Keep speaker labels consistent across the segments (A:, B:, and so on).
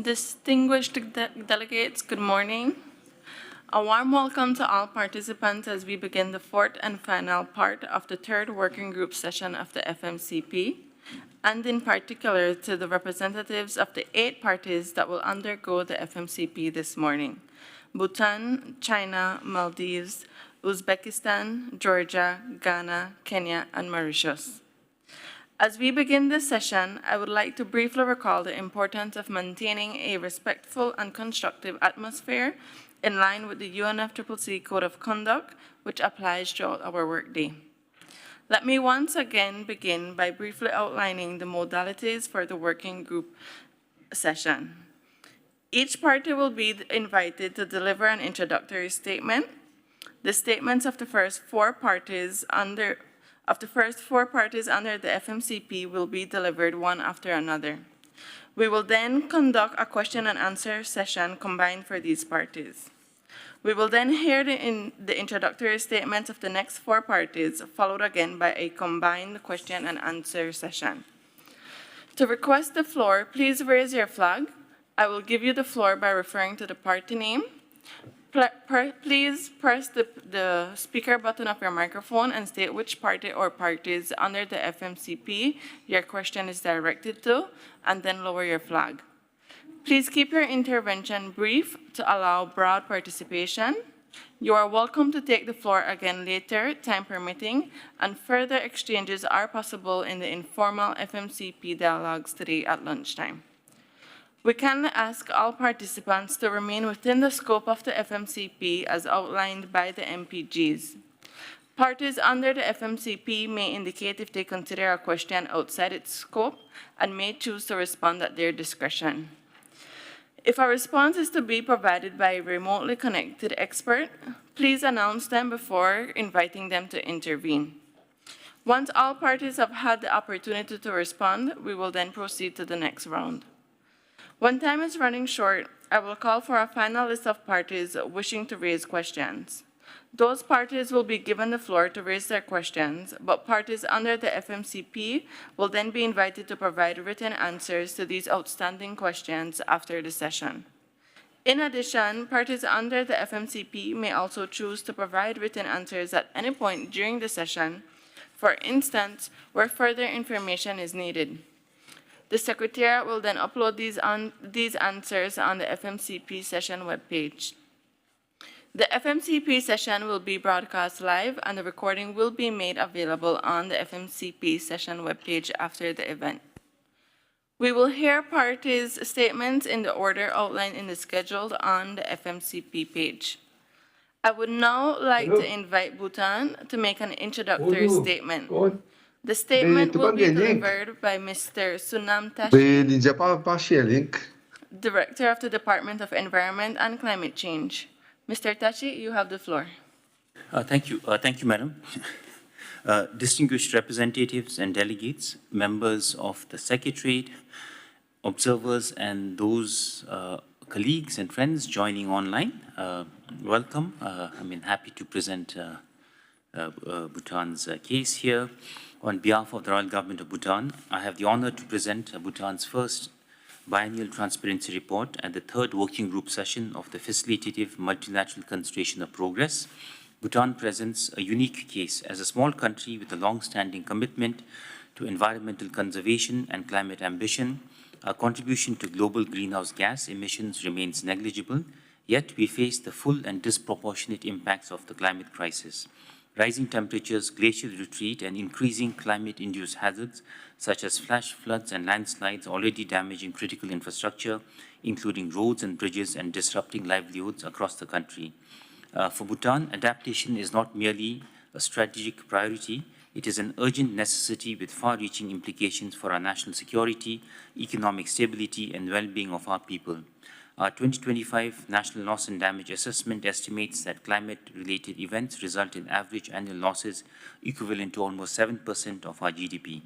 A: Distinguished delegates, good morning. A warm welcome to all participants as we begin the fourth and final part of the third working group session of the FMCP, and in particular to the representatives of the 8 parties that will undergo the FMCP this morning: Bhutan, China, Maldives, Uzbekistan, Georgia, Ghana, Kenya, and Mauritius. As we begin this session, I would like to briefly recall the importance of maintaining a respectful and constructive atmosphere in line with the UNFCCC Code of Conduct, which applies throughout our workday. Let me once again begin by briefly outlining the modalities for the working group session. Each party will be invited to deliver an introductory statement. The statements of the first four parties under the FMCP will be delivered one after another. We will then conduct a question and answer session combined for these parties. We will then hear the introductory statements of the next 4 parties, followed again by a combined question and answer session. To request the floor, please raise your flag. I will give you the floor by referring to the party name. Please press the speaker button of your microphone and state which party or parties under the FMCP your question is directed to, and then lower your flag. Please keep your intervention brief to allow broad participation. You are welcome to take the floor again later, time permitting, and further exchanges are possible in the informal FMCP dialogues today at lunchtime. We kindly ask all participants to remain within the scope of the FMCP as outlined by the MPGs. Parties under the FMCP may indicate if they consider a question outside its scope and may choose to respond at their discretion. If a response is to be provided by a remotely connected expert, please announce them before inviting them to intervene. Once all parties have had the opportunity to respond, we will then proceed to the next round. When time is running short, I will call for a final list of parties wishing to raise questions. Those parties will be given the floor to raise their questions, but parties under the FMCP will then be invited to provide written answers to these outstanding questions after the session. In addition, parties under the FMCP may also choose to provide written answers at any point during the session, for instance, where further information is needed. The Secretariat will then upload these answers on the FMCP session webpage. The FMCP session will be broadcast live, and the recording will be made available on the FMCP session webpage after the event. We will hear parties' statements in the order outlined in the schedule on the FMCP page. I would now like to invite Bhutan to make an introductory statement. The statement will be delivered by Mr. Sunam Tashi, Director of the Department of Environment and Climate Change. Mr. Tashi, you have the floor.
B: Thank you, Madam. Distinguished representatives and delegates, members of the Secretariat, observers, and those colleagues and friends joining online, welcome. I'm happy to present Bhutan's case here. On behalf of the Royal Government of Bhutan, I have the honor to present Bhutan's first biennial transparency report at the third working group session of the Facilitative Multilateral Consideration of Progress. Bhutan presents a unique case as a small country with a long-standing commitment to environmental conservation and climate ambition. Our contribution to global greenhouse gas emissions remains negligible, yet we face the full and disproportionate impacts of the climate crisis. Rising temperatures, glacial retreat, and increasing climate-induced hazards such as flash floods and landslides already damaging critical infrastructure, including roads and bridges, and disrupting livelihoods across the country. For Bhutan, adaptation is not merely a strategic priority, it is an urgent necessity with far-reaching implications for our national security, economic stability, and well-being of our people. Our 2025 National Loss and Damage Assessment estimates that climate-related events result in average annual losses equivalent to almost 7% of our GDP.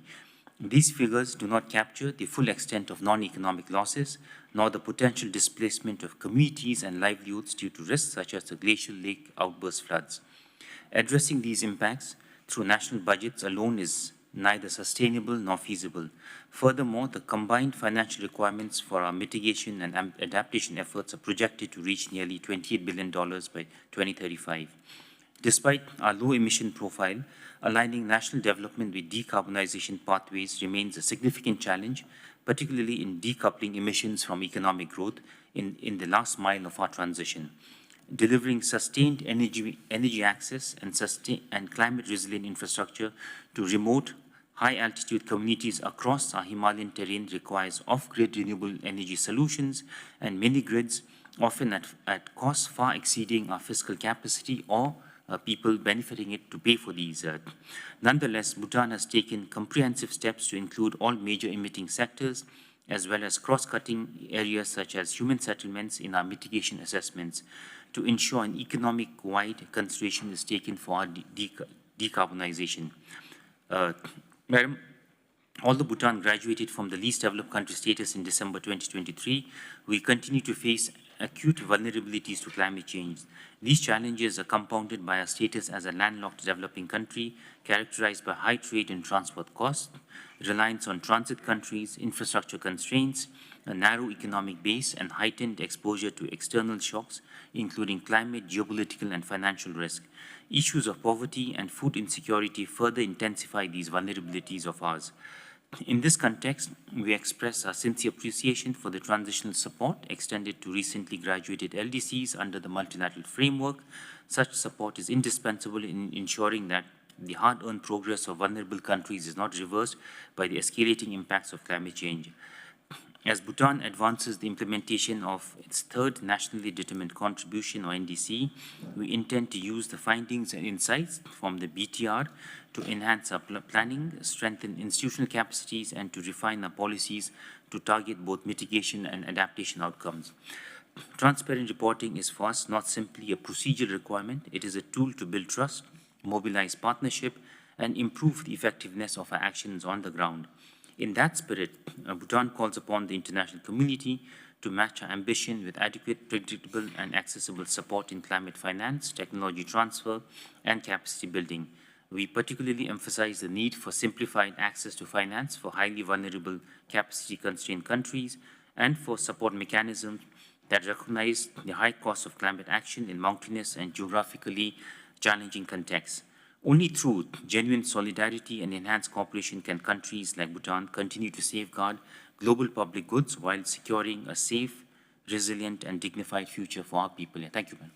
B: These figures do not capture the full extent of non-economic losses, nor the potential displacement of communities and livelihoods due to risks such as the glacial lake outburst floods. Addressing these impacts through national budgets alone is neither sustainable nor feasible. Furthermore, the combined financial requirements for our mitigation and adaptation efforts are projected to reach nearly $28 billion by 2035. Despite our low emission profile, aligning national development with decarbonization pathways remains a significant challenge, particularly in decoupling emissions from economic growth in the last mile of our transition. Delivering sustained energy access and climate-resilient infrastructure to remote, high-altitude communities across our Himalayan terrain requires off-grid renewable energy solutions and mini-grids, often at costs far exceeding our fiscal capacity or people benefiting it to pay for these. Nonetheless, Bhutan has taken comprehensive steps to include all major emitting sectors, as well as cross-cutting areas such as human settlements in our mitigation assessments, to ensure an economic-wide consideration is taken for our decarbonization. Madam, although Bhutan graduated from the least developed country status in December 2023, we continue to face acute vulnerabilities to climate change. These challenges are compounded by our status as a landlocked developing country characterized by high trade and transport costs, reliance on transit countries, infrastructure constraints, a narrow economic base, and heightened exposure to external shocks, including climate, geopolitical, and financial risk. Issues of poverty and food insecurity further intensify these vulnerabilities of ours. In this context, we express our sincere appreciation for the transitional support extended to recently graduated LDCs under the multilateral framework. Such support is indispensable in ensuring that the hard-earned progress of vulnerable countries is not reversed by the escalating impacts of climate change. As Bhutan advances the implementation of its third nationally determined contribution, or NDC, we intend to use the findings and insights from the BTR to enhance our planning, strengthen institutional capacities, and to refine our policies to target both mitigation and adaptation outcomes. Transparent reporting is for us not simply a procedural requirement, it is a tool to build trust, mobilize partnership, and improve the effectiveness of our actions on the ground. In that spirit, Bhutan calls upon the international community to match our ambition with adequate, predictable, and accessible support in climate finance, technology transfer, and capacity building. We particularly emphasize the need for simplified access to finance for highly vulnerable, capacity-constrained countries and for support mechanisms that recognize the high cost of climate action in mountainous and geographically challenging contexts. Only through genuine solidarity and enhanced cooperation can countries like Bhutan continue to safeguard global public goods while securing a safe, resilient, and dignified future for our people. Thank you, ma'am.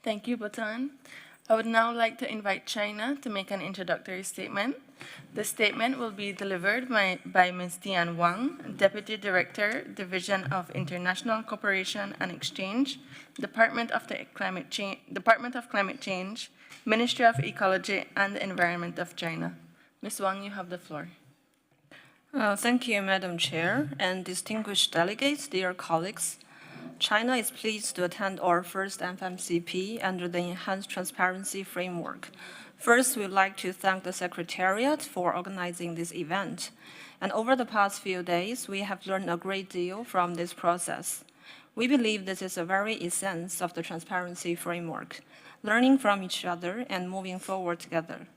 A: Thank you, Bhutan. I would now like to invite China to make an introductory statement. The statement will be delivered by Ms. Tian Wang, Deputy Director, Division of International Cooperation and Exchange, Department of Climate Change, Ministry of Ecology and the Environment of China. Ms. Wang, you have the floor.
C: Thank you, Madam Chair, and distinguished delegates, dear colleagues. China is pleased to attend our first FMCP under the Enhanced Transparency Framework. First, we'd like to thank the Secretariat for organizing this event. And over the past few days, we have learned a great deal from this process. We believe this is a very essence of the transparency framework, learning from each other and moving forward together.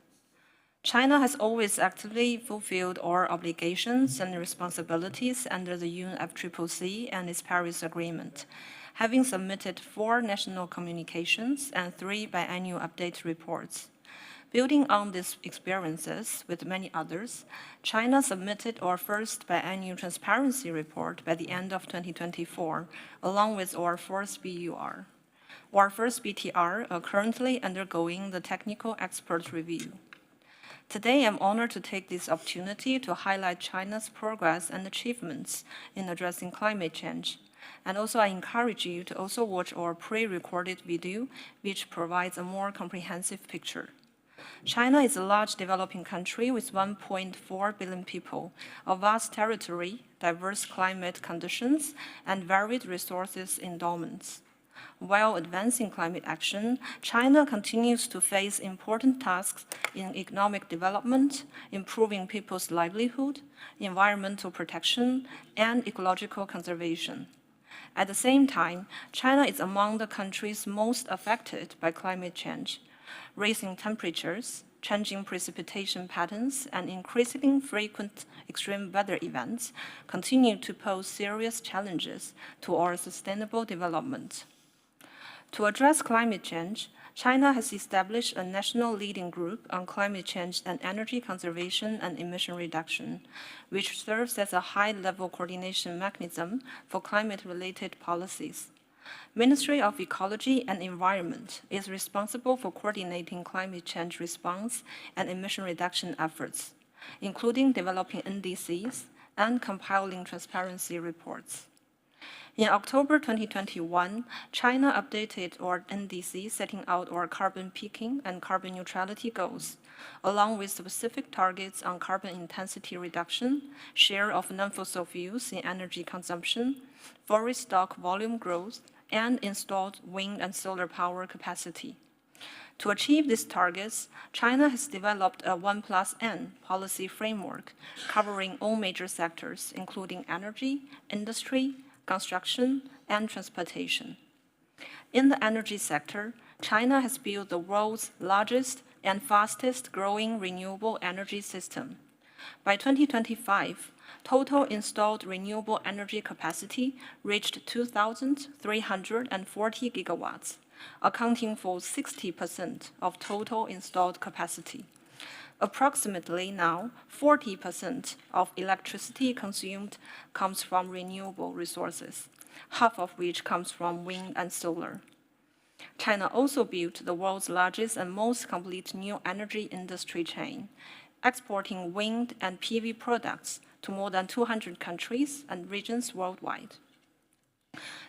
C: China has always actively fulfilled our obligations and responsibilities under the UNFCCC and its Paris Agreement, having submitted 4 national communications and 3 biannual update reports. Building on these experiences with many others, China submitted our first biannual transparency report by the end of 2024, along with our first BUR. Our first BTR are currently undergoing the technical expert review. Today, I'm honored to take this opportunity to highlight China's progress and achievements in addressing climate change. And also, I encourage you to also watch our pre-recorded video, which provides a more comprehensive picture. China is a large developing country with 1.4 billion people, a vast territory, diverse climate conditions, and varied resources endowments. While advancing climate action, China continues to face important tasks in economic development, improving people's livelihood, environmental protection, and ecological conservation. At the same time, China is among the countries most affected by climate change. Rising temperatures, changing precipitation patterns, and increasingly frequent extreme weather events continue to pose serious challenges to our sustainable development. To address climate change, China has established a national leading group on climate change and energy conservation and emission reduction, which serves as a high-level coordination mechanism for climate-related policies. Ministry of Ecology and Environment is responsible for coordinating climate change response and emission reduction efforts, including developing NDCs and compiling transparency reports. In October 2021, China updated our NDC, setting out our carbon peaking and carbon neutrality goals, along with specific targets on carbon intensity reduction, share of non-fossil fuels in energy consumption, forest stock volume growth, and installed wind and solar power capacity. To achieve these targets, China has developed a 1+N policy framework covering all major sectors, including energy, industry, construction, and transportation. In the energy sector, China has built the world's largest and fastest growing renewable energy system. By 2025, total installed renewable energy capacity reached 2,340 gigawatts, accounting for 60% of total installed capacity. Approximately now, 40% of electricity consumed comes from renewable resources, half of which comes from wind and solar. China also built the world's largest and most complete new energy industry chain, exporting wind and PV products to more than 200 countries and regions worldwide.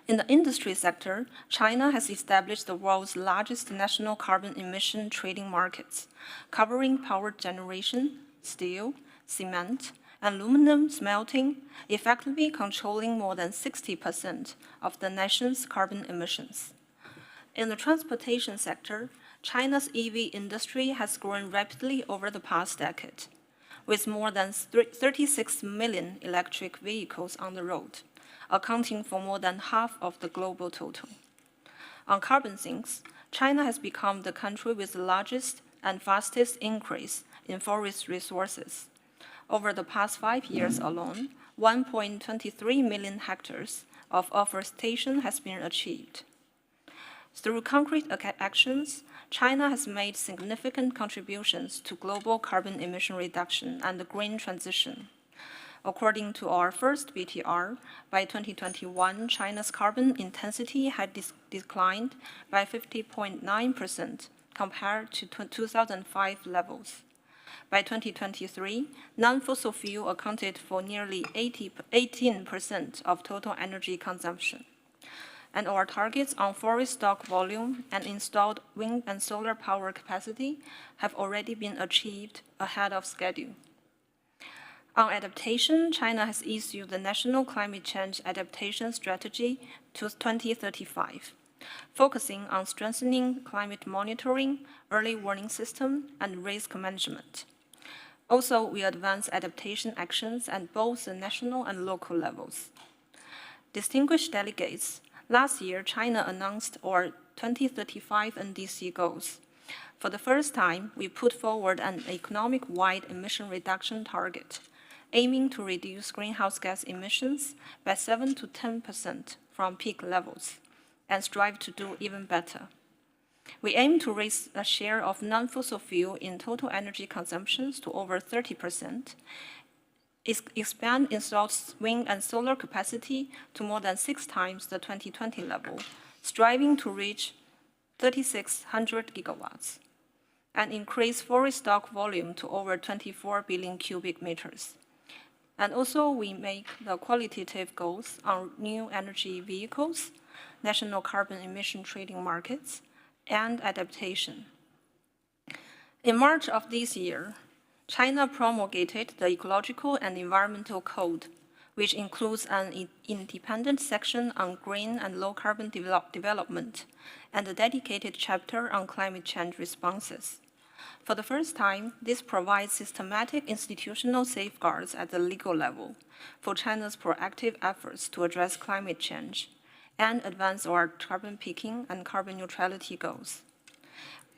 C: In the industry sector, China has established the world's largest national carbon emission trading markets, covering power generation, steel, cement, and aluminum smelting, effectively controlling more than 60% of the nation's carbon emissions. In the transportation sector, China's EV industry has grown rapidly over the past decade, with more than 36 million electric vehicles on the road, accounting for more than half of the global total. On carbon sinks, China has become the country with the largest and fastest increase in forest resources. Over the past 5 years alone, 1.23 million hectares of afforestation has been achieved. Through concrete actions, China has made significant contributions to global carbon emission reduction and the green transition. According to our first BTR, by 2021, China's carbon intensity had declined by 50.9% compared to 2005 levels. By 2023, non-fossil fuel accounted for nearly 18% of total energy consumption. And our targets on forest stock volume and installed wind and solar power capacity have already been achieved ahead of schedule. On adaptation, China has issued the National Climate Change Adaptation Strategy to 2035, focusing on strengthening climate monitoring, early warning system, and risk management. Also, we advance adaptation actions at both the national and local levels. Distinguished delegates, last year, China announced our 2035 NDC goals. For the first time, we put forward an economic-wide emission reduction target, aiming to reduce greenhouse gas emissions by 7 to 10% from peak levels, and strive to do even better. We aim to raise the share of non-fossil fuel in total energy consumptions to over 30%, expand installed wind and solar capacity to more than 6 times the 2020 level, striving to reach 3,600 gigawatts, and increase forest stock volume to over 24 billion cubic meters. And also, we make the qualitative goals on new energy vehicles, national carbon emission trading markets, and adaptation. In March of this year, China promulgated the Ecological and Environmental Code, which includes an independent section on green and low-carbon development and a dedicated chapter on climate change responses. For the first time, this provides systematic institutional safeguards at the legal level for China's proactive efforts to address climate change and advance our carbon peaking and carbon neutrality goals.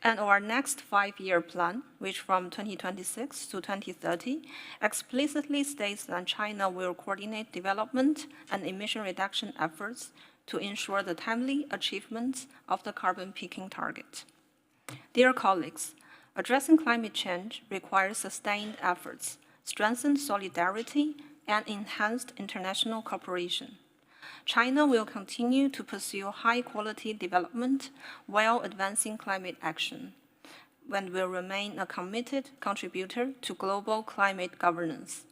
C: And our next 5-year plan, which from 2026 to 2030, explicitly states that China will coordinate development and emission reduction efforts to ensure the timely achievement of the carbon peaking target. Dear colleagues, addressing climate change requires sustained efforts, strengthened solidarity, and enhanced international cooperation. China will continue to pursue high-quality development while advancing climate action, and will remain a committed contributor to global climate governance.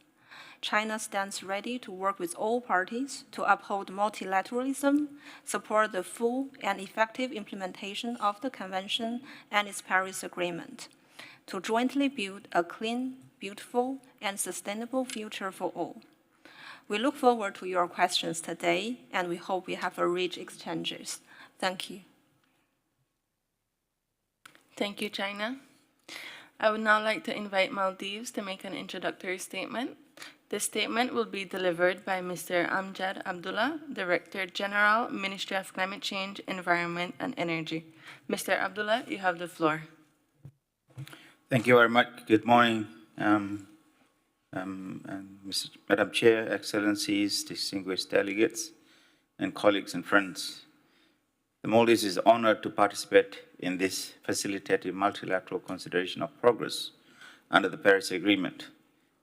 C: China stands ready to work with all parties to uphold multilateralism, support the full and effective implementation of the Convention and its Paris Agreement, to jointly build a clean, beautiful, and sustainable future for all. We look forward to your questions today, and we hope we have a rich exchanges. Thank you.
A: Thank you, China. I would now like to invite Maldives to make an introductory statement. This statement will be delivered by Mr. Amjad Abdullah, Director General, Ministry of Climate Change, Environment and Energy. Mr. Abdullah, you have the floor.
D: Thank you very much. Good morning, Madam Chair, Excellencies, distinguished delegates, and colleagues and friends. The Maldives is honored to participate in this facilitative multilateral consideration of progress under the Paris Agreement.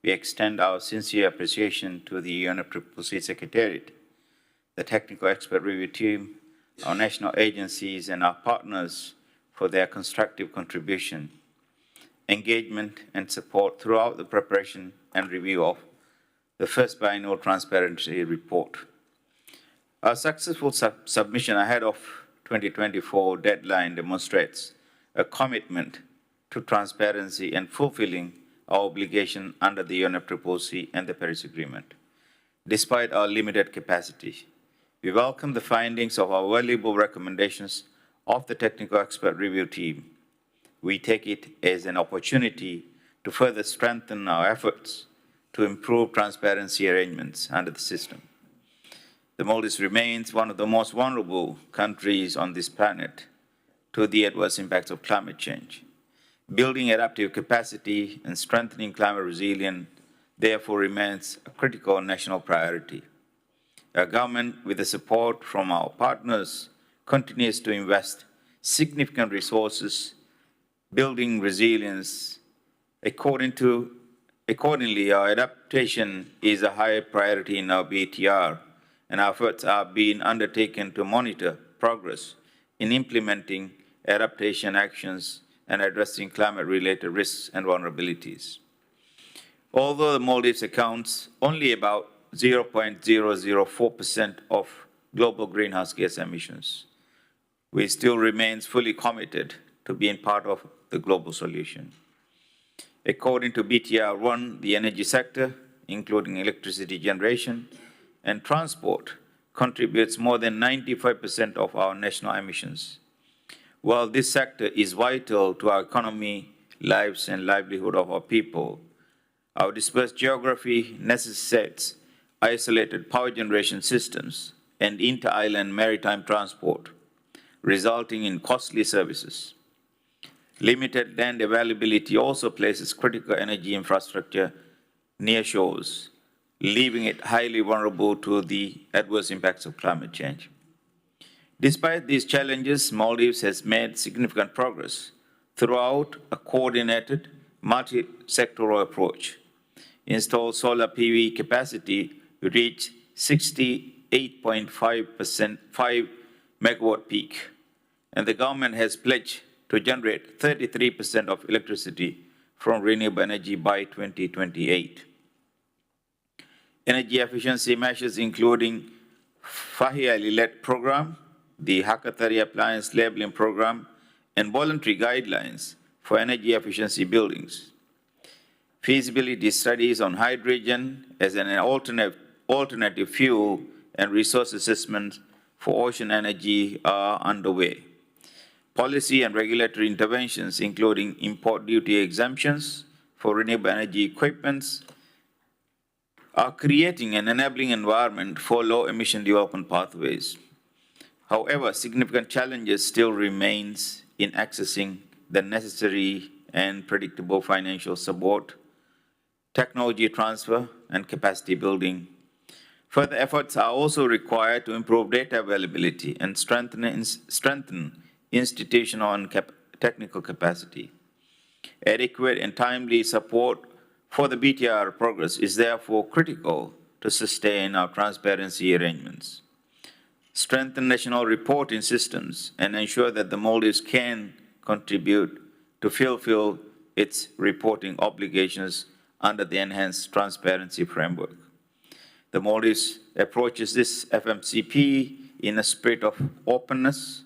D: We extend our sincere appreciation to the UNFCCC Secretariat, the Technical Expert Review Team, our national agencies, and our partners for their constructive contribution, engagement, and support throughout the preparation and review of the first biennial transparency report. Our successful submission ahead of 2024 deadline demonstrates a commitment to transparency and fulfilling our obligation under the UNFCCC and the Paris Agreement. Despite our limited capacity, we welcome the findings of our valuable recommendations of the Technical Expert Review Team. We take it as an opportunity to further strengthen our efforts to improve transparency arrangements under the system. The Maldives remains one of the most vulnerable countries on this planet to the adverse impacts of climate change. Building adaptive capacity and strengthening climate resilience therefore remains a critical national priority. Our government, with the support from our partners, continues to invest significant resources building resilience. Accordingly, our adaptation is a high priority in our BTR, and efforts are being undertaken to monitor progress in implementing adaptation actions and addressing climate-related risks and vulnerabilities. Although the Maldives accounts only about 0.004% of global greenhouse gas emissions, we still remain fully committed to being part of the global solution. According to BTR1, the energy sector, including electricity generation and transport, contributes more than 95% of our national emissions. While this sector is vital to our economy, lives, and livelihood of our people, our dispersed geography necessitates isolated power generation systems and inter-island maritime transport, resulting in costly services. Limited land availability also places critical energy infrastructure near shores, leaving it highly vulnerable to the adverse impacts of climate change. Despite these challenges, Maldives has made significant progress throughout a coordinated, multi-sectoral approach. Installed solar PV capacity reached 68.5 megawatt peak, and the government has pledged to generate 33% of electricity from renewable energy by 2028. Energy efficiency measures including FAHI-led program, the Hakatari Appliance Labeling Program, and voluntary guidelines for energy efficiency buildings. Feasibility studies on hydrogen as an alternative fuel and resource assessments for ocean energy are underway. Policy and regulatory interventions, including import duty exemptions for renewable energy equipments, are creating an enabling environment for low-emission development pathways. However, significant challenges still remain in accessing the necessary and predictable financial support, technology transfer, and capacity building. Further efforts are also required to improve data availability and strengthen institutional and technical capacity. Adequate and timely support for the BTR progress is therefore critical to sustain our transparency arrangements. Strengthen national reporting systems and ensure that the Maldives can contribute to fulfill its reporting obligations under the enhanced transparency framework. The Maldives approaches this FMCP in a spirit of openness,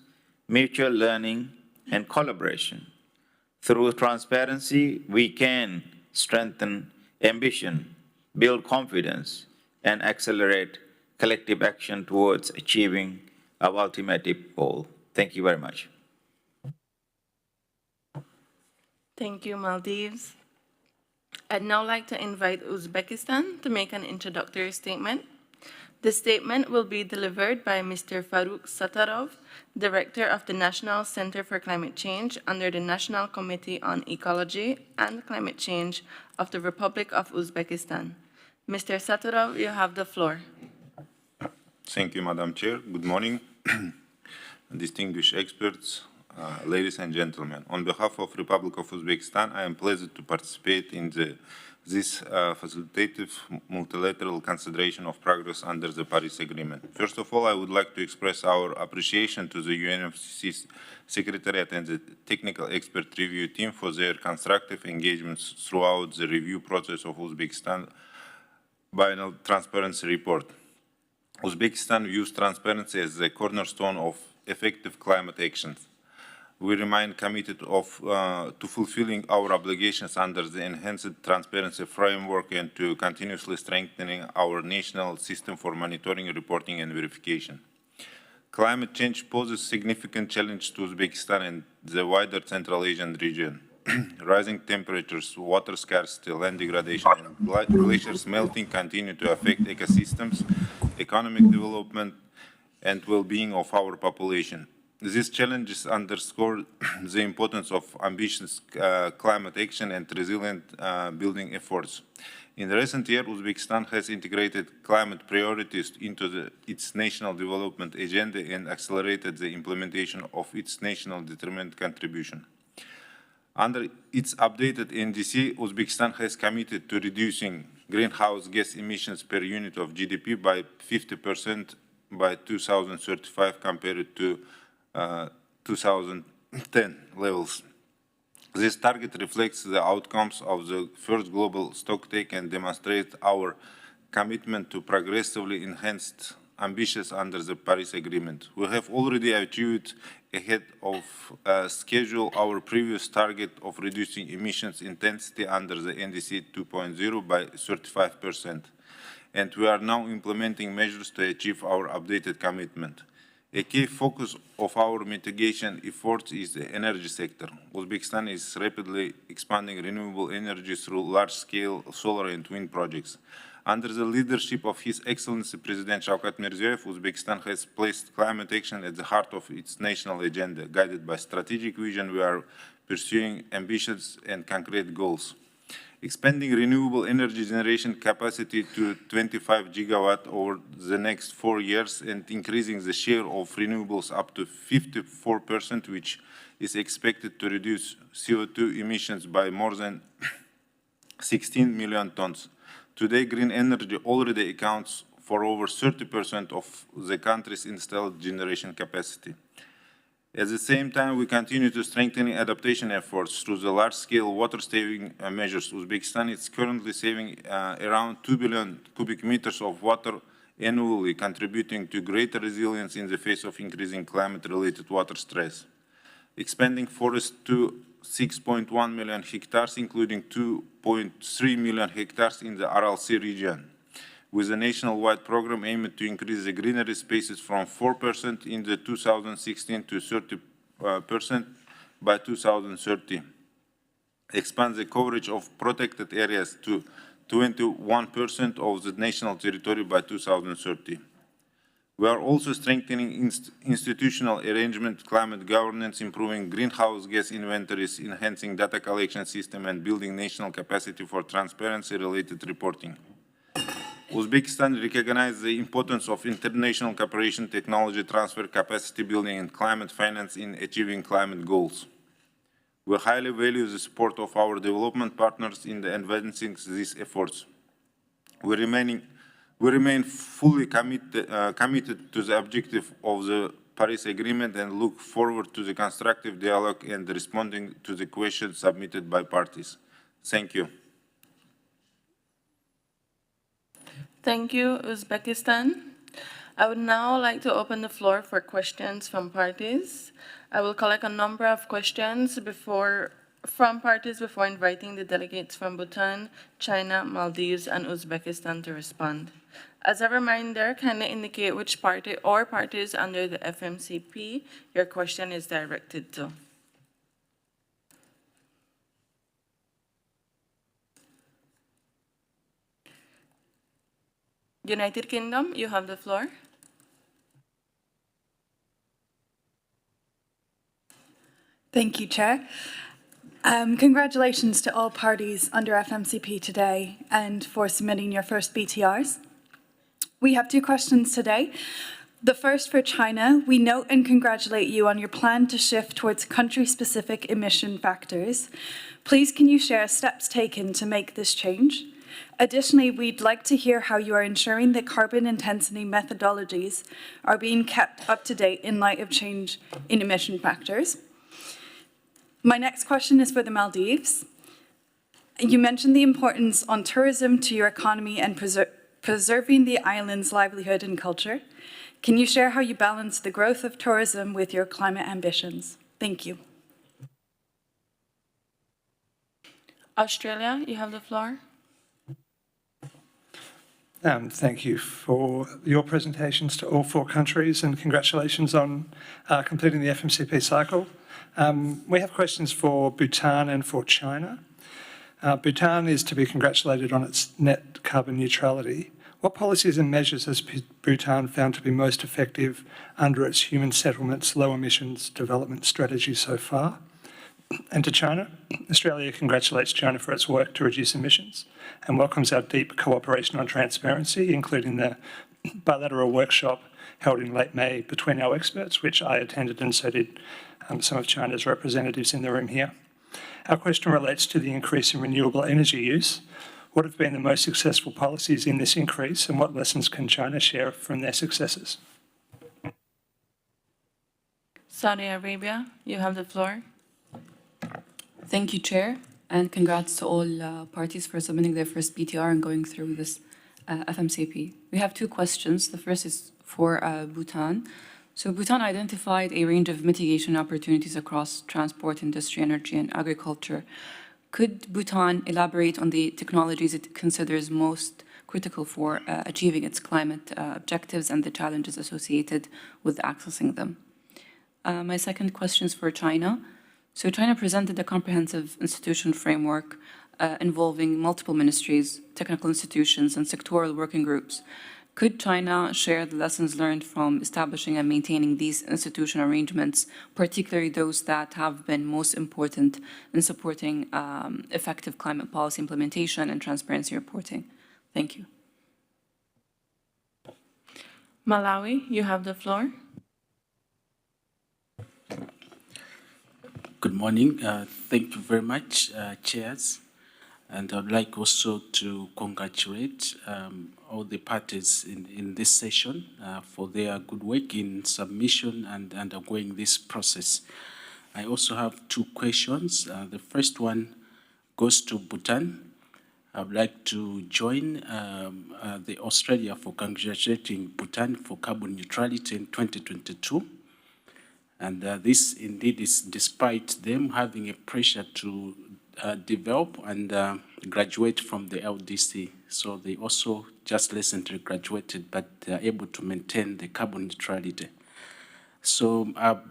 D: mutual learning, and collaboration. Through transparency, we can strengthen ambition, build confidence, and accelerate collective action towards achieving our ultimate goal. Thank you very much.
A: Thank you, Maldives. I'd now like to invite Uzbekistan to make an introductory statement. The statement will be delivered by Mr. Faruk Satarov, Director of the National Center for Climate Change under the National Committee on Ecology and Climate Change of the Republic of Uzbekistan. Mr. Satarov, you have the floor.
E: Thank you, Madam Chair. Good morning, distinguished experts, ladies and gentlemen. On behalf of Republic of Uzbekistan, I am pleased to participate in this facilitative multilateral consideration of progress under the Paris Agreement. First of all, I would like to express our appreciation to the UNFCCC Secretariat and the technical expert review team for their constructive engagements throughout the review process of Uzbekistan biennial transparency report. Uzbekistan views transparency as the cornerstone of effective climate actions. We remain committed to fulfilling our obligations under the enhanced transparency framework and to continuously strengthening our national system for monitoring, reporting, and verification. Climate change poses significant challenge to Uzbekistan and the wider Central Asian region. Rising temperatures, water scarcity, land degradation, and glaciers melting continue to affect ecosystems, economic development, and well-being of our population. These challenges underscore the importance of ambitious climate action and resilient building efforts. In the recent year, Uzbekistan has integrated climate priorities into its national development agenda and accelerated the implementation of its national determined contribution. Under its updated NDC, Uzbekistan has committed to reducing greenhouse gas emissions per unit of GDP by 50% by 2035 compared to 2010 levels. This target reflects the outcomes of the first global stocktake and demonstrates our commitment to progressively enhanced ambitions under the Paris Agreement. We have already achieved ahead of schedule our previous target of reducing emissions intensity under the NDC 2.0 by 35%, and we are now implementing measures to achieve our updated commitment. A key focus of our mitigation efforts is the energy sector. Uzbekistan is rapidly expanding renewable energy through large-scale solar and wind projects. Under the leadership of His Excellency President Shavkat Mirziyoyev, Uzbekistan has placed climate action at the heart of its national agenda. Guided by strategic vision, we are pursuing ambitious and concrete goals. Expanding renewable energy generation capacity to 25 gigawatt over the next 4 years and increasing the share of renewables up to 54%, which is expected to reduce CO2 emissions by more than 16 million tons. Today, green energy already accounts for over 30% of the country's installed generation capacity. At the same time, we continue to strengthen adaptation efforts through the large-scale water-saving measures. Uzbekistan is currently saving around 2 billion cubic meters of water annually, contributing to greater resilience in the face of increasing climate-related water stress. Expanding forests to 6.1 million hectares, including 2.3 million hectares in the RLC region, with a nationwide program aimed to increase the greenery spaces from 4% in the 2016 to 30% by 2030. Expand the coverage of protected areas to 21% of the national territory by 2030. We are also strengthening institutional arrangement, climate governance, improving greenhouse gas inventories, enhancing data collection system, and building national capacity for transparency-related reporting. Uzbekistan recognizes the importance of international cooperation, technology transfer, capacity building, and climate finance in achieving climate goals. We highly value the support of our development partners in advancing these efforts. We remain fully committed to the objective of the Paris Agreement and look forward to the constructive dialogue and responding to the questions submitted by parties. Thank you.
A: Thank you, Uzbekistan. I would now like to open the floor for questions from parties. I will collect a number of questions from parties before inviting the delegates from Bhutan, China, Maldives, and Uzbekistan to respond. As a reminder, kindly indicate which party or parties under the FMCP your question is directed to. United Kingdom, you have the floor.
F: Thank you, Chair. Congratulations to all parties under FMCP today and for submitting your first BTRs. We have two questions today. The first for China. We note and congratulate you on your plan to shift towards country-specific emission factors. Please, can you share steps taken to make this change? Additionally, we'd like to hear how you are ensuring that carbon intensity methodologies are being kept up to date in light of change in emission factors. My next question is for the Maldives. You mentioned the importance on tourism to your economy and preserving the island's livelihood and culture. Can you share how you balance the growth of tourism with your climate ambitions? Thank you.
A: Australia, you have the floor.
G: Thank you for your presentations to all four countries and congratulations on completing the FMCP cycle. We have questions for Bhutan and for China. Bhutan is to be congratulated on its net carbon neutrality. What policies and measures has Bhutan found to be most effective under its human settlements, low emissions development strategy so far? And to China, Australia congratulates China for its work to reduce emissions and welcomes our deep cooperation on transparency, including the bilateral workshop held in late May between our experts, which I attended, and so did some of China's representatives in the room here. Our question relates to the increase in renewable energy use. What have been the most successful policies in this increase, and what lessons can China share from their successes?
A: Saudi Arabia, you have the floor.
H: Thank you, Chair, and congrats to all parties for submitting their first BTR and going through this FMCP. We have two questions. The first is for Bhutan. So Bhutan identified a range of mitigation opportunities across transport, industry, energy, and agriculture. Could Bhutan elaborate on the technologies it considers most critical for achieving its climate objectives and the challenges associated with accessing them? My second question is for China. So China presented a comprehensive institution framework involving multiple ministries, technical institutions, and sectoral working groups. Could China share the lessons learned from establishing and maintaining these institution arrangements, particularly those that have been most important in supporting effective climate policy implementation and transparency reporting? Thank you.
A: Malawi, you have the floor.
I: Good morning. Thank you very much, chairs. And I'd like also to congratulate all the parties in this session for their good work in submission and undergoing this process. I also have two questions. The first one goes to Bhutan. I'd like to join the Australia for congratulating Bhutan for carbon neutrality in 2022. And this indeed is despite them having a pressure to develop and graduate from the LDC. So they also just recently graduated, but they're able to maintain the carbon neutrality. So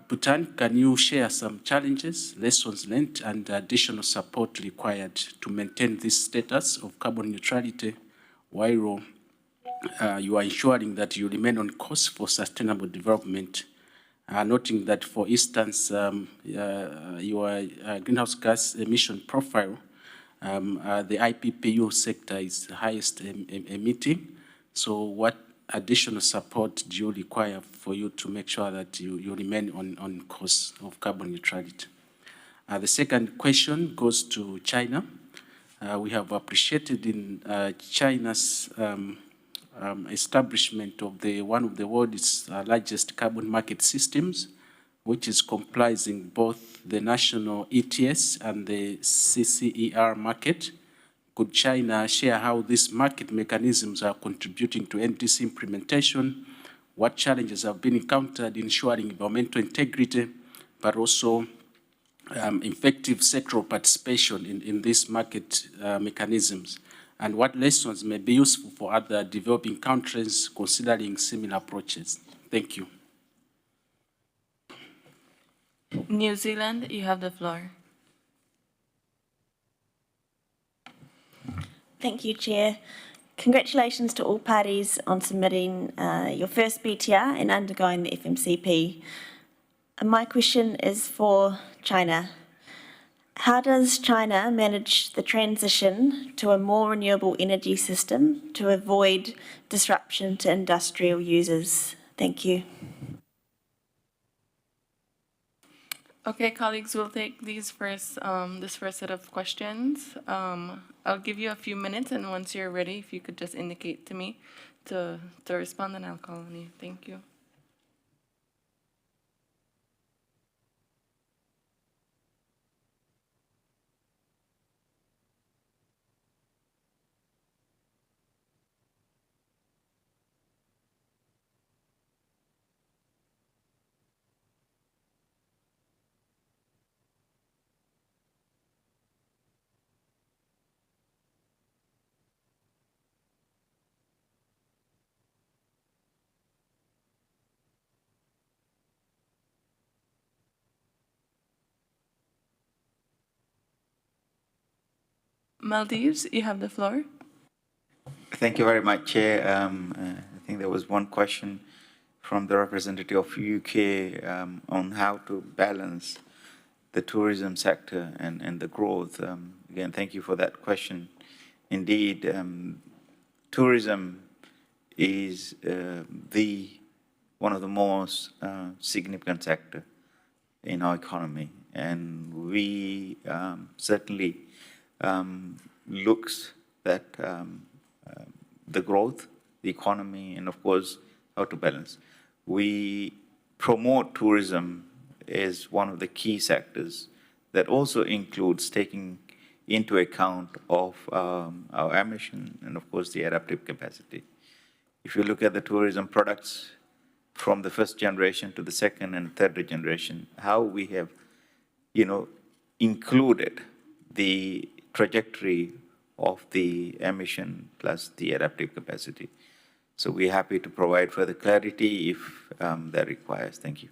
I: Bhutan, can you share some challenges, lessons learned, and additional support required to maintain this status of carbon neutrality while you are ensuring that you remain on course for sustainable development, noting that, for instance, your greenhouse gas emission profile, the IPPU sector is the highest emitting. So what additional support do you require for you to make sure that you remain on course of carbon neutrality? The second question goes to China. We have appreciated in China's establishment of one of the world's largest carbon market systems, which is comprising both the national ETS and the CCER market. Could China share how these market mechanisms are contributing to NDC implementation? What challenges have been encountered in ensuring environmental integrity, but also effective sectoral participation in these market mechanisms? And what lessons may be useful for other developing countries considering similar approaches? Thank you.
A: New Zealand, you have the floor.
J: Thank you, Chair. Congratulations to all parties on submitting your first BTR and undergoing the FMCP. My question is for China. How does China manage the transition to a more renewable energy system to avoid disruption to industrial users? Thank you.
A: Okay, colleagues, we'll take this first set of questions. I'll give you a few minutes, and once you're ready, if you could just indicate to me to respond, and I'll call on you. Thank you. Maldives, you have the floor.
D: Thank you very much, Chair. I think there was one question from the representative of UK on how to balance the tourism sector and the growth. Again, thank you for that question. Indeed, tourism is one of the most significant sector in our economy, and we certainly looks at the growth, the economy, and of course, how to balance. We promote tourism as one of the key sectors that also includes taking into account of our emission and of course the adaptive capacity. If you look at the tourism products from the first generation to the second and third generation, how we have, included the trajectory of the emission plus the adaptive capacity. So we're happy to provide further clarity if that requires. Thank you.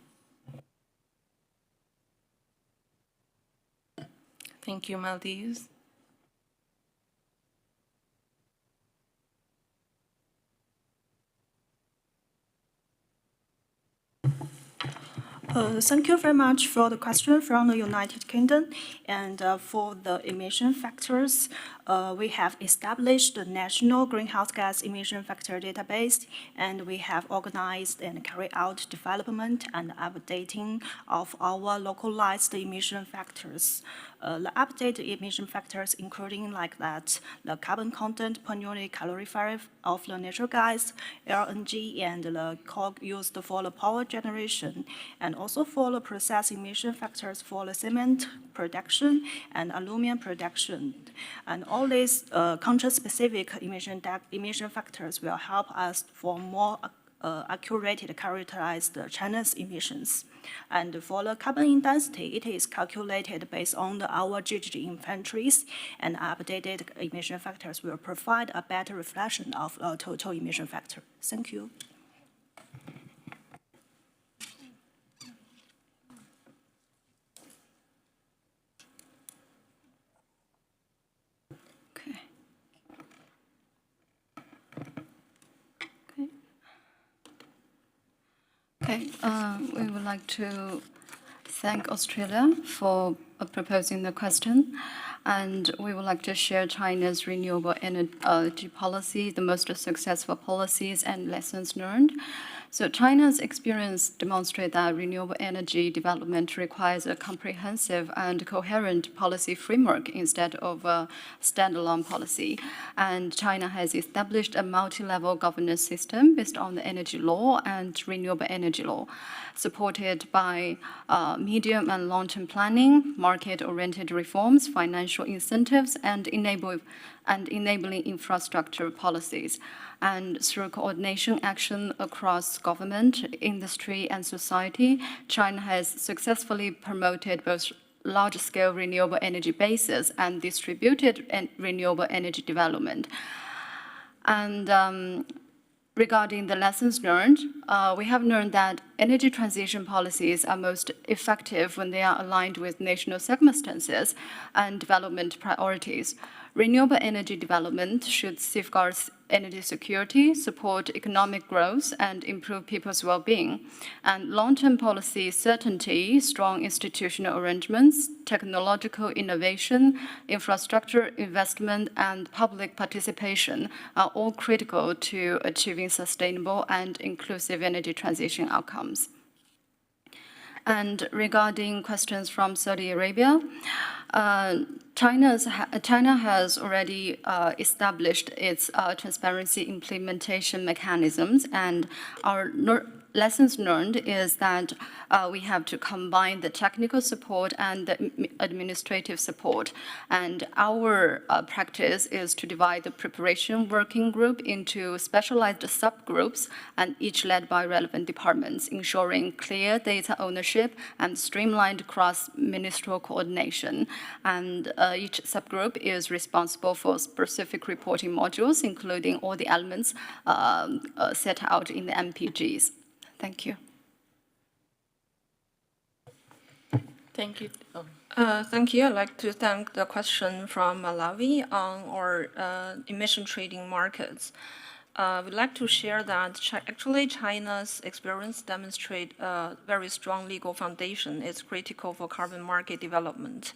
A: Thank you, Maldives.
C: Thank you very much for the question from the United Kingdom. And for the emission factors, we have established the National Greenhouse Gas Emission Factor Database, and we have organized and carried out development and updating of our localized emission factors. The updated emission factors including like that, the carbon content per unit calorifier of the natural gas, LNG, and the coal used for the power generation, and also for the process emission factors for the cement production and aluminum production. And all these country-specific emission factors will help us for more accurately characterize China's emissions. And for the carbon intensity, it is calculated based on our GHG inventories, and updated emission factors will provide a better reflection of the total emission factor. Thank you.
H: Okay, we would like to thank Australia for proposing the question. And we would like to share China's renewable energy policy, the most successful policies and lessons learned. So China's experience demonstrates that renewable energy development requires a comprehensive and coherent policy framework instead of a standalone policy. And China has established a multi-level governance system based on the energy law and renewable energy law, supported by medium and long-term planning, market-oriented reforms, financial incentives, and enabling infrastructure policies. And through coordination action across government, industry, and society, China has successfully promoted both large-scale renewable energy bases and distributed renewable energy development. And regarding the lessons learned, we have learned that energy transition policies are most effective when they are aligned with national circumstances and development priorities. Renewable energy development should safeguard energy security, support economic growth, and improve people's well-being. And long-term policy certainty, strong institutional arrangements, technological innovation, infrastructure investment, and public participation are all critical to achieving sustainable and inclusive energy transition outcomes. And regarding questions from Saudi Arabia, China has already established its transparency implementation mechanisms, and our lessons learned is that we have to combine the technical support and the administrative support. And our practice is to divide the preparation working group into specialized subgroups, and each led by relevant departments, ensuring clear data ownership and streamlined cross-ministerial coordination. And each subgroup is responsible for specific reporting modules, including all the elements set out in the MPGs. Thank you.
A: Thank you.
C: Thank you. I'd like to thank the question from Malawi on our emission trading markets. We'd like to share that actually China's experience demonstrates a very strong legal foundation. It's critical for carbon market development.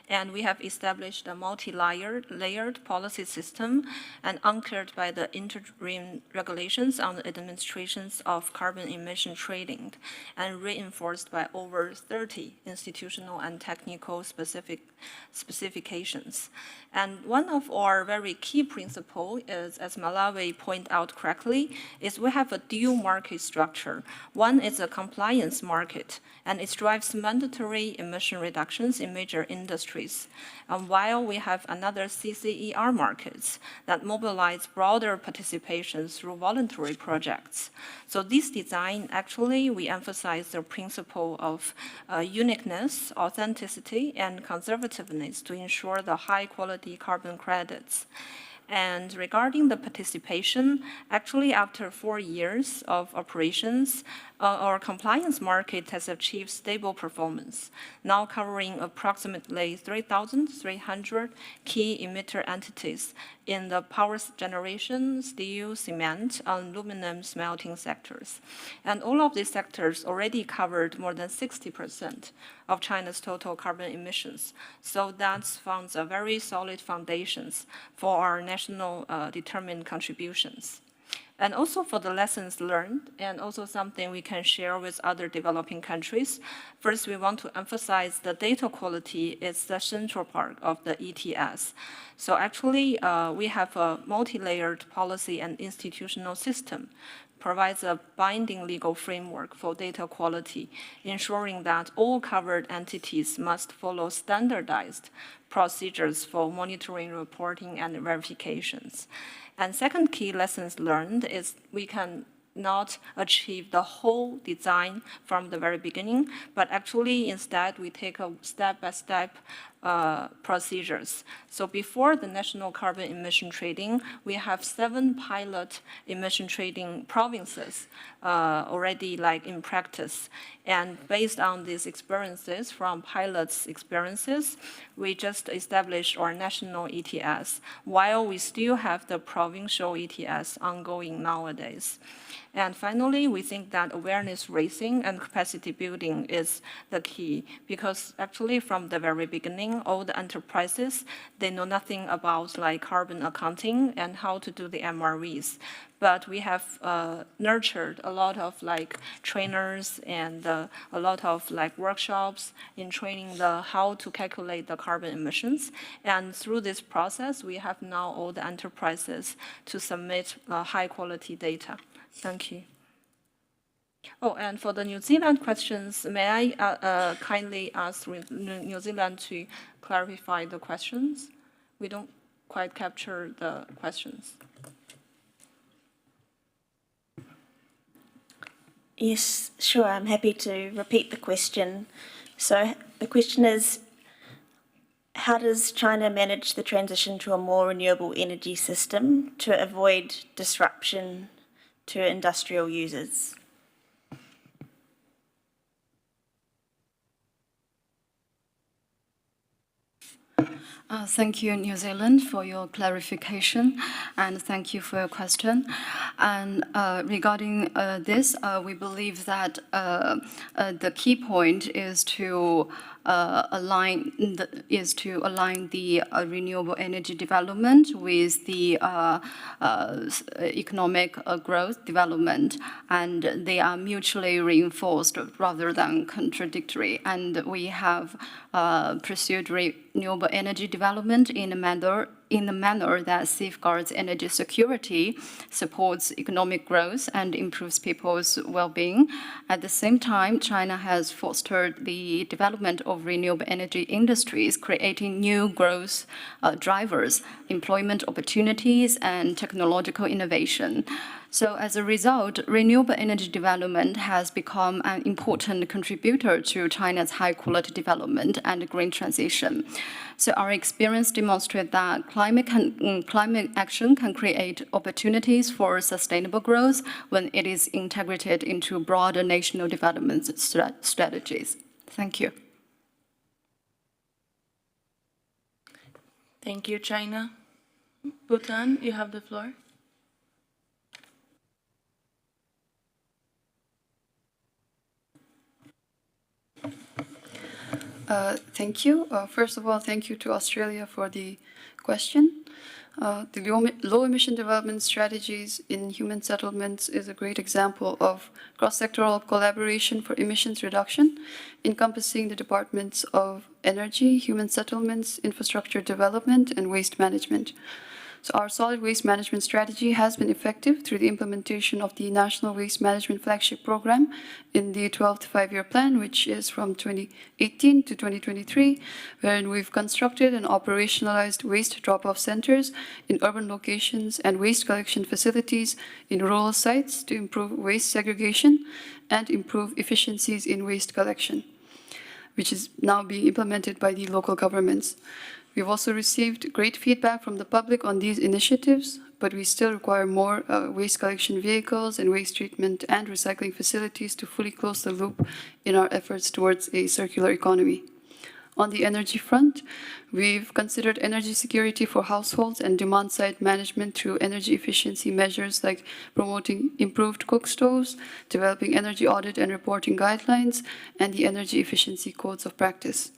C: And we have established a multi-layered policy system and anchored by the interim regulations on the administrations of carbon emission trading and reinforced by over 30 institutional and technical specifications. And one of our very key principles is, as Malawi pointed out correctly, is we have a dual market structure. One is a compliance market, and it drives mandatory emission reductions in major industries. While we have another CCER markets that mobilize broader participation through voluntary projects. So this design, actually, we emphasize the principle of uniqueness, authenticity, and conservativeness to ensure the high quality carbon credits. And regarding the participation, actually after 4 years of operations, our compliance market has achieved stable performance, now covering approximately 3,300 key emitter entities in the power generation, steel, cement, and aluminum smelting sectors. And all of these sectors already covered more than 60% of China's total carbon emissions. So that forms a very solid foundations for our national determined contributions. And also for the lessons learned, and also something we can share with other developing countries. First, we want to emphasize the data quality is the central part of the ETS. So actually, we have a multi-layered policy and institutional system, provides a binding legal framework for data quality, ensuring that all covered entities must follow standardized procedures for monitoring, reporting, and verifications. And second key lessons learned is we can not achieve the whole design from the very beginning, but actually instead we take a step-by-step procedures. So before the national carbon emission trading, we have 7 pilot emission trading provinces already like in practice. And based on these experiences, from pilots' experiences, we just established our national ETS, while we still have the provincial ETS ongoing nowadays. And finally, we think that awareness raising and capacity building is the key, because actually from the very beginning, all the enterprises, they know nothing about like carbon accounting and how to do the MRVs. But we have nurtured a lot of like trainers and a lot of like workshops in training the how to calculate the carbon emissions. And through this process, we have now all the enterprises to submit high quality data. Thank you. Oh, and for the New Zealand questions, may I kindly ask New Zealand to clarify the questions? We don't quite capture the questions.
J: Yes, sure, I'm happy to repeat the question. So the question is, how does China manage the transition to a more renewable energy system to avoid disruption to industrial users?
H: Thank you, New Zealand, for your clarification, and thank you for your question. And regarding this, we believe that the key point is to align the renewable energy development with the economic growth development, and they are mutually reinforced rather than contradictory. And we have pursued renewable energy development in a manner that safeguards energy security, supports economic growth, and improves people's well-being. At the same time, China has fostered the development of renewable energy industries, creating new growth drivers, employment opportunities, and technological innovation. So as a result, renewable energy development has become an important contributor to China's high-quality development and green transition. So our experience demonstrates that climate action can create opportunities for sustainable growth when it is integrated into broader national development strategies. Thank you.
A: Thank you, China. Bhutan, you have the floor.
K: Thank you. First of all, thank you to Australia for the question. The low-emission development strategies in human settlements is a great example of cross-sectoral collaboration for emissions reduction, encompassing the departments of energy, human settlements, infrastructure development, and waste management. So our solid waste management strategy has been effective through the implementation of the National Waste Management Flagship Program in the 12th Five-Year Plan, which is from 2018 to 2023, wherein we've constructed and operationalized waste drop-off centers in urban locations and waste collection facilities in rural sites to improve waste segregation and improve efficiencies in waste collection, which is now being implemented by the local governments. We've also received great feedback from the public on these initiatives, but we still require more waste collection vehicles and waste treatment and recycling facilities to fully close the loop in our efforts towards a circular economy. On the energy front, we've considered energy security for households and demand-side management through energy efficiency measures like promoting improved cook stoves, developing energy audit and reporting guidelines, and the energy efficiency codes of practice.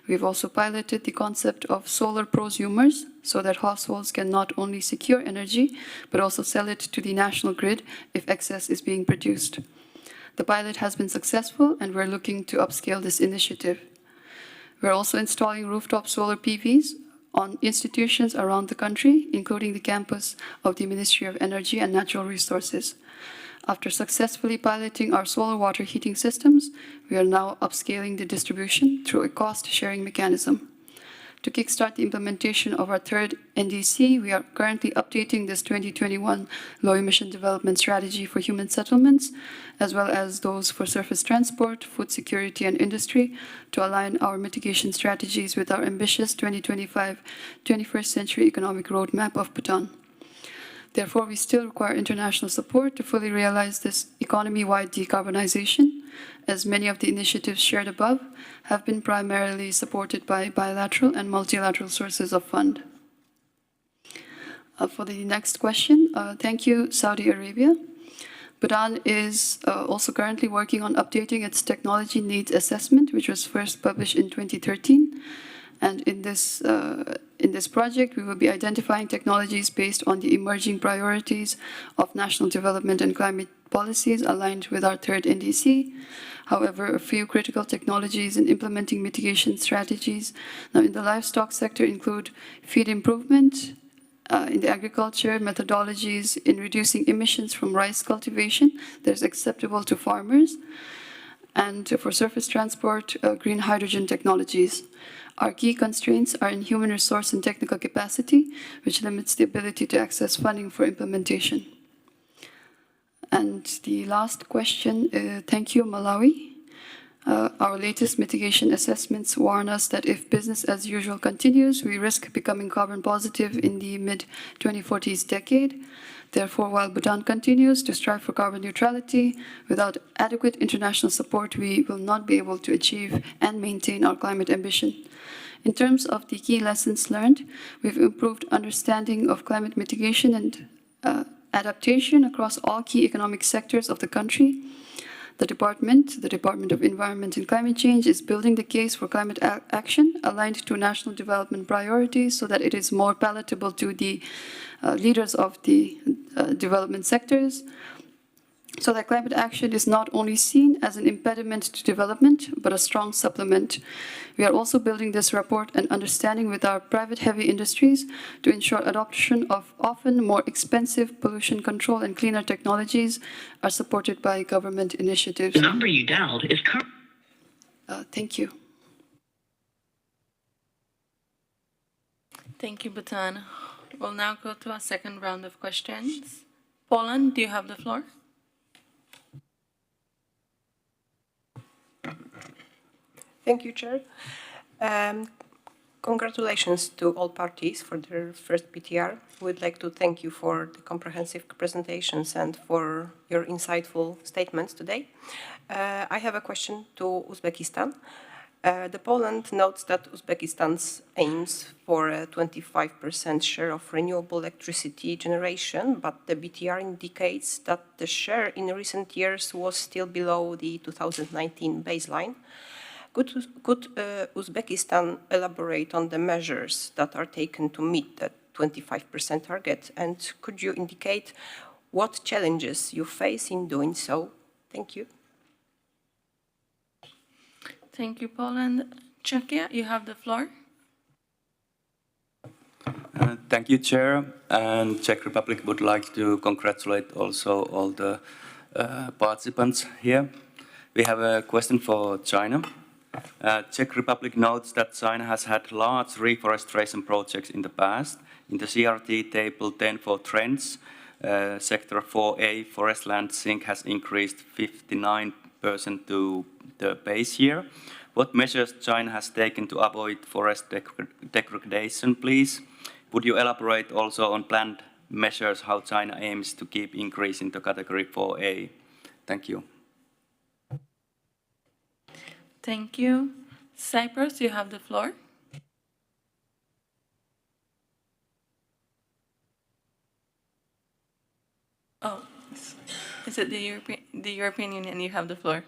K: We've also piloted the concept of solar prosumers so that households can not only secure energy, but also sell it to the national grid if excess is being produced. The pilot has been successful, and we're looking to upscale this initiative. We're also installing rooftop solar PVs on institutions around the country, including the campus of the Ministry of Energy and Natural Resources. After successfully piloting our solar water heating systems, we are now upscaling the distribution through a cost-sharing mechanism. To kickstart the implementation of our third NDC, we are currently updating this 2021 low-emission development strategy for human settlements, as well as those for surface transport, food security, and industry, to align our mitigation strategies with our ambitious 2025 21st Century Economic Roadmap of Bhutan. Therefore, we still require international support to fully realize this economy-wide decarbonization, as many of the initiatives shared above have been primarily supported by bilateral and multilateral sources of fund. For the next question, thank you, Saudi Arabia. Bhutan is also currently working on updating its technology needs assessment, which was first published in 2013. And in this project, we will be identifying technologies based on the emerging priorities of national development and climate policies aligned with our third NDC. However, a few critical technologies in implementing mitigation strategies now in the livestock sector include feed improvement, in the agriculture, methodologies in reducing emissions from rice cultivation that is acceptable to farmers, and for surface transport, green hydrogen technologies. Our key constraints are in human resource and technical capacity, which limits the ability to access funding for implementation. And the last question, thank you, Malawi. Our latest mitigation assessments warn us that if business as usual continues, we risk becoming carbon positive in the mid-2040s decade. Therefore, while Bhutan continues to strive for carbon neutrality, without adequate international support, we will not be able to achieve and maintain our climate ambition. In terms of the key lessons learned, we've improved understanding of climate mitigation and adaptation across all key economic sectors of the country. The Department of Environment and Climate Change, is building the case for climate action aligned to national development priorities so that it is more palatable to the leaders of the development sectors, so that climate action is not only seen as an impediment to development, but a strong supplement. We are also building this rapport and understanding with our private heavy industries to ensure adoption of often more expensive pollution control and cleaner technologies are supported by government initiatives.
L: The number you dialed is current.
K: Thank you.
A: Thank you, Bhutan. We'll now go to our second round of questions. Poland, do you have the floor?
M: Thank you, Chair. Congratulations to all parties for their first PTR. We'd like to thank you for the comprehensive presentations and for your insightful statements today. I have a question to Uzbekistan. The Poland notes that Uzbekistan's aims for a 25% share of renewable electricity generation, but the BTR indicates that the share in recent years was still below the 2019 baseline. Could Uzbekistan elaborate on the measures that are taken to meet the 25% target? And could you indicate what challenges you face in doing so? Thank you.
A: Thank you, Poland. Czechia, you have the floor.
N: Thank you, Chair. And Czech Republic would like to congratulate also all the participants here. We have a question for China. Czech Republic notes that China has had large reforestation projects in the past. In the CRT table 10 for trends, sector 4A forest land sink has increased 59% to the base year. What measures China has taken to avoid forest degradation, please? Would you elaborate also on planned measures how China aims to keep increasing the category 4A? Thank you.
A: Thank you. Cyprus, you have the floor. Oh, is it the European Union? You have the floor.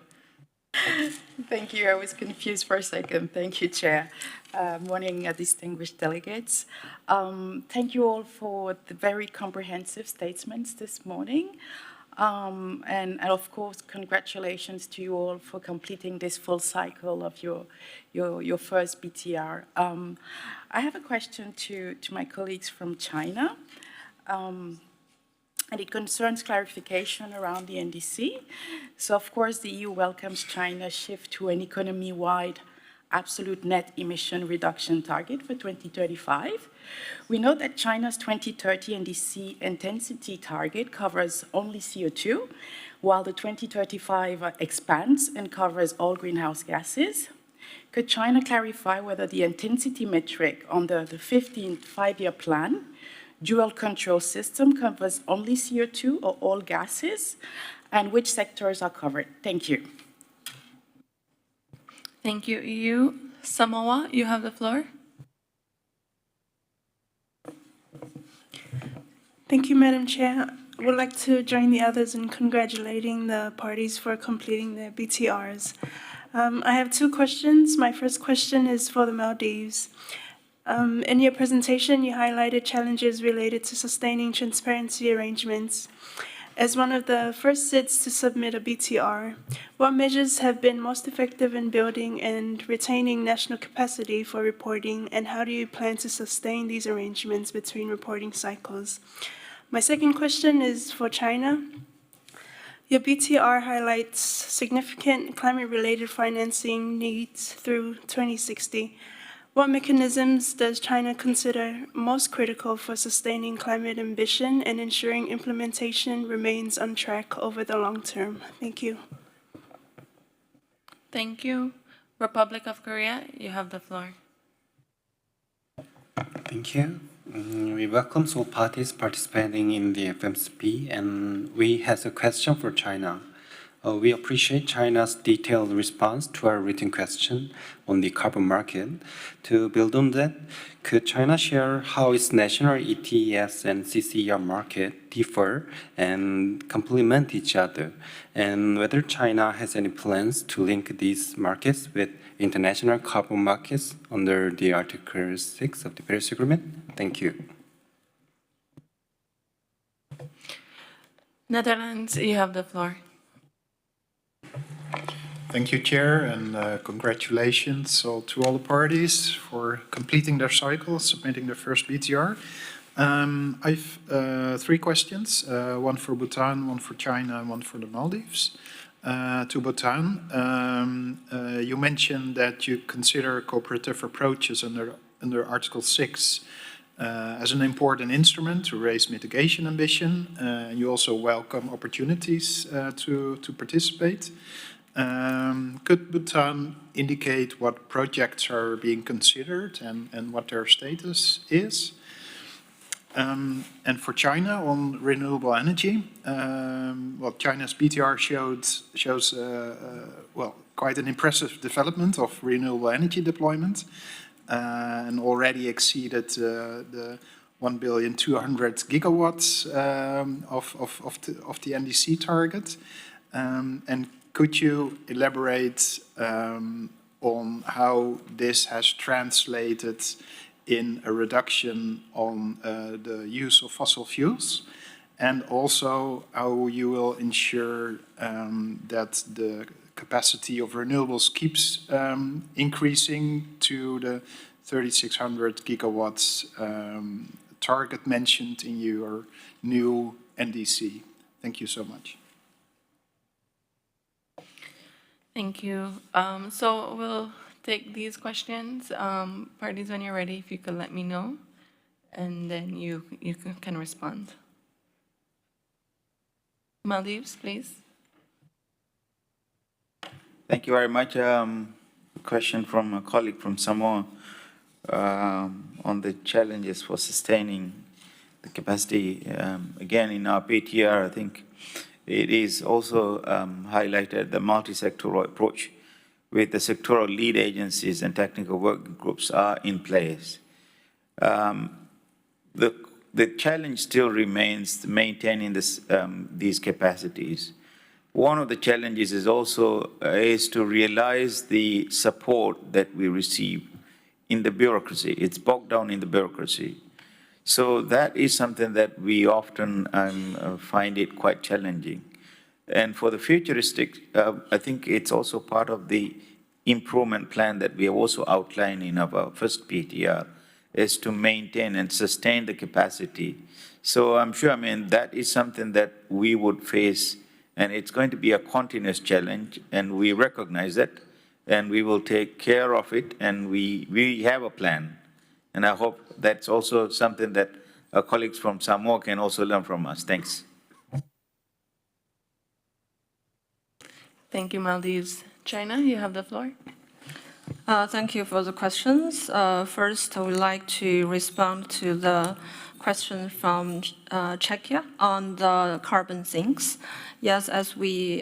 O: Thank you. I was confused for a second. Thank you, Chair. Morning, distinguished delegates. Thank you all for the very comprehensive statements this morning. And of course, congratulations to you all for completing this full cycle of your first BTR. I have a question to my colleagues from China. And it concerns clarification around the NDC. So, of course, the EU welcomes China's shift to an economy-wide absolute net emission reduction target for 2035. We know that China's 2030 NDC intensity target covers only CO2, while the 2035 expands and covers all greenhouse gases. Could China clarify whether the intensity metric on the 15th five-year plan dual control system covers only CO2 or all gases, and which sectors are covered? Thank you.
A: Thank you, EU. Samoa, you have the floor.
L: Thank you, Madam Chair. I would like to join the others in congratulating the parties for completing their BTRs. I have two questions. My first question is for the Maldives. In your presentation, you highlighted challenges related to sustaining transparency arrangements. As one of the first SIDS to submit a BTR, what measures have been most effective in building and retaining national capacity for reporting, and how do you plan to sustain these arrangements between reporting cycles? My second question is for China. Your BTR highlights significant climate-related financing needs through 2060. What mechanisms does China consider most critical for sustaining climate ambition and ensuring implementation remains on track over the long term? Thank you.
A: Thank you. Republic of Korea, you have the floor.
P: Thank you. We welcome all parties participating in the FMCP, and we have a question for China. We appreciate China's detailed response to our written question on the carbon market. To build on that, could China share how its national ETS and CCER market differ and complement each other, and whether China has any plans to link these markets with international carbon markets under the Article 6 of the Paris Agreement? Thank you.
A: Netherlands, you have the floor.
Q: Thank you, Chair, and congratulations to all the parties for completing their cycle, submitting their first BTR. I've three questions, one for Bhutan, one for China, and one for the Maldives. To Bhutan, you mentioned that you consider cooperative approaches under Article 6 as an important instrument to raise mitigation ambition. You also welcome opportunities to participate. Could Bhutan indicate what projects are being considered and what their status is? And for China on renewable energy, well, China's BTR shows well, quite an impressive development of renewable energy deployment and already exceeded the 1,200,000,000 gigawatts of the NDC target. And could you elaborate on how this has translated in a reduction on the use of fossil fuels, and also how you will ensure that the capacity of renewables keeps increasing to the 3,600 gigawatts target mentioned in your new NDC? Thank you so much.
A: Thank you. So we'll take these questions. Parties, when you're ready, if you could let me know, and then you can respond. Maldives, please.
D: Thank you very much. Question from a colleague from Samoa on the challenges for sustaining the capacity. Again, in our PTR, I think it is also highlighted the multi-sectoral approach with the sectoral lead agencies and technical working groups are in place. The challenge still remains maintaining this, these capacities. One of the challenges is also to realize the support that we receive in the bureaucracy. It's bogged down in the bureaucracy. So that is something that we often find it quite challenging. And for the futuristic, I think it's also part of the improvement plan that we have also outlined in our first PTR, is to maintain and sustain the capacity. So I'm sure, I mean, that is something that we would face, and it's going to be a continuous challenge, and we recognize that. and we will take care of it, and we have a plan. And I hope that's also something that our colleagues from Samoa can also learn from us. Thanks.
A: Thank you, Maldives. China, you have the floor.
C: Thank you for the questions. First, I would like to respond to the question from Czechia on the carbon sinks. Yes, as we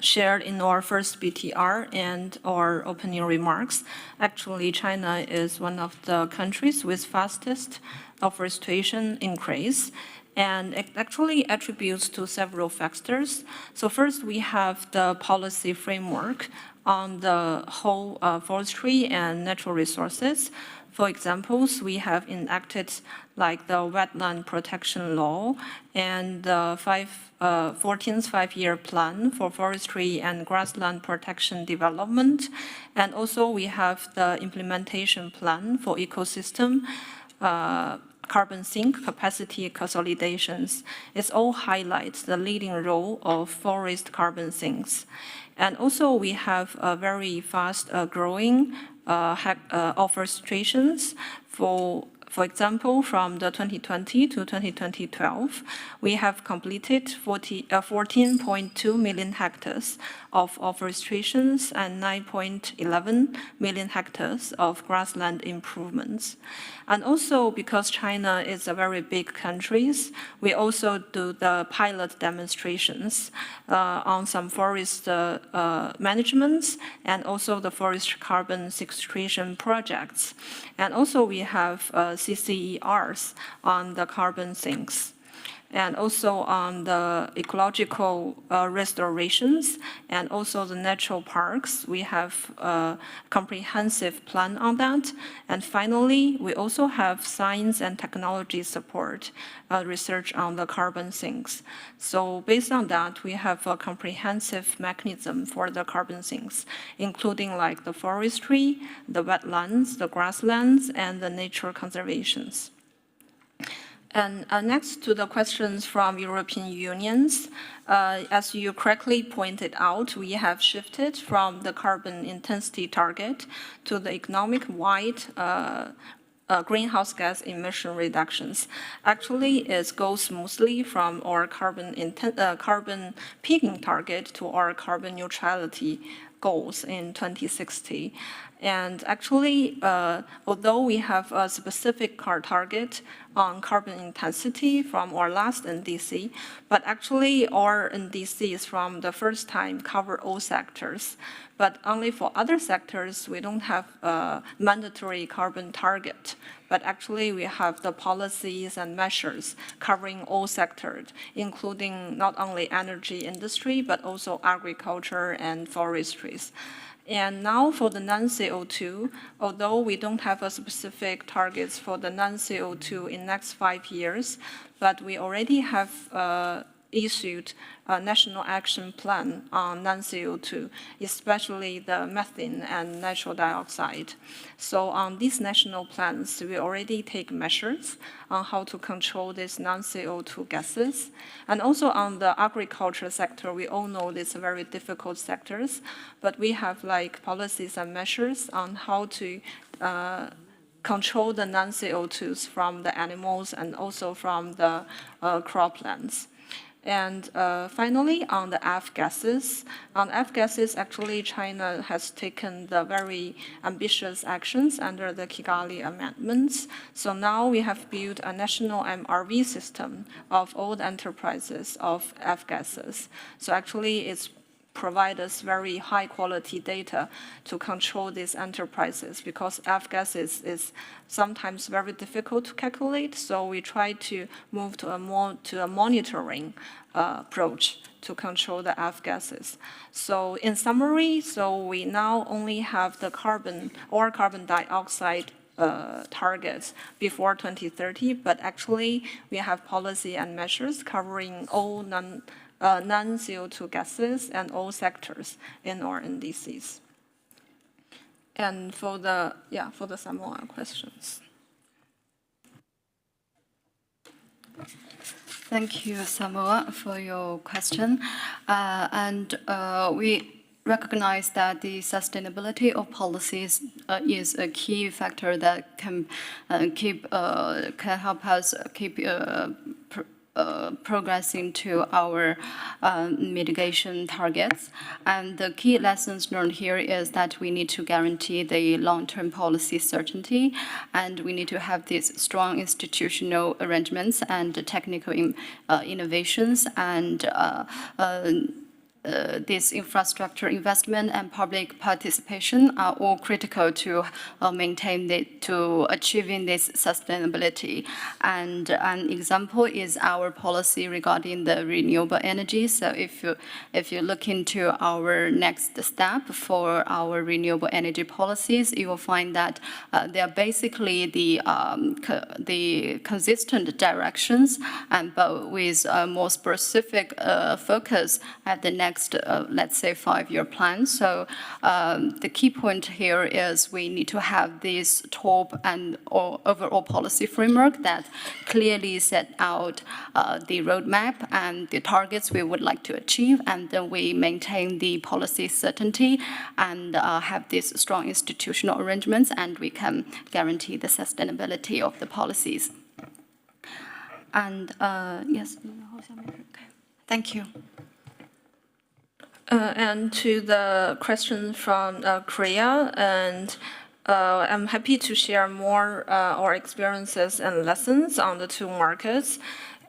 C: shared in our first BTR and our opening remarks, actually China is one of the countries with fastest afforestation increase. And it actually attributes to several factors. So first, we have the policy framework on the whole forestry and natural resources. For examples, we have enacted like the Wetland Protection Law and the 14th five-year plan for forestry and grassland protection development. And also we have the implementation plan for ecosystem carbon sink capacity consolidations. It all highlights the leading role of forest carbon sinks. And also we have a very fast growing afforestations. For example, from the 2020 to 2012, we have completed 14.2 million hectares of afforestations and 9.11 million hectares of grassland improvements. And also, because China is a very big country, we also do the pilot demonstrations on some forest management and also the forest carbon sequestration projects. And also we have CCERs on the carbon sinks. And also on the ecological restorations and also the natural parks, we have a comprehensive plan on that. And finally, we also have science and technology support research on the carbon sinks. So based on that, we have a comprehensive mechanism for the carbon sinks, including like the forestry, the wetlands, the grasslands, and the nature conservations. And next to the questions from European unions, as you correctly pointed out, we have shifted from the carbon intensity target to the economic-wide greenhouse gas emission reductions. Actually, it goes smoothly from our carbon peaking target to our carbon neutrality goals in 2060. And actually, although we have a specific target on carbon intensity from our last NDC, but actually our NDCs from the first time cover all sectors. But only for other sectors, we don't have a mandatory carbon target. But actually, we have the policies and measures covering all sectors, including not only energy industry, but also agriculture and forestries. And now for the non-CO2, although we don't have a specific targets for the non-CO2 in next 5 years, but we already have issued a national action plan on non-CO2, especially the methane and nitrous dioxide. So on these national plans, we already take measures on how to control these non-CO2 gases. And also on the agriculture sector, we all know these very difficult sectors, but we have like policies and measures on how to control the non-CO2s from the animals and also from the croplands. And finally, on the F-gases. On F-gases, actually, China has taken the very ambitious actions under the Kigali Amendments. So now we have built a national MRV system of all the enterprises of F-gases. So actually, it's provide us very high quality data to control these enterprises because F-gas is sometimes very difficult to calculate. So we try to move to a monitoring approach to control the F-gases. So in summary, so we now only have the carbon or carbon dioxide targets before 2030, but actually we have policy and measures covering all non-CO2 gases and all sectors in our NDCs. And for the Samoa questions.
K: Thank you, Samoa, for your question. We recognize that the sustainability of policies is a key factor that can help us keep progressing to our mitigation targets. And the key lessons learned here is that we need to guarantee the long-term policy certainty, and we need to have these strong institutional arrangements and technical innovations, and this infrastructure investment and public participation are all critical to achieving this sustainability. And an example is our policy regarding the renewable energy. So if you look into our next step for our renewable energy policies, you will find that they are basically the consistent directions, but with a more specific focus at the next, let's say, 5-year plan. So the key point here is we need to have this top and overall policy framework that clearly set out the roadmap and the targets we would like to achieve, and then we maintain the policy certainty and have these strong institutional arrangements, and we can guarantee the sustainability of the policies. And yes, thank you.
C: And to the question from Korea, and I'm happy to share more our experiences and lessons on the two markets.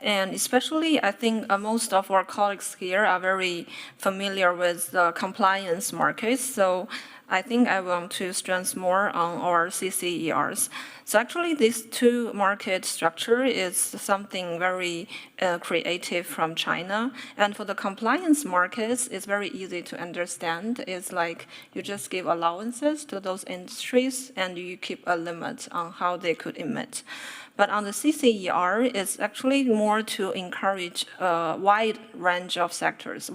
C: And especially, I think most of our colleagues here are very familiar with the compliance markets. So I think I want to stress more on our CCERs. So actually, this two market structure is something very creative from China. And for the compliance markets, it's very easy to understand. It's like you just give allowances to those industries and you keep a limit on how they could emit. But on the CCER, it's actually more to encourage a wider range of sectors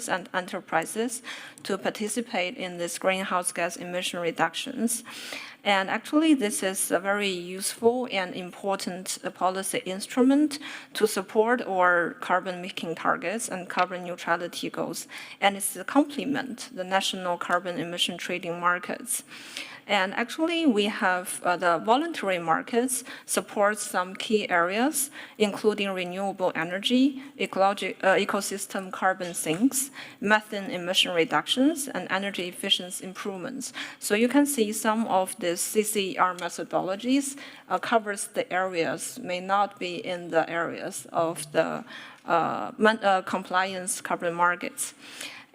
C: and enterprises to participate in this greenhouse gas emission reductions. And actually, this is a very useful and important policy instrument to support our carbon making targets and carbon neutrality goals. And it's to complement the national carbon emission trading markets. And actually, we have the voluntary markets support some key areas, including renewable energy, ecosystem carbon sinks, methane emission reductions, and energy efficiency improvements. So you can see some of the CCER methodologies covers the areas, may not be in the areas of the compliance carbon markets.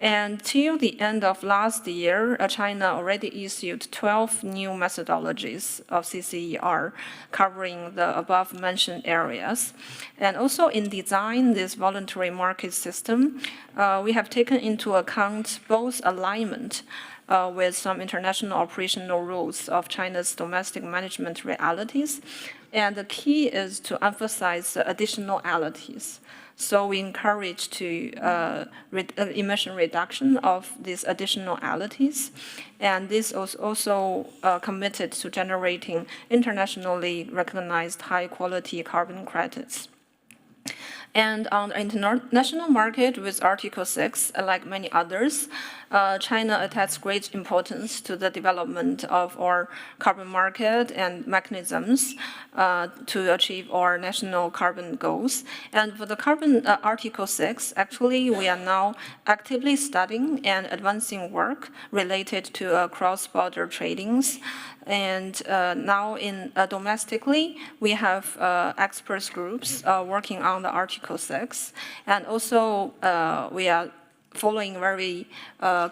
C: And till the end of last year, China already issued 12 new methodologies of CCER covering the above-mentioned areas. And also in design this voluntary market system, we have taken into account both alignment with some international operational rules of China's domestic management realities. And the key is to emphasize the additionalities. So we encourage to emission reduction of these additionalities. And this is also committed to generating internationally recognized high-quality carbon credits. And on the international market with Article 6, like many others, China attaches great importance to the development of our carbon market and mechanisms to achieve our national carbon goals. And for the carbon Article 6, actually, we are now actively studying and advancing work related to cross-border tradings. And now domestically, we have experts groups working on the Article 6. And also, we are following very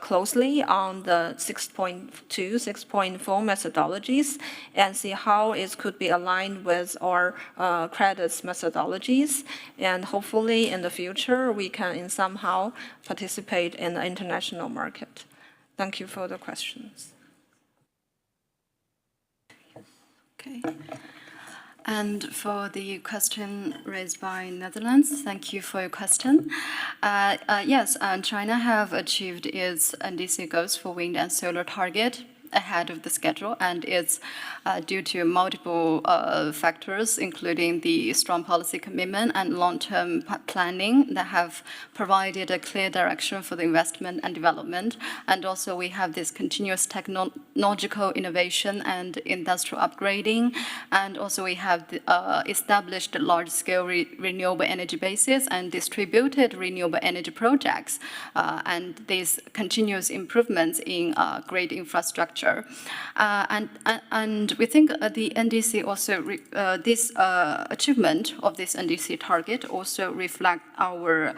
C: closely on the 6.2, 6.4 methodologies and see how it could be aligned with our credits methodologies. And hopefully in the future, we can somehow participate in the international market. Thank you for the questions.
K: Okay. And for the question raised by Netherlands, thank you for your question. Yes, China have achieved its NDC goals for wind and solar target ahead of the schedule, and it's due to multiple factors, including the strong policy commitment and long-term planning that have provided a clear direction for the investment and development. And also we have this continuous technological innovation and industrial upgrading. And also we have established large-scale renewable energy bases and distributed renewable energy projects, and these continuous improvements in grid infrastructure. And we think the NDC also, this achievement of this NDC target also reflect our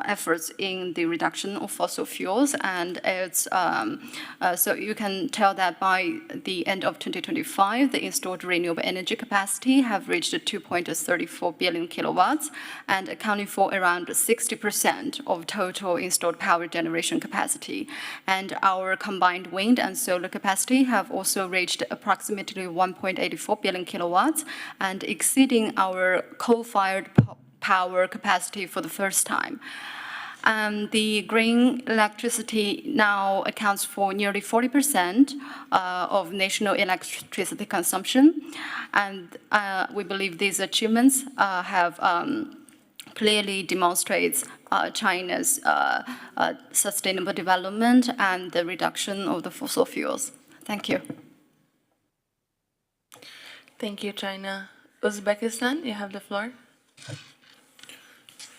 K: efforts in the reduction of fossil fuels, and it's so you can tell that by the end of 2025, the installed renewable energy capacity have reached 2.34 billion kilowatts and accounting for around 60% of total installed power generation capacity. And our combined wind and solar capacity have also reached approximately 1.84 billion kilowatts and exceeding our coal-fired power capacity for the first time. The green electricity now accounts for nearly 40% of national electricity consumption. And we believe these achievements have clearly demonstrates China's sustainable development and the reduction of the fossil fuels. Thank you.
A: Thank you, China. Uzbekistan, you have the floor.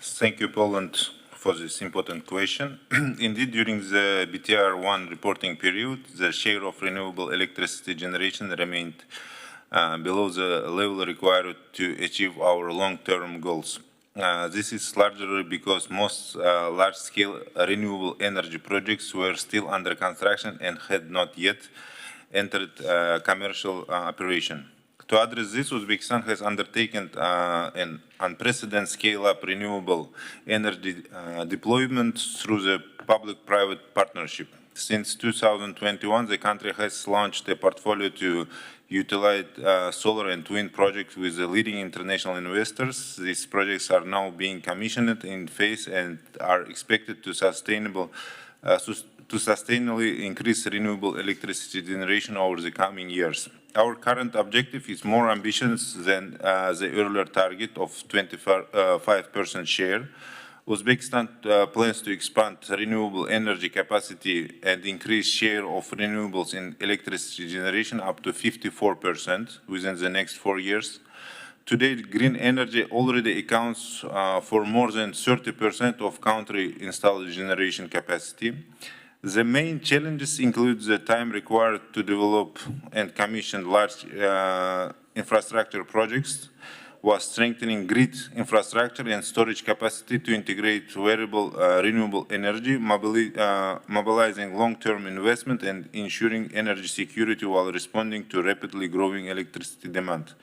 E: Thank you, Poland, for this important question. Indeed, during the BTR1 reporting period, the share of renewable electricity generation remained below the level required to achieve our long-term goals. This is largely because most large-scale renewable energy projects were still under construction and had not yet entered commercial operation. To address this, Uzbekistan has undertaken an unprecedented scale-up renewable energy deployment through the public-private partnership. Since 2021, the country has launched a portfolio to utilize solar and wind projects with the leading international investors. These projects are now being commissioned in phase and are expected to sustainably increase renewable electricity generation over the coming years. Our current objective is more ambitious than the earlier target of 25% share. Uzbekistan plans to expand renewable energy capacity and increase share of renewables in electricity generation up to 54% within the next 4 years. Today, green energy already accounts for more than 30% of country installed generation capacity. The main challenges include the time required to develop and commission large infrastructure projects, while strengthening grid infrastructure and storage capacity to integrate variable renewable energy, mobilizing long-term investment and ensuring energy security while responding to rapidly growing electricity demand.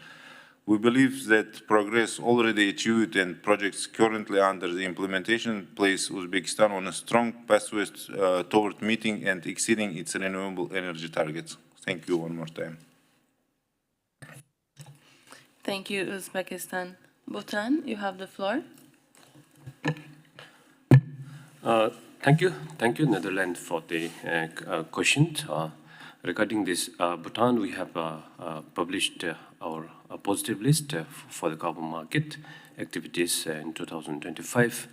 E: We believe that progress already achieved and projects currently under the implementation place Uzbekistan on a strong pathway toward meeting and exceeding its renewable energy targets. Thank you one more time.
A: Thank you, Uzbekistan. Bhutan, you have the floor.
R: Thank you, Netherlands, for the question. Regarding this, Bhutan, we have published our positive list for the carbon market activities in 2025,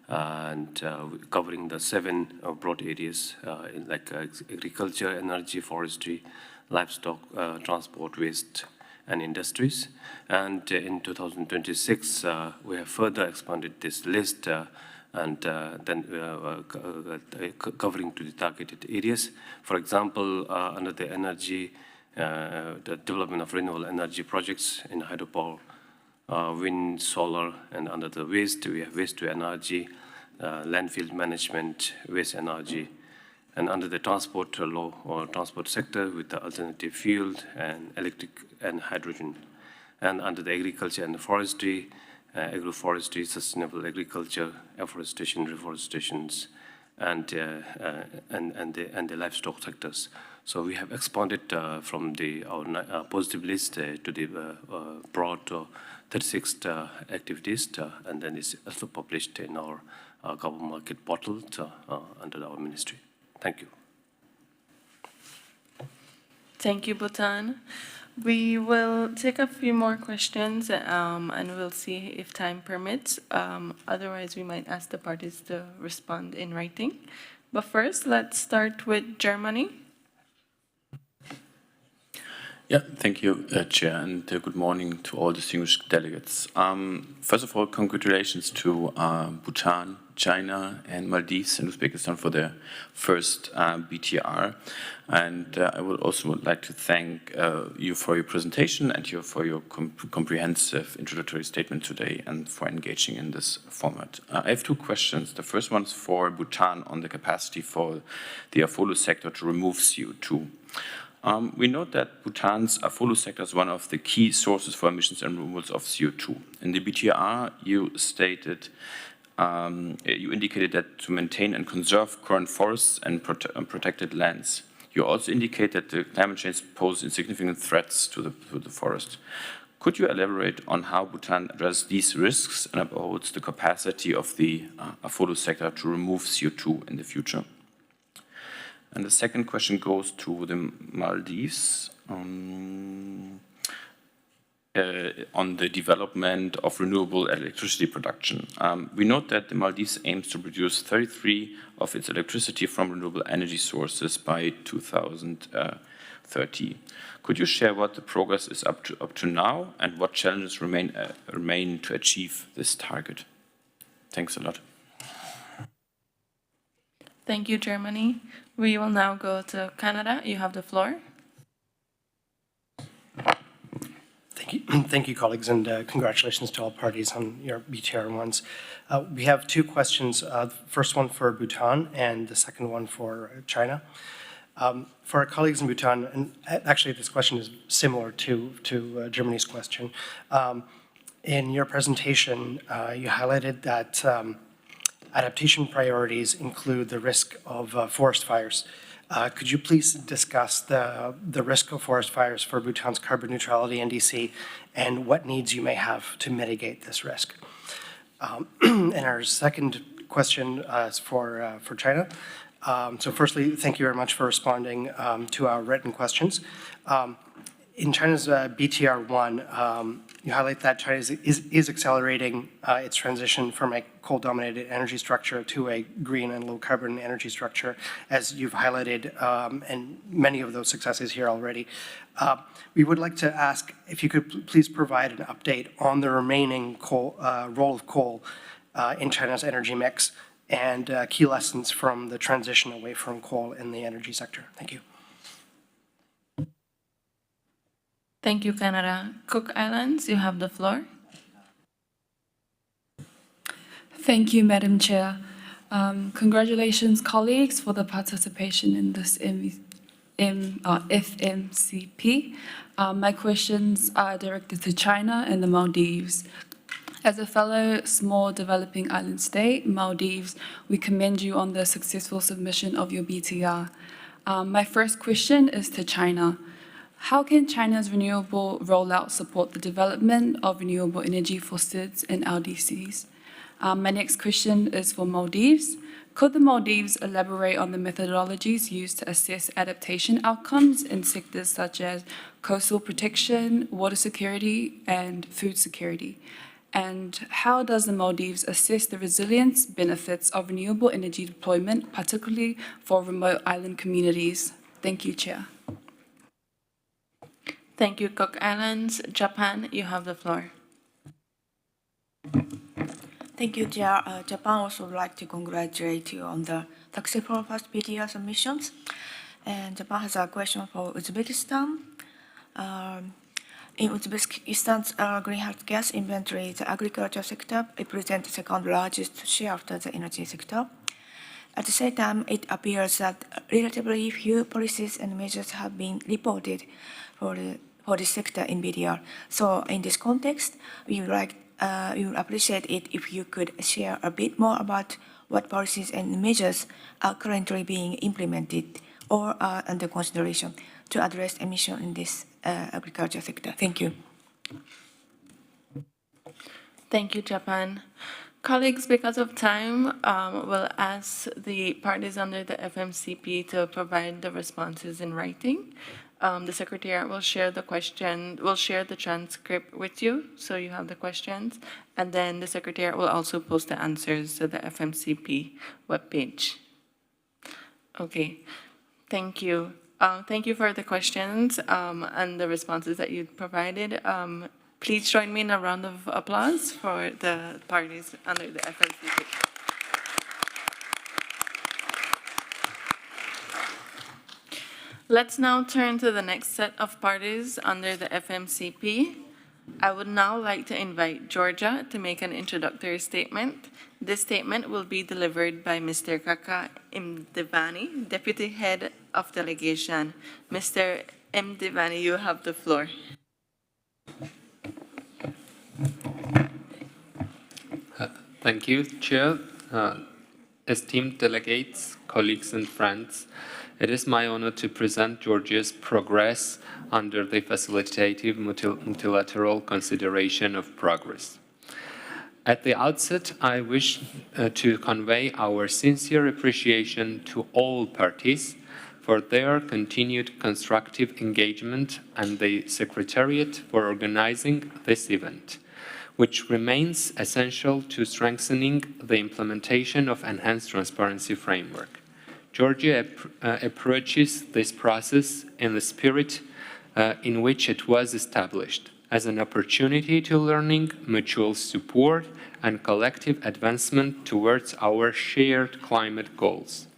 R: and covering the 7 broad areas like agriculture, energy, forestry, livestock, transport, waste, and industries. And in 2026, we have further expanded this list and then covering to the targeted areas. For example, under the energy, the development of renewable energy projects in hydropower, wind, solar, and under the waste, we have waste to energy, landfill management, waste energy, and under the transport law or transport sector with the alternative fuel and electric and hydrogen, and under the agriculture and the forestry, agroforestry, sustainable agriculture, afforestation, reforestations, and the livestock sectors. So we have expanded from our positive list to the broad 36 activities, and then it's also published in our carbon market portal under our ministry. Thank you.
A: Thank you, Bhutan. We will take a few more questions and we'll see if time permits. Otherwise, we might ask the parties to respond in writing. But first, let's start with Germany.
S: Yeah, thank you, Chair, and good morning to all distinguished delegates. First of all, congratulations to Bhutan, China, and Maldives and Uzbekistan for their first BTR. And I would also like to thank you for your presentation and for your comprehensive introductory statement today and for engaging in this format. I have two questions. The first one is for Bhutan on the capacity for the AFOLU sector to remove CO2. We note that Bhutan's AFOLU sector is one of the key sources for emissions and removals of CO2. In the BTR, you stated, you indicated that to maintain and conserve current forests and protected lands. You also indicate that the climate change poses significant threats to the forest. Could you elaborate on how Bhutan addresses these risks and upholds the capacity of the AFOLU sector to remove CO2 in the future? And the second question goes to the Maldives on the development of renewable electricity production. We note that the Maldives aims to produce 33% of its electricity from renewable energy sources by 2030. Could you share what the progress is up to now and what challenges remain to achieve this target? Thanks a lot.
A: Thank you, Germany. We will now go to Canada. You have the floor.
T: Thank you, thank you, colleagues, and congratulations to all parties on your BTR ones. We have two questions. First one for Bhutan and the second one for China. For our colleagues in Bhutan, and actually this question is similar to Germany's question. In your presentation, you highlighted that adaptation priorities include the risk of forest fires. Could you please discuss the risk of forest fires for Bhutan's carbon neutrality NDC and what needs you may have to mitigate this risk? And our second question is for China. So firstly, thank you very much for responding to our written questions. In China's BTR1, you highlight that China is accelerating its transition from a coal-dominated energy structure to a green and low-carbon energy structure, as you've highlighted, and many of those successes here already. We would like to ask if you could please provide an update on the remaining role of coal in China's energy mix and key lessons from the transition away from coal in the energy sector. Thank you.
A: Thank you, Canada. Cook Islands, you have the floor.
H: Thank you, Madam Chair. Congratulations, colleagues, for the participation in this FMCP. My questions are directed to China and the Maldives. As a fellow small developing island state, Maldives, we commend you on the successful submission of your BTR. My first question is to China. How can China's renewable rollout support the development of renewable energy for SIDS and LDCs? My next question is for Maldives. Could the Maldives elaborate on the methodologies used to assess adaptation outcomes in sectors such as coastal protection, water security, and food security? And how does the Maldives assess the resilience benefits of renewable energy deployment, particularly for remote island communities? Thank you, Chair.
A: Thank you, Cook Islands. Japan, you have the floor.
U: Thank you, Chair. Japan also would like to congratulate you on the successful first BTR submissions. And Japan has a question for Uzbekistan. In Uzbekistan's greenhouse gas inventory, the agriculture sector represents the second largest share after the energy sector. At the same time, it appears that relatively few policies and measures have been reported for this sector in BTR. So in this context, we would appreciate it if you could share a bit more about what policies and measures are currently being implemented or are under consideration to address emission in this agriculture sector. Thank you.
A: Thank you, Japan. Colleagues, because of time, we'll ask the parties under the FMCP to provide the responses in writing. The Secretariat will share the transcript with you, so you have the questions, and then the Secretariat will also post the answers to the FMCP webpage. Okay, thank you. Thank you for the questions and the responses that you provided. Please join me in a round of applause for the parties under the FMCP. Let's now turn to the next set of parties under the FMCP. I would now like to invite Georgia to make an introductory statement. This statement will be delivered by Mr. Kaka Mdivani, Deputy Head of Delegation. Mr. Mdivani, you have the floor.
B: Thank you, Chair. Esteemed delegates, colleagues and friends, it is my honor to present Georgia's progress under the Facilitative Multilateral Consideration of Progress. At the outset, I wish to convey our sincere appreciation to all parties for their continued constructive engagement and the Secretariat for organizing this event, which remains essential to strengthening the implementation of enhanced transparency framework. Georgia approaches this process in the spirit in which it was established, as an opportunity to learning, mutual support, and collective advancement towards our shared climate goals.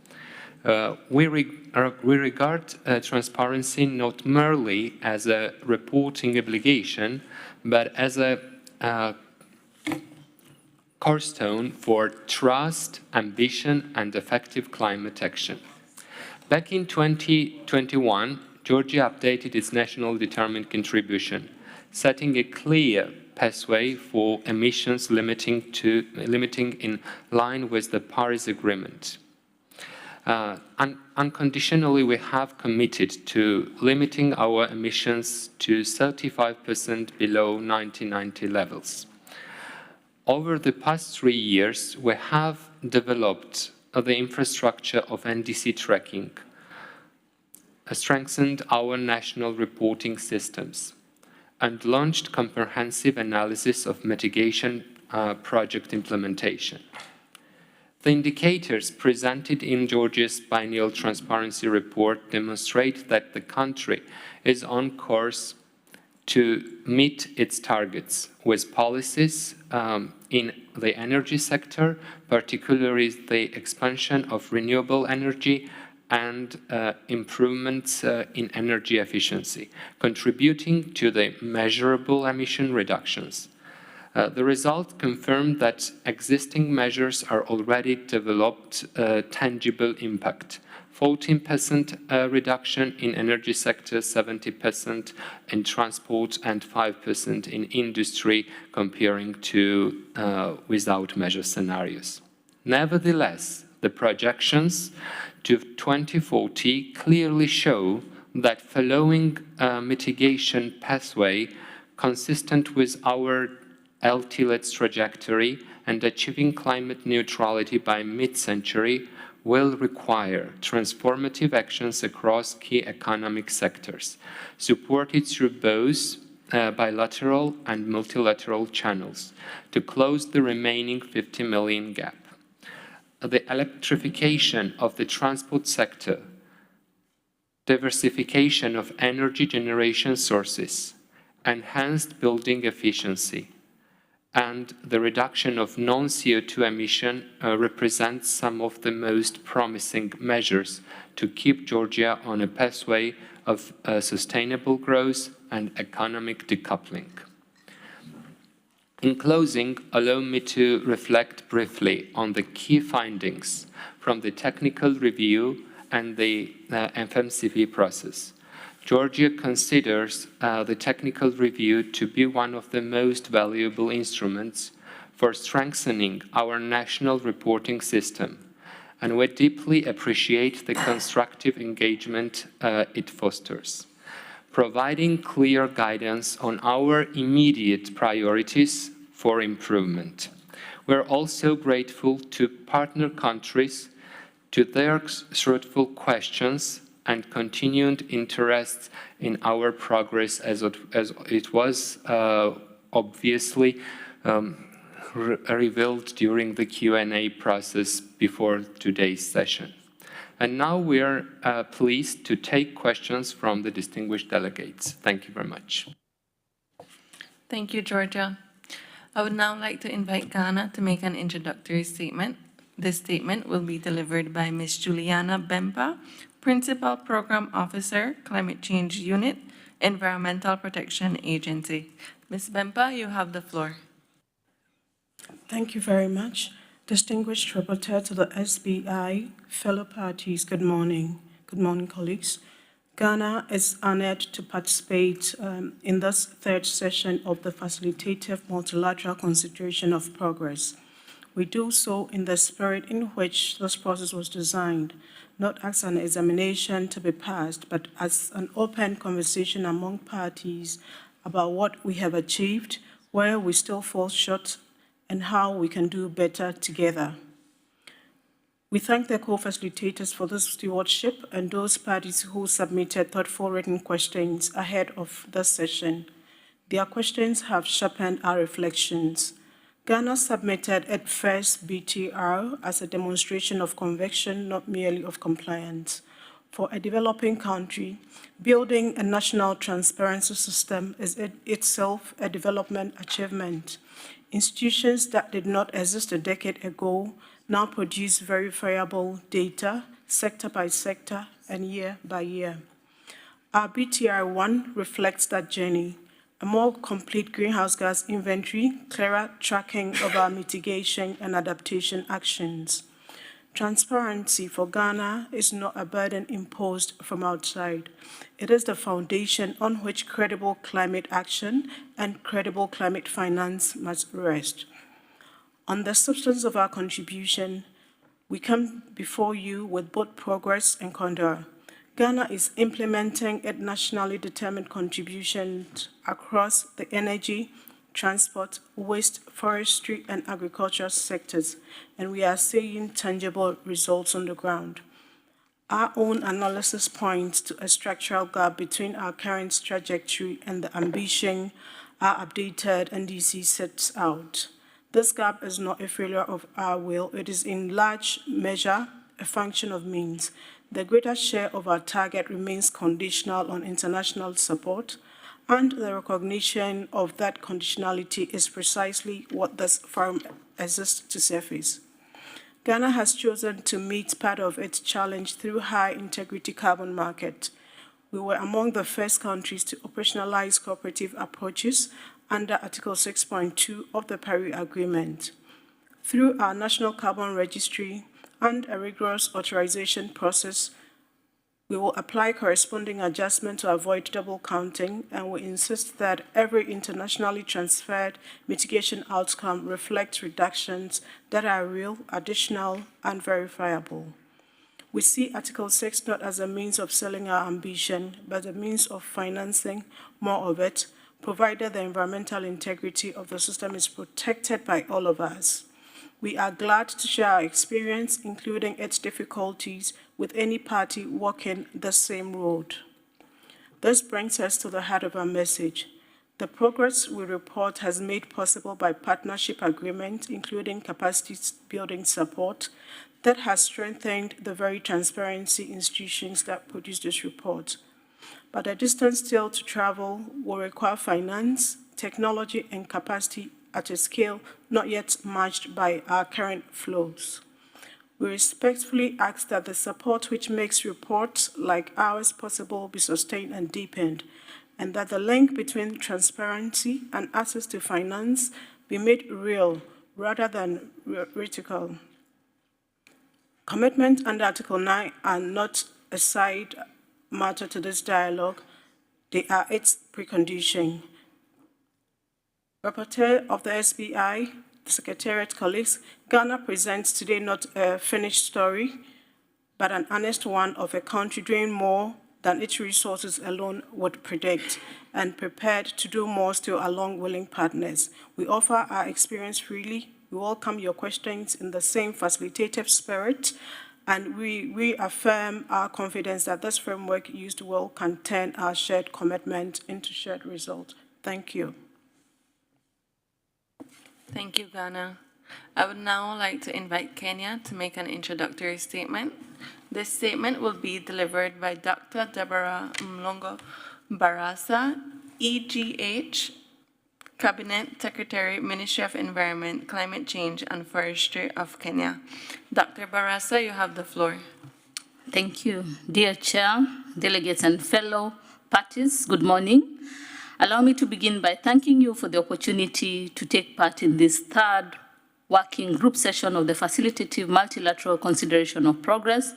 B: We regard transparency not merely as a reporting obligation, but as a cornerstone for trust, ambition, and effective climate action. Back in 2021, Georgia updated its national determined contribution, setting a clear pathway for emissions limiting in line with the Paris Agreement. Unconditionally, we have committed to limiting our emissions to 35% below 1990 levels. Over the past 3 years, we have developed the infrastructure of NDC tracking, strengthened our national reporting systems, and launched comprehensive analysis of mitigation project implementation. The indicators presented in Georgia's biennial transparency report demonstrate that the country is on course to meet its targets with policies in the energy sector, particularly the expansion of renewable energy and improvements in energy efficiency, contributing to the measurable emission reductions. The result confirmed that existing measures are already developed tangible impact. 14% reduction in energy sector, 70% in transport, and 5% in industry, comparing to without measure scenarios. Nevertheless, the projections to 2040 clearly show that following a mitigation pathway consistent with our LTLET's trajectory and achieving climate neutrality by mid-century will require transformative actions across key economic sectors, supported through both bilateral and multilateral channels, to close the remaining 50 million gap. The electrification of the transport sector, diversification of energy generation sources, enhanced building efficiency, and the reduction of non-CO2 emission represents some of the most promising measures to keep Georgia on a pathway of sustainable growth and economic decoupling. In closing, allow me to reflect briefly on the key findings from the technical review and the FMCP process. Georgia considers the technical review to be one of the most valuable instruments for strengthening our national reporting system, and we deeply appreciate the constructive engagement it fosters, providing clear guidance on our immediate priorities for improvement. We're also grateful to partner countries to their thoughtful questions and continued interest in our progress as it was obviously revealed during the Q&A process before today's session. And now we are pleased to take questions from the distinguished delegates. Thank you very much.
A: Thank you, Georgia. I would now like to invite Ghana to make an introductory statement. This statement will be delivered by Ms. Juliana Bemba, Principal Program Officer, Climate Change Unit, Environmental Protection Agency. Ms. Bemba, you have the floor.
F: Thank you very much. Distinguished Rapporteur to the SBI, fellow parties, good morning. Good morning, colleagues. Ghana is honored to participate in this third session of the Facilitative Multilateral Consideration of Progress. We do so in the spirit in which this process was designed, not as an examination to be passed, but as an open conversation among parties about what we have achieved, where we still fall short, and how we can do better together. We thank the co-facilitators for this stewardship and those parties who submitted thoughtful written questions ahead of this session. Their questions have sharpened our reflections. Ghana submitted its first BTR as a demonstration of conviction, not merely of compliance. For a developing country, building a national transparency system is itself a development achievement. Institutions that did not exist a decade ago now produce verifiable data, sector by sector and year by year. Our BTR1 reflects that journey. A more complete greenhouse gas inventory, clearer tracking of our mitigation and adaptation actions. Transparency for Ghana is not a burden imposed from outside. It is the foundation on which credible climate action and credible climate finance must rest. On the substance of our contribution, we come before you with both progress and candor. Ghana is implementing its nationally determined contributions across the energy, transport, waste, forestry, and agricultural sectors, and we are seeing tangible results on the ground. Our own analysis points to a structural gap between our current trajectory and the ambition our updated NDC sets out. This gap is not a failure of our will, it is in large measure a function of means. The greater share of our target remains conditional on international support, and the recognition of that conditionality is precisely what this forum exists to surface. Ghana has chosen to meet part of its challenge through high-integrity carbon market. We were among the first countries to operationalize cooperative approaches under Article 6.2 of the Paris Agreement. Through our National Carbon Registry and a rigorous authorization process, we will apply corresponding adjustment to avoid double counting, and we insist that every internationally transferred mitigation outcome reflects reductions that are real, additional, and verifiable. We see Article 6 not as a means of selling our ambition, but a means of financing more of it, provided the environmental integrity of the system is protected by all of us. We are glad to share our experience, including its difficulties, with any party walking the same road. This brings us to the heart of our message. The progress we report has made possible by partnership agreement, including capacity building support, that has strengthened the very transparency institutions that produce this report. But the distance still to travel will require finance, technology, and capacity at a scale not yet matched by our current flows. We respectfully ask that the support which makes reports like ours possible be sustained and deepened, and that the link between transparency and access to finance be made real rather than rhetorical. Commitment under Article 9 are not a side matter to this dialogue, they are its precondition. Rapporteur of the SBI, the Secretariat colleagues, Ghana presents today not a finished story, but an honest one of a country doing more than its resources alone would predict, and prepared to do more still along willing partners. We offer our experience freely. We welcome your questions in the same facilitative spirit, and we reaffirm our confidence that this framework used will can turn our shared commitment into shared result. Thank you.
A: Thank you, Ghana. I would now like to invite Kenya to make an introductory statement. This statement will be delivered by Dr. Deborah Mlongo Barasa, EGH, Cabinet Secretary, Ministry of Environment, Climate Change and Forestry of Kenya. Dr. Barasa, you have the floor.
G: Thank you. Dear Chair, delegates and fellow parties, good morning. Allow me to begin by thanking you for the opportunity to take part in this third working group session of the Facilitative Multilateral Consideration of Progress.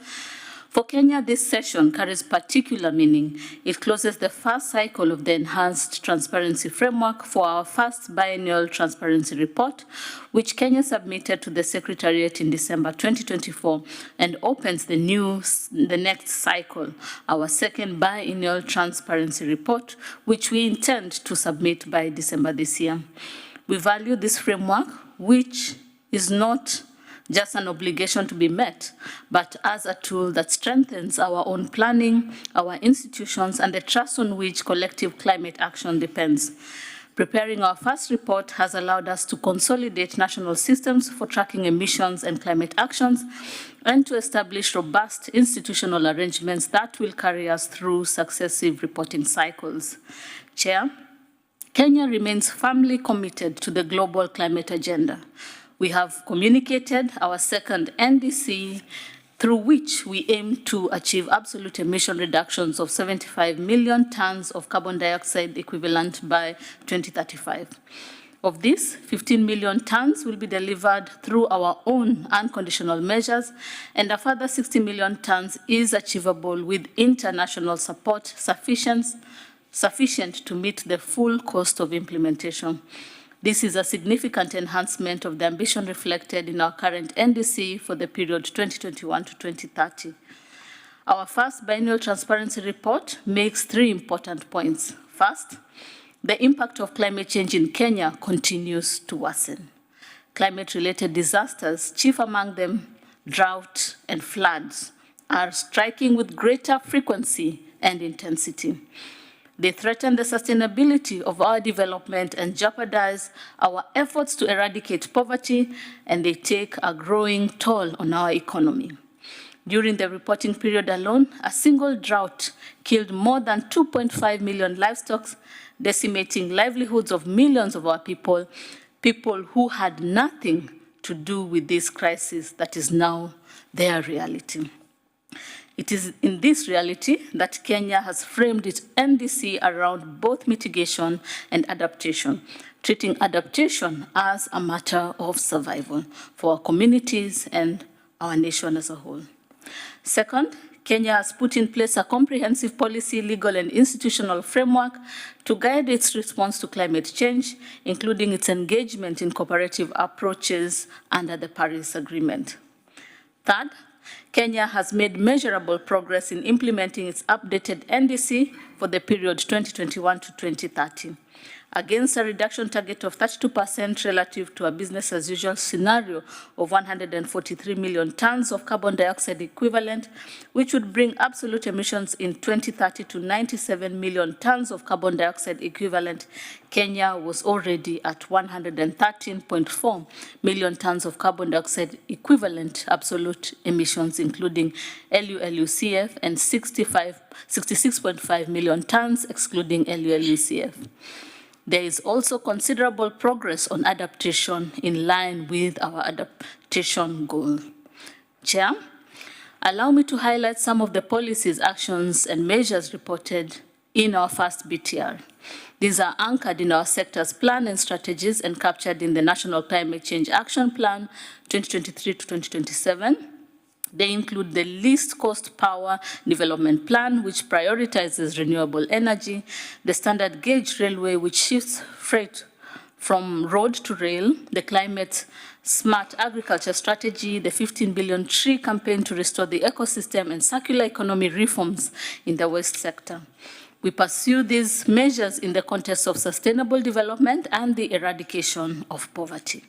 G: For Kenya, this session carries particular meaning. It closes the first cycle of the Enhanced Transparency Framework for our first biennial transparency report, which Kenya submitted to the Secretariat in December 2024, and opens the next cycle, our second biennial transparency report, which we intend to submit by December this year. We value this framework, which is not just an obligation to be met, but as a tool that strengthens our own planning, our institutions, and the trust on which collective climate action depends. Preparing our first report has allowed us to consolidate national systems for tracking emissions and climate actions, and to establish robust institutional arrangements that will carry us through successive reporting cycles. Chair, Kenya remains firmly committed to the global climate agenda. We have communicated our second NDC, through which we aim to achieve absolute emission reductions of 75 million tons of carbon dioxide equivalent by 2035. Of this, 15 million tons will be delivered through our own unconditional measures, and a further 60 million tons is achievable with international support sufficient to meet the full cost of implementation. This is a significant enhancement of the ambition reflected in our current NDC for the period 2021 to 2030. Our first biennial transparency report makes 3 important points. First, the impact of climate change in Kenya continues to worsen. Climate-related disasters, chief among them drought and floods, are striking with greater frequency and intensity. They threaten the sustainability of our development and jeopardize our efforts to eradicate poverty, and they take a growing toll on our economy. During the reporting period alone, a single drought killed more than 2.5 million livestock, decimating livelihoods of millions of our people who had nothing to do with this crisis that is now their reality. It is in this reality that Kenya has framed its NDC around both mitigation and adaptation, treating adaptation as a matter of survival for our communities and our nation as a whole. Second, Kenya has put in place a comprehensive policy, legal, and institutional framework to guide its response to climate change, including its engagement in cooperative approaches under the Paris Agreement. Third, Kenya has made measurable progress in implementing its updated NDC for the period 2021 to 2030. Against a reduction target of 32% relative to a business-as-usual scenario of 143 million tons of carbon dioxide equivalent, which would bring absolute emissions in 2030 to 97 million tons of carbon dioxide equivalent, Kenya was already at 113.4 million tons of carbon dioxide equivalent absolute emissions, including LULUCF, and 66.5 million tons excluding LULUCF. There is also considerable progress on adaptation in line with our adaptation goal. Chair, allow me to highlight some of the policies, actions, and measures reported in our first BTR. These are anchored in our sector's plan and strategies and captured in the National Climate Change Action Plan 2023 to 2027. They include the least cost power development plan, which prioritizes renewable energy, the standard gauge railway, which shifts freight from road to rail, the climate smart agriculture strategy, the 15 billion tree campaign to restore the ecosystem, and circular economy reforms in the waste sector. We pursue these measures in the context of sustainable development and the eradication of poverty.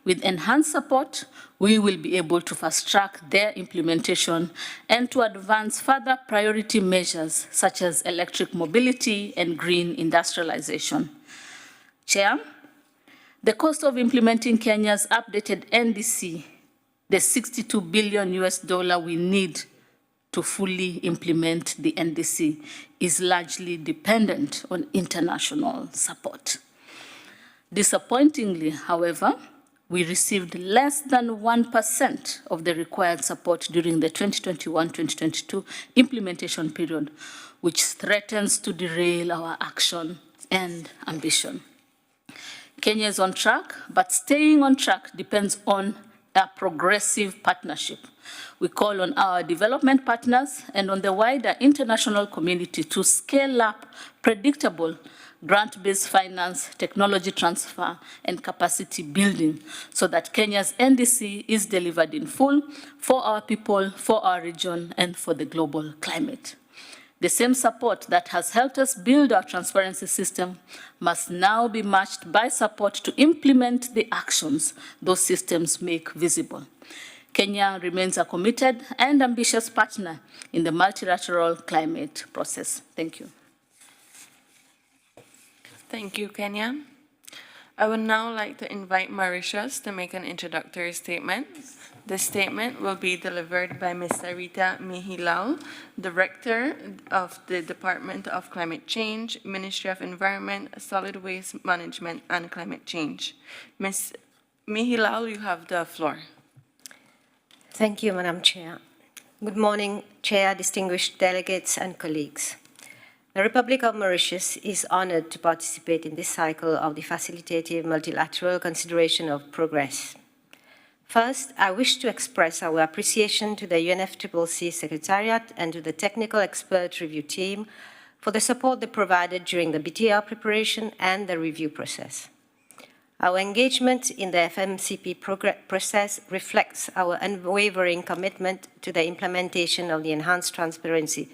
G: With enhanced support, we will be able to fast-track their implementation and to advance further priority measures such as electric mobility and green industrialization. Chair, the cost of implementing Kenya's updated NDC, the $62 billion we need to fully implement the NDC, is largely dependent on international support. Disappointingly, however, we received less than 1% of the required support during the 2021-2022 implementation period, which threatens to derail our action and ambition. Kenya is on track, but staying on track depends on a progressive partnership. We call on our development partners and on the wider international community to scale up predictable grant-based finance, technology transfer, and capacity building so that Kenya's NDC is delivered in full for our people, for our region, and for the global climate. The same support that has helped us build our transparency system must now be matched by support to implement the actions those systems make visible. Kenya remains a committed and ambitious partner in the multilateral climate process. Thank you.
A: Thank you, Kenya. I would now like to invite Mauritius to make an introductory statement. The statement will be delivered by Ms. Sarita Mihilal, Director of the Department of Climate Change, Ministry of Environment, Solid Waste Management, and Climate Change. Ms. Mihilal, you have the floor.
I: Thank you, Madam Chair. Good morning, Chair, distinguished delegates, and colleagues. The Republic of Mauritius is honored to participate in this cycle of the Facilitative Multilateral Consideration of Progress. First, I wish to express our appreciation to the UNFCCC Secretariat and to the Technical Expert Review Team for the support they provided during the BTR preparation and the review process. Our engagement in the FMCP process reflects our unwavering commitment to the implementation of the enhanced transparency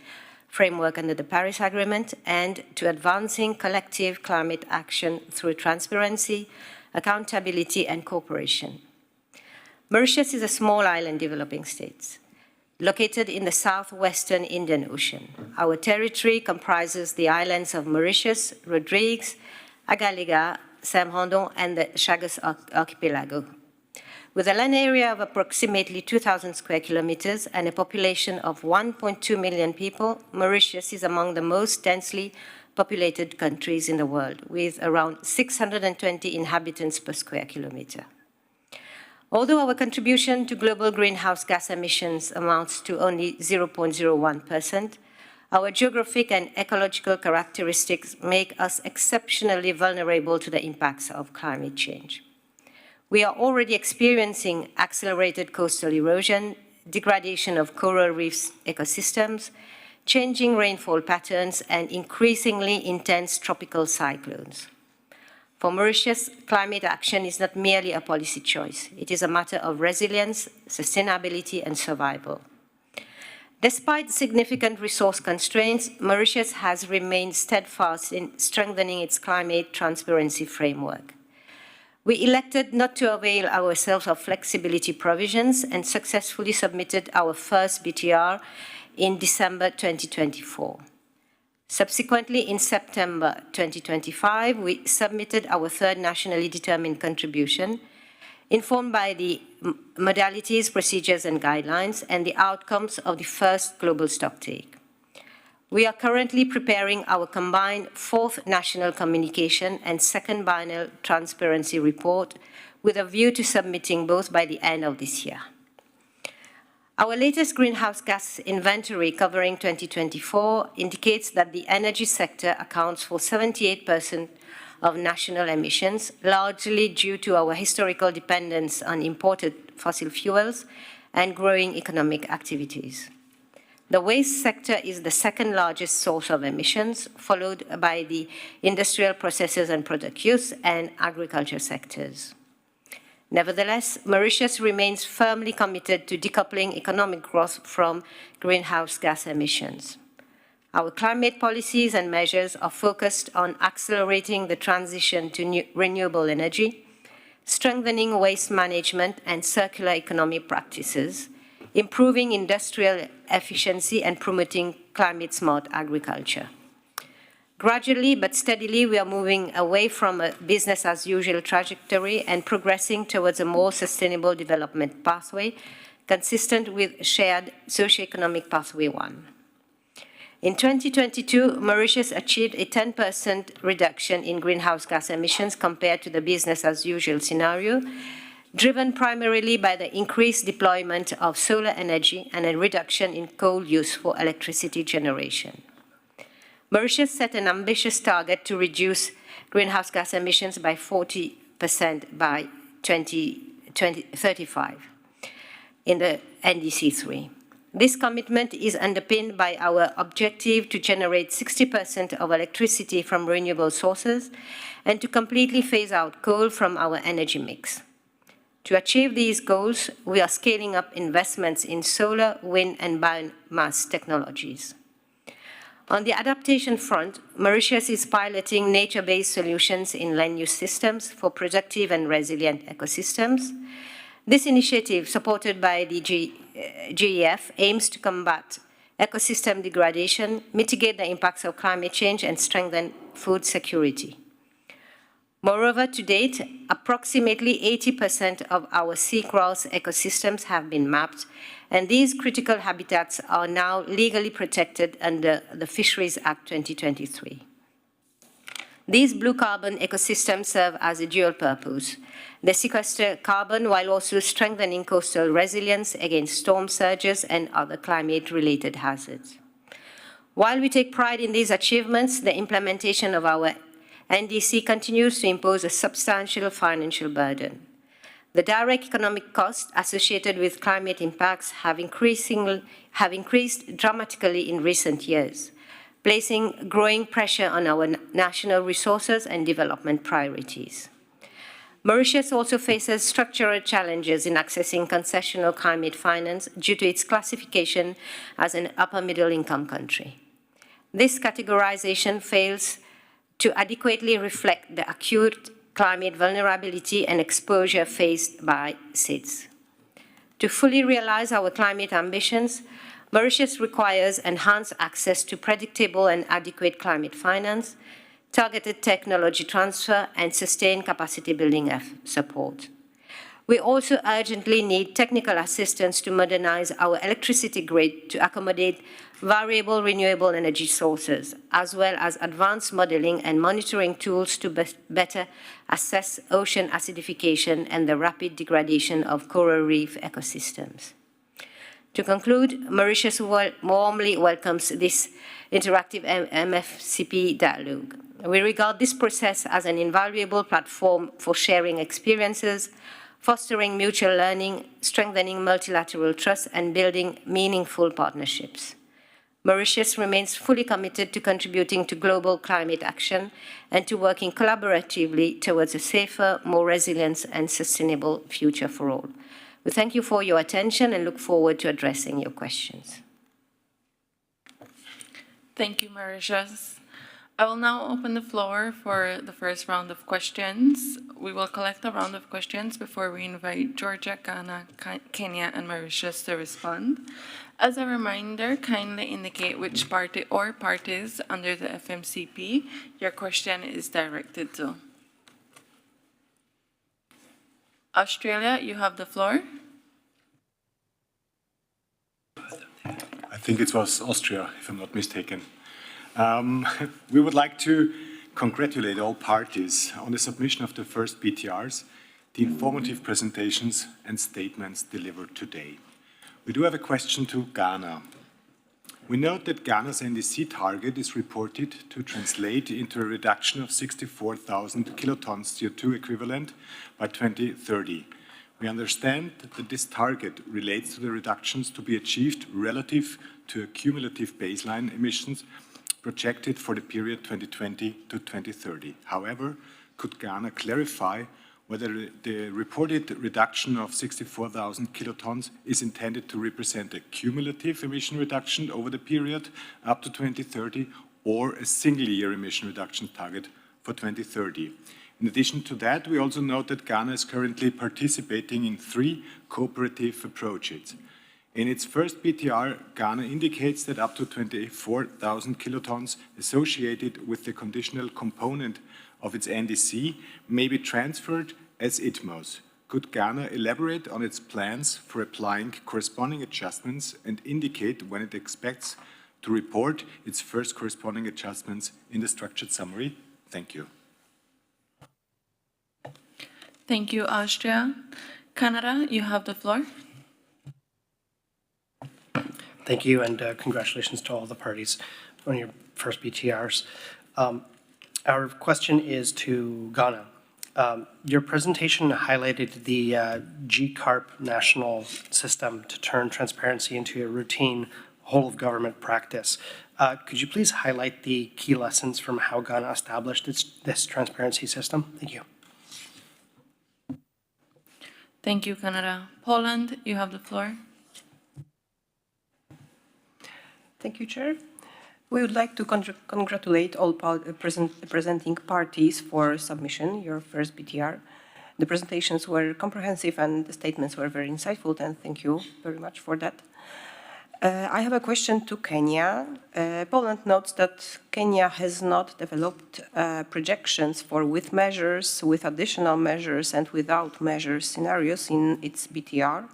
I: framework under the Paris Agreement and to advancing collective climate action through transparency, accountability, and cooperation. Mauritius is a small island developing state located in the southwestern Indian Ocean. Our territory comprises the islands of Mauritius, Rodrigues, Agaliga, Saint-Brandon, and the Chagos Archipelago. With a land area of approximately 2,000 square kilometers and a population of 1.2 million people, Mauritius is among the most densely populated countries in the world, with around 620 inhabitants per square kilometer. Although our contribution to global greenhouse gas emissions amounts to only 0.01%, our geographic and ecological characteristics make us exceptionally vulnerable to the impacts of climate change. We are already experiencing accelerated coastal erosion, degradation of coral reefs ecosystems, changing rainfall patterns, and increasingly intense tropical cyclones. For Mauritius, climate action is not merely a policy choice. It is a matter of resilience, sustainability, and survival. Despite significant resource constraints, Mauritius has remained steadfast in strengthening its climate transparency framework. We elected not to avail ourselves of flexibility provisions and successfully submitted our first BTR in December 2024. Subsequently, in September 2025, we submitted our third nationally determined contribution, informed by the modalities, procedures, and guidelines, and the outcomes of the first global stocktake. We are currently preparing our combined fourth national communication and second biennial transparency report with a view to submitting both by the end of this year. Our latest greenhouse gas inventory covering 2024 indicates that the energy sector accounts for 78% of national emissions, largely due to our historical dependence on imported fossil fuels and growing economic activities. The waste sector is the second largest source of emissions, followed by the industrial processes and product use and agriculture sectors. Nevertheless, Mauritius remains firmly committed to decoupling economic growth from greenhouse gas emissions. Our climate policies and measures are focused on accelerating the transition to renewable energy, strengthening waste management and circular economy practices, improving industrial efficiency, and promoting climate-smart agriculture. Gradually but steadily, we are moving away from a business-as-usual trajectory and progressing towards a more sustainable development pathway consistent with shared socio-economic pathway 1. In 2022, Mauritius achieved a 10% reduction in greenhouse gas emissions compared to the business-as-usual scenario, driven primarily by the increased deployment of solar energy and a reduction in coal use for electricity generation. Mauritius set an ambitious target to reduce greenhouse gas emissions by 40% by 2035 in the NDC3. This commitment is underpinned by our objective to generate 60% of electricity from renewable sources and to completely phase out coal from our energy mix. To achieve these goals, we are scaling up investments in solar, wind, and biomass technologies. On the adaptation front, Mauritius is piloting nature-based solutions in land use systems for productive and resilient ecosystems. This initiative, supported by the GEF, aims to combat ecosystem degradation, mitigate the impacts of climate change, and strengthen food security. Moreover, to date, approximately 80% of our seagrass ecosystems have been mapped, and these critical habitats are now legally protected under the Fisheries Act 2023. These blue carbon ecosystems serve as a dual purpose. They sequester carbon while also strengthening coastal resilience against storm surges and other climate-related hazards. While we take pride in these achievements, the implementation of our NDC continues to impose a substantial financial burden. The direct economic costs associated with climate impacts have increased dramatically in recent years, placing growing pressure on our national resources and development priorities. Mauritius also faces structural challenges in accessing concessional climate finance due to its classification as an upper-middle-income country. This categorization fails to adequately reflect the acute climate vulnerability and exposure faced by SIDS. To fully realize our climate ambitions, Mauritius requires enhanced access to predictable and adequate climate finance, targeted technology transfer, and sustained capacity building support. We also urgently need technical assistance to modernize our electricity grid to accommodate variable renewable energy sources, as well as advanced modeling and monitoring tools to better assess ocean acidification and the rapid degradation of coral reef ecosystems. To conclude, Mauritius warmly welcomes this interactive MFCP dialogue. We regard this process as an invaluable platform for sharing experiences, fostering mutual learning, strengthening multilateral trust, and building meaningful partnerships. Mauritius remains fully committed to contributing to global climate action and to working collaboratively towards a safer, more resilient, and sustainable future for all. We thank you for your attention and look forward to addressing your questions.
A: Thank you, Mauritius. I will now open the floor for the first round of questions. We will collect a round of questions before we invite Georgia, Ghana, Kenya, and Mauritius to respond. As a reminder, kindly indicate which party or parties under the FMCP your question is directed to. Australia, you have the floor.
J: I think it was Austria, if I'm not mistaken. We would like to congratulate all parties on the submission of the first BTRs, the informative presentations and statements delivered today. We do have a question to Ghana. We note that Ghana's NDC target is reported to translate into a reduction of 64,000 kilotons CO2 equivalent by 2030. We understand that this target relates to the reductions to be achieved relative to cumulative baseline emissions projected for the period 2020 to 2030. However, could Ghana clarify whether the reported reduction of 64,000 kilotons is intended to represent a cumulative emission reduction over the period up to 2030 or a single-year emission reduction target for 2030? In addition to that, we also note that Ghana is currently participating in 3 cooperative approaches. In its first BTR, Ghana indicates that up to 24,000 kilotons associated with the conditional component of its NDC may be transferred as ITMOs. Could Ghana elaborate on its plans for applying corresponding adjustments and indicate when it expects to report its first corresponding adjustments in the structured summary? Thank you.
A: Thank you, Austria. Canada, you have the floor.
T: Thank you, and congratulations to all the parties on your first BTRs. Our question is to Ghana. Your presentation highlighted the GCARP national system to turn transparency into a routine whole-of-government practice. Could you please highlight the key lessons from how Ghana established this transparency system? Thank you.
A: Thank you, Canada. Poland, you have the floor.
C: Thank you, Chair. We would like to congratulate all presenting parties for submission, your first BTR. The presentations were comprehensive and the statements were very insightful, and thank you very much for that. I have a question to Kenya. Poland notes that Kenya has not developed projections for with measures, with additional measures, and without measures scenarios in its BTR.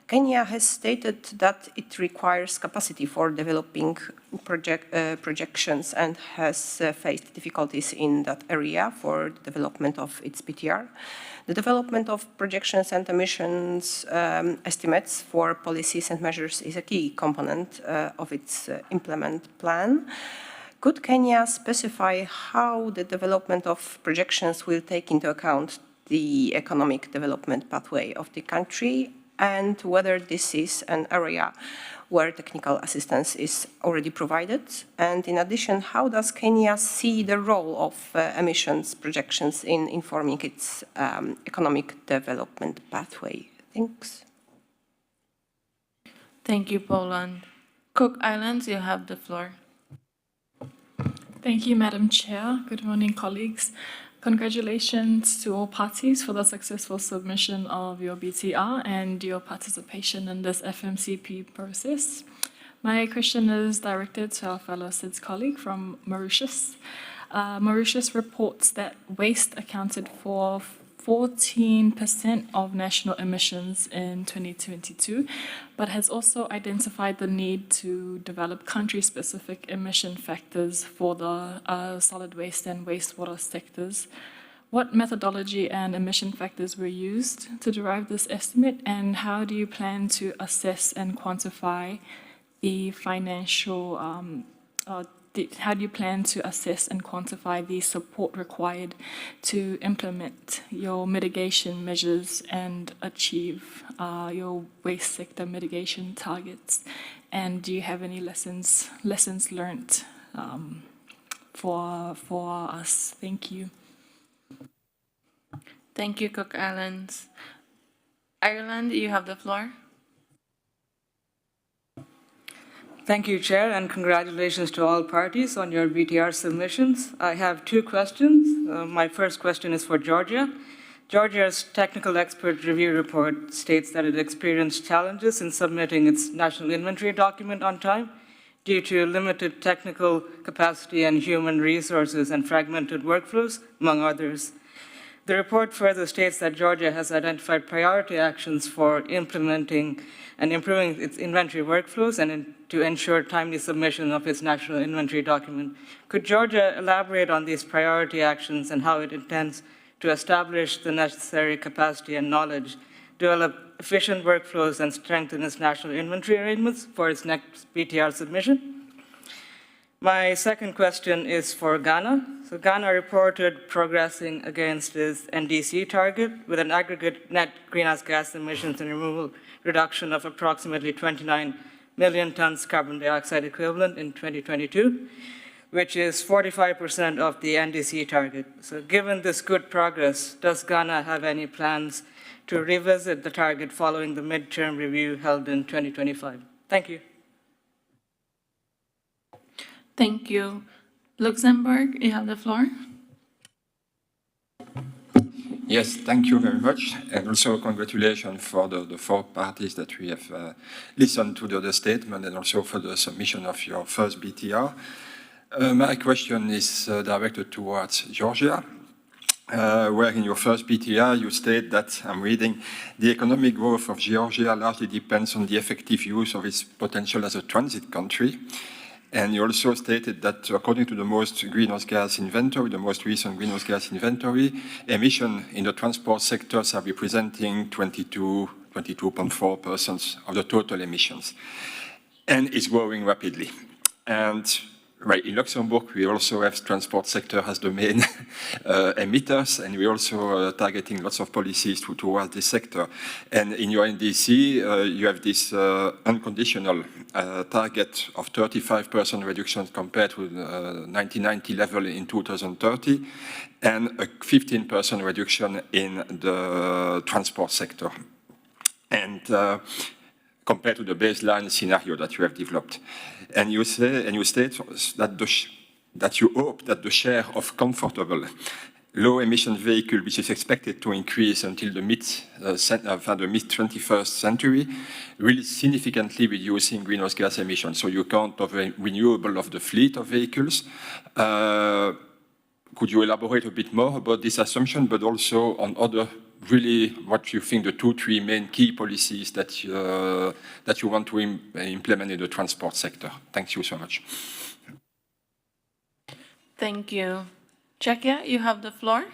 C: Kenya has stated that it requires capacity for developing projections and has faced difficulties in that area for the development of its BTR. The development of projections and emissions estimates for policies and measures is a key component of its implement plan. Could Kenya specify how the development of projections will take into account the economic development pathway of the country, and whether this is an area where technical assistance is already provided? And in addition, how does Kenya see the role of emissions projections in informing its economic development pathway? Thanks.
A: Thank you, Poland. Cook Islands, you have the floor.
M: Thank you, Madam Chair. Good morning, colleagues. Congratulations to all parties for the successful submission of your BTR and your participation in this FMCP process. My question is directed to our fellow SIDS colleague from Mauritius. Mauritius reports that waste accounted for 14% of national emissions in 2022, but has also identified the need to develop country-specific emission factors for the solid waste and wastewater sectors. What methodology and emission factors were used to derive this estimate, and how do you plan to assess and quantify the financial how do you plan to assess and quantify the support required to implement your mitigation measures and achieve your waste sector mitigation targets? And do you have any lessons learned for us? Thank you.
A: Thank you, Cook Islands. Ireland, you have the floor.
V: Thank you, Chair, and congratulations to all parties on your BTR submissions. I have 2 questions. My first question is for Georgia. Georgia's technical expert review report states that it experienced challenges in submitting its national inventory document on time due to limited technical capacity and human resources and fragmented workflows, among others. The report further states that Georgia has identified priority actions for implementing and improving its inventory workflows and to ensure timely submission of its national inventory document. Could Georgia elaborate on these priority actions and how it intends to establish the necessary capacity and knowledge, develop efficient workflows, and strengthen its national inventory arrangements for its next BTR submission? My second question is for Ghana. So Ghana reported progressing against its NDC target with an aggregate net greenhouse gas emissions and removal reduction of approximately 29 million tons carbon dioxide equivalent in 2022, which is 45% of the NDC target. So given this good progress, does Ghana have any plans to revisit the target following the midterm review held in 2025? Thank you.
A: Thank you. Luxembourg, you have the floor.
N: Yes, thank you very much. And also congratulations for the four parties that we have listened to the statement and also for the submission of your first BTR. My question is directed towards Georgia, where in your first BTR you state that, I'm reading, the economic growth of Georgia largely depends on the effective use of its potential as a transit country. And you also stated that according to the most greenhouse gas inventory, the most recent greenhouse gas inventory, emissions in the transport sectors are representing 22.4% of the total emissions. And it's growing rapidly. And right, in Luxembourg, we also have transport sector as the main emitters, and we're also targeting lots of policies towards this sector. And in your NDC, you have this unconditional target of 35% reduction compared to the 1990 level in 2030, and a 15% reduction in the transport sector. And compared to the baseline scenario that you have developed. And you say, and you state that you hope that the share of comfortable low-emission vehicle, which is expected to increase until the mid-21st century, will significantly reducing greenhouse gas emissions. So you count of a renewable of the fleet of vehicles. Could you elaborate a bit more about this assumption, but also on other really what you think the 2-3 main key policies that you want to implement in the transport sector? Thank you so much.
A: Thank you. Czechia, you have the floor.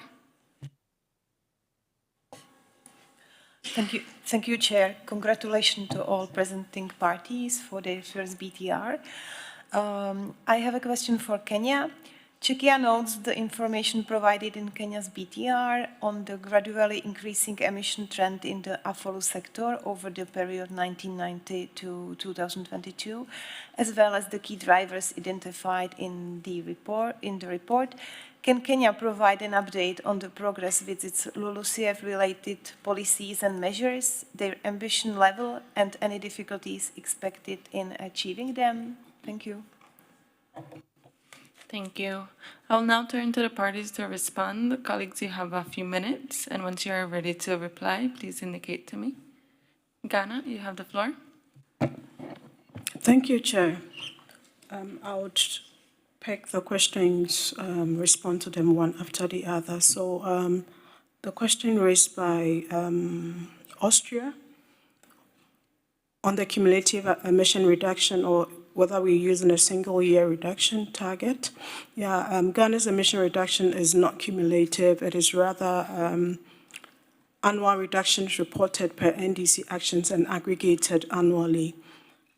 O: Thank you, Chair. Congratulations to all presenting parties for their first BTR. I have a question for Kenya. Czechia notes the information provided in Kenya's BTR on the gradually increasing emission trend in the AFOLU sector over the period 1990 to 2022, as well as the key drivers identified in the report. Can Kenya provide an update on the progress with its LULUCF-related policies and measures, their ambition level, and any difficulties expected in achieving them? Thank you.
A: Thank you. I'll now turn to the parties to respond. Colleagues, you have a few minutes, and once you are ready to reply, please indicate to me. Ghana, you have the floor.
F: Thank you, Chair. I would pick the questions, respond to them one after the other. So the question raised by Austria on the cumulative emission reduction, or whether we're using a single-year reduction target. Yeah, Ghana's emission reduction is not cumulative. It is rather annual reductions reported per NDC actions and aggregated annually.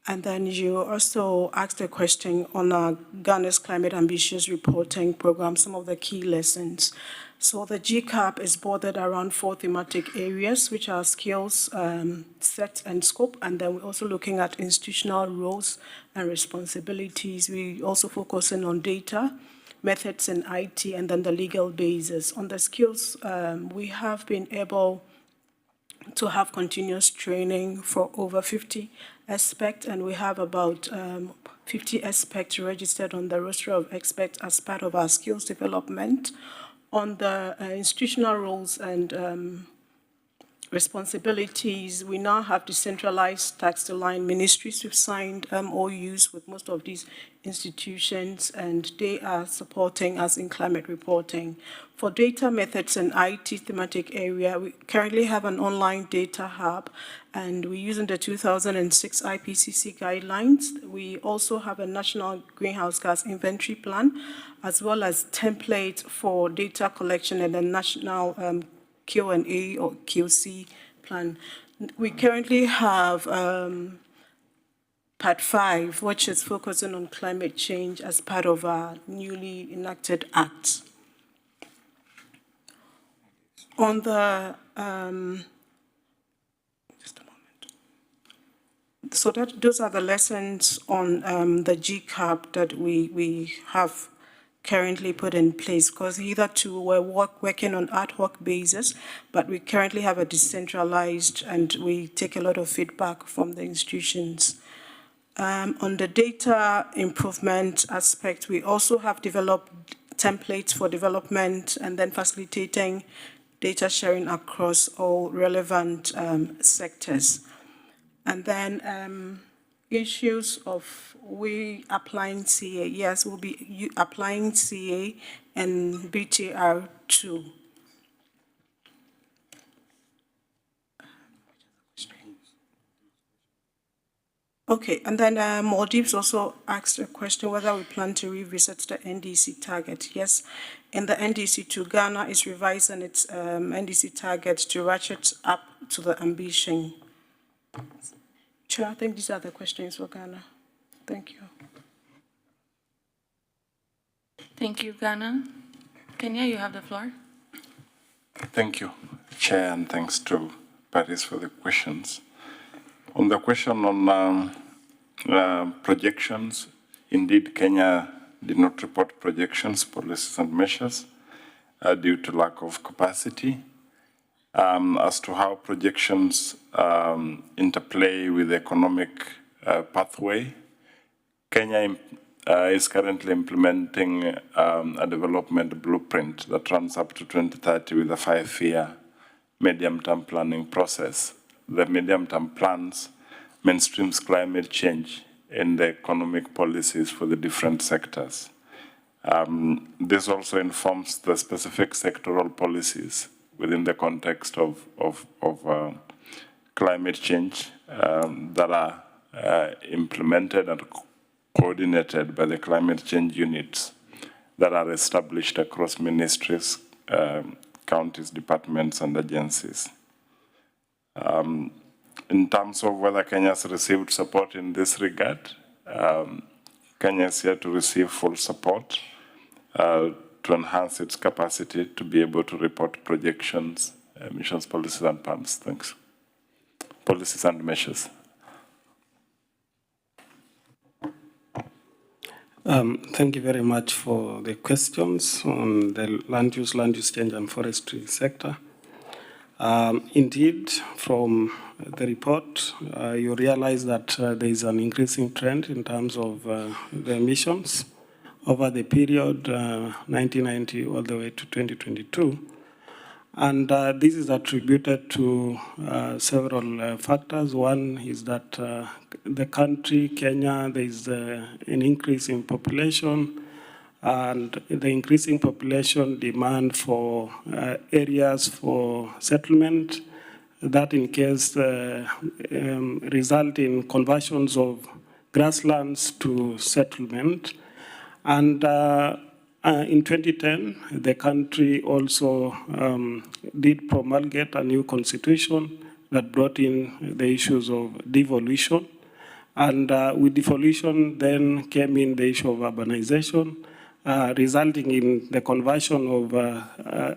F: And then you also asked a question on Ghana's climate ambitious reporting program, some of the key lessons. So the GCAP is bordered around 4 thematic areas, which are skills, set and scope, and then we're also looking at institutional roles and responsibilities. We also focusing on data, methods and IT, and then the legal basis. On the skills, we have been able to have continuous training for over 50 experts, and we have about 50 experts registered on the roster of experts as part of our skills development. On the institutional roles and responsibilities, we now have decentralized tax-aligned ministries. We've signed MOUs with most of these institutions, and they are supporting us in climate reporting. For data methods and IT thematic area, we currently have an online data hub, and we're using the 2006 IPCC guidelines. We also have a national greenhouse gas inventory plan, as well as templates for data collection and a national Q&A or QC plan. We currently have Part 5, which is focusing on climate change as part of our newly enacted act. On the, just a moment. So those are the lessons on the GCAP that we have currently put in place, because hitherto we're working on ad hoc basis, but we currently have a decentralized, and we take a lot of feedback from the institutions. On the data improvement aspect, we also have developed templates for development and then facilitating data sharing across all relevant sectors. And then issues of we applying CA. Yes, we'll be applying CA and BTR too. Okay, and then Maldives also asked a question whether we plan to revisit the NDC target. Yes, in the NDC2, Ghana is revising its NDC target to ratchet up to the ambition. Chair, I think these are the questions for Ghana. Thank you.
A: Thank you, Ghana. Kenya, you have the floor.
L: Thank you, Chair, and thanks to parties for the questions. On the question on projections, indeed, Kenya did not report projections, policies, and measures due to lack of capacity. As to how projections interplay with the economic pathway, Kenya is currently implementing a development blueprint that runs up to 2030 with a 5-year medium-term planning process. The medium-term plans mainstreams climate change in the economic policies for the different sectors. This also informs the specific sectoral policies within the context of climate change that are implemented and coordinated by the climate change units that are established across ministries, counties, departments, and agencies. In terms of whether Kenya has received support in this regard, Kenya is here to receive full support to enhance its capacity to be able to report projections, emissions policies, and plans. Thanks. Policies and measures.
P: Thank you very much for the questions on the land use change, and forestry sector. Indeed, from the report, you realize that there is an increasing trend in terms of the emissions over the period 1990 all the way to 2022. And this is attributed to several factors. One is that the country, Kenya, there is an increase in population, and the increasing population demand for areas for settlement that in case result in conversions of grasslands to settlement. And in 2010, the country also did promulgate a new constitution that brought in the issues of devolution. And with devolution then came in the issue of urbanization, resulting in the conversion of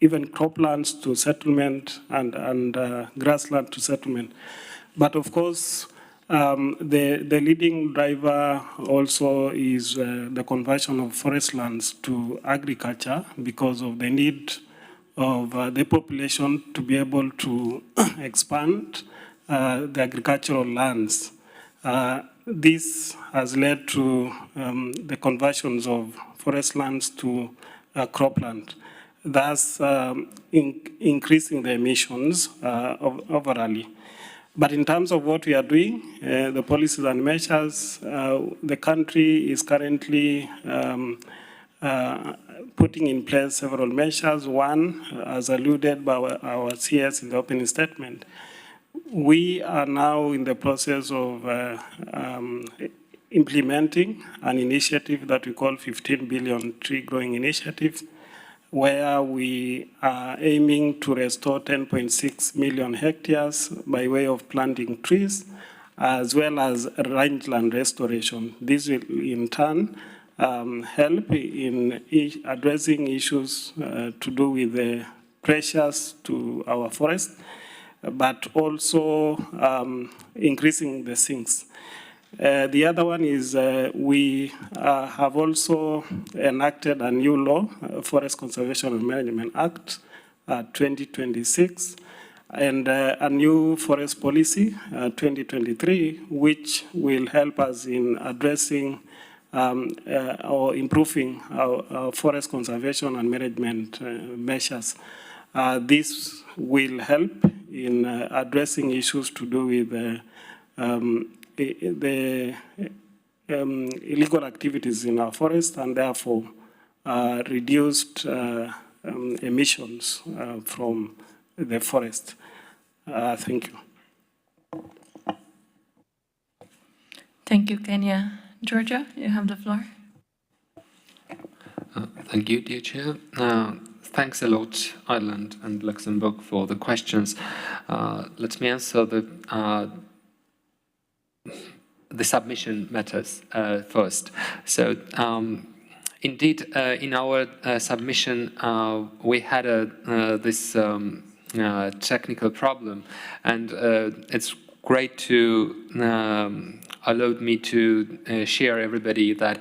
P: even croplands to settlement and grassland to settlement. But of course, the leading driver also is the conversion of forest lands to agriculture because of the need of the population to be able to expand the agricultural lands. This has led to the conversions of forest lands to cropland, thus increasing the emissions overall. But in terms of what we are doing, the policies and measures, the country is currently putting in place several measures. One, as alluded by our CS in the opening statement, we are now in the process of implementing an initiative that we call 15 billion tree growing initiative, where we are aiming to restore 10.6 million hectares by way of planting trees, as well as rangeland restoration. This will in turn help in addressing issues to do with the pressures to our forest, but also increasing the sinks. The other one is we have also enacted a new law, Forest Conservation and Management Act 2026, and a new forest policy 2023, which will help us in addressing or improving our forest conservation and management measures. This will help in addressing issues to do with the illegal activities in our forest and therefore reduced emissions from the forest. Thank you.
D: Thank you, Kenya. Georgia, you have the floor.
B: Thank you, dear Chair. Thanks a lot, Ireland and Luxembourg, for the questions. Let me answer the submission matters first. So, indeed, in our submission, we had this technical problem, and it's great to allowed me to share everybody that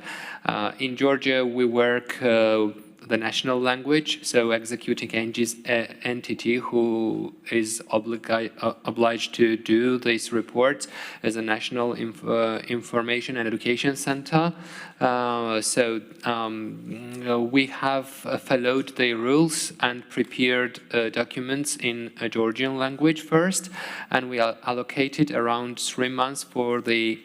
B: in Georgia we work the national language, so executing entity who is obliged to do these reports as a national information and education center. We have followed the rules and prepared documents in a Georgian language first, and we allocated around 3 months for the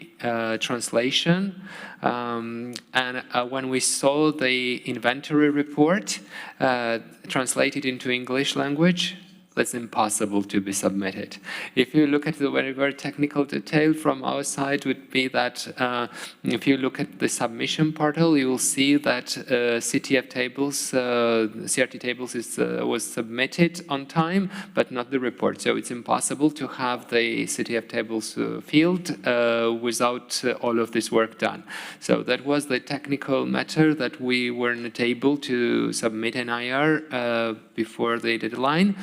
B: translation. When we saw the inventory report translated into English language, that's impossible to be submitted. If you look at the very, very technical detail from our side, would be that if you look at the submission portal, you will see that CTF tables, CRT tables was submitted on time, but not the report. So it's impossible to have the CTF tables field without all of this work done. So that was the technical matter that we were not able to submit an IR before the deadline.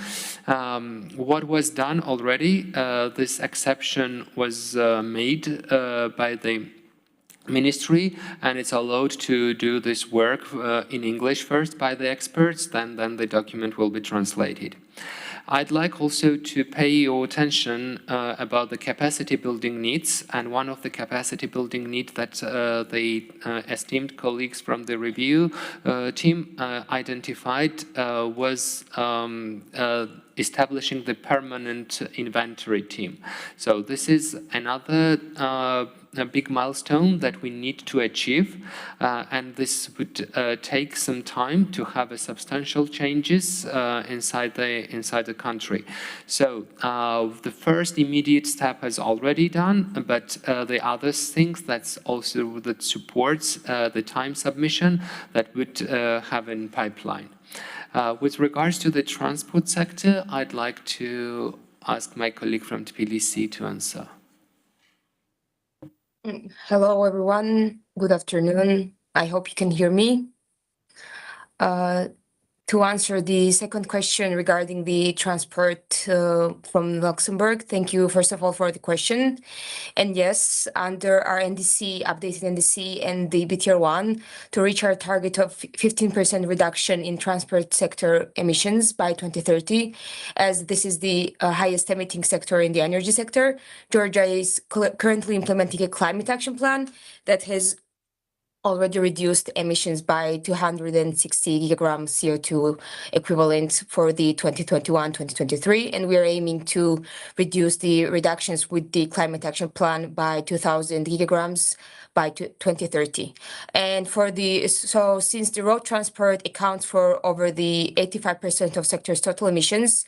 B: What was done already, this exception was made by the ministry, and it's allowed to do this work in English first by the experts, then the document will be translated. I'd like also to pay your attention about the capacity building needs, and one of the capacity building needs that the esteemed colleagues from the review team identified was establishing the permanent inventory team. So this is another a big milestone that we need to achieve, and this would take some time to have a substantial changes inside the country. So the first immediate step has already done, but the other things that supports the time submission that would have in pipeline. With regards to the transport sector, I'd like to ask my colleague from Tbilisi to answer.
Q: Hello, everyone. Good afternoon. I hope you can hear me. To answer the second question regarding the transport from Luxembourg, thank you, first of all, for the question. And yes, under our NDC, updated NDC and the BTR1, to reach our target of 15% reduction in transport sector emissions by 2030, as this is the highest emitting sector in the energy sector, Georgia is currently implementing a climate action plan that has already reduced emissions by 260 gigagrams CO2 equivalent for the 2021-2023, and we are aiming to reduce the reductions with the climate action plan by 2,000 gigagrams by 2030. And since the road transport accounts for over the 85% of sector's total emissions,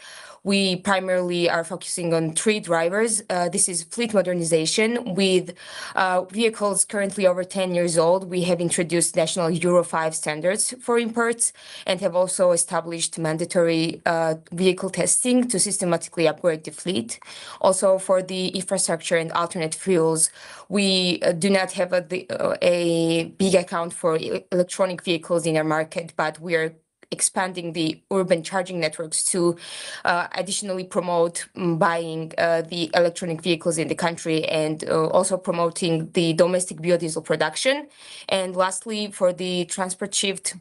Q: we primarily are focusing on 3 drivers. This is fleet modernization. With vehicles currently over 10 years old, we have introduced national Euro 5 standards for imports and have also established mandatory vehicle testing to systematically upgrade the fleet. Also, for the infrastructure and alternate fuels, we do not have a big account for electronic vehicles in our market, but we are expanding the urban charging networks to additionally promote buying the electronic vehicles in the country and also promoting the domestic biodiesel production. And lastly, for the transport shift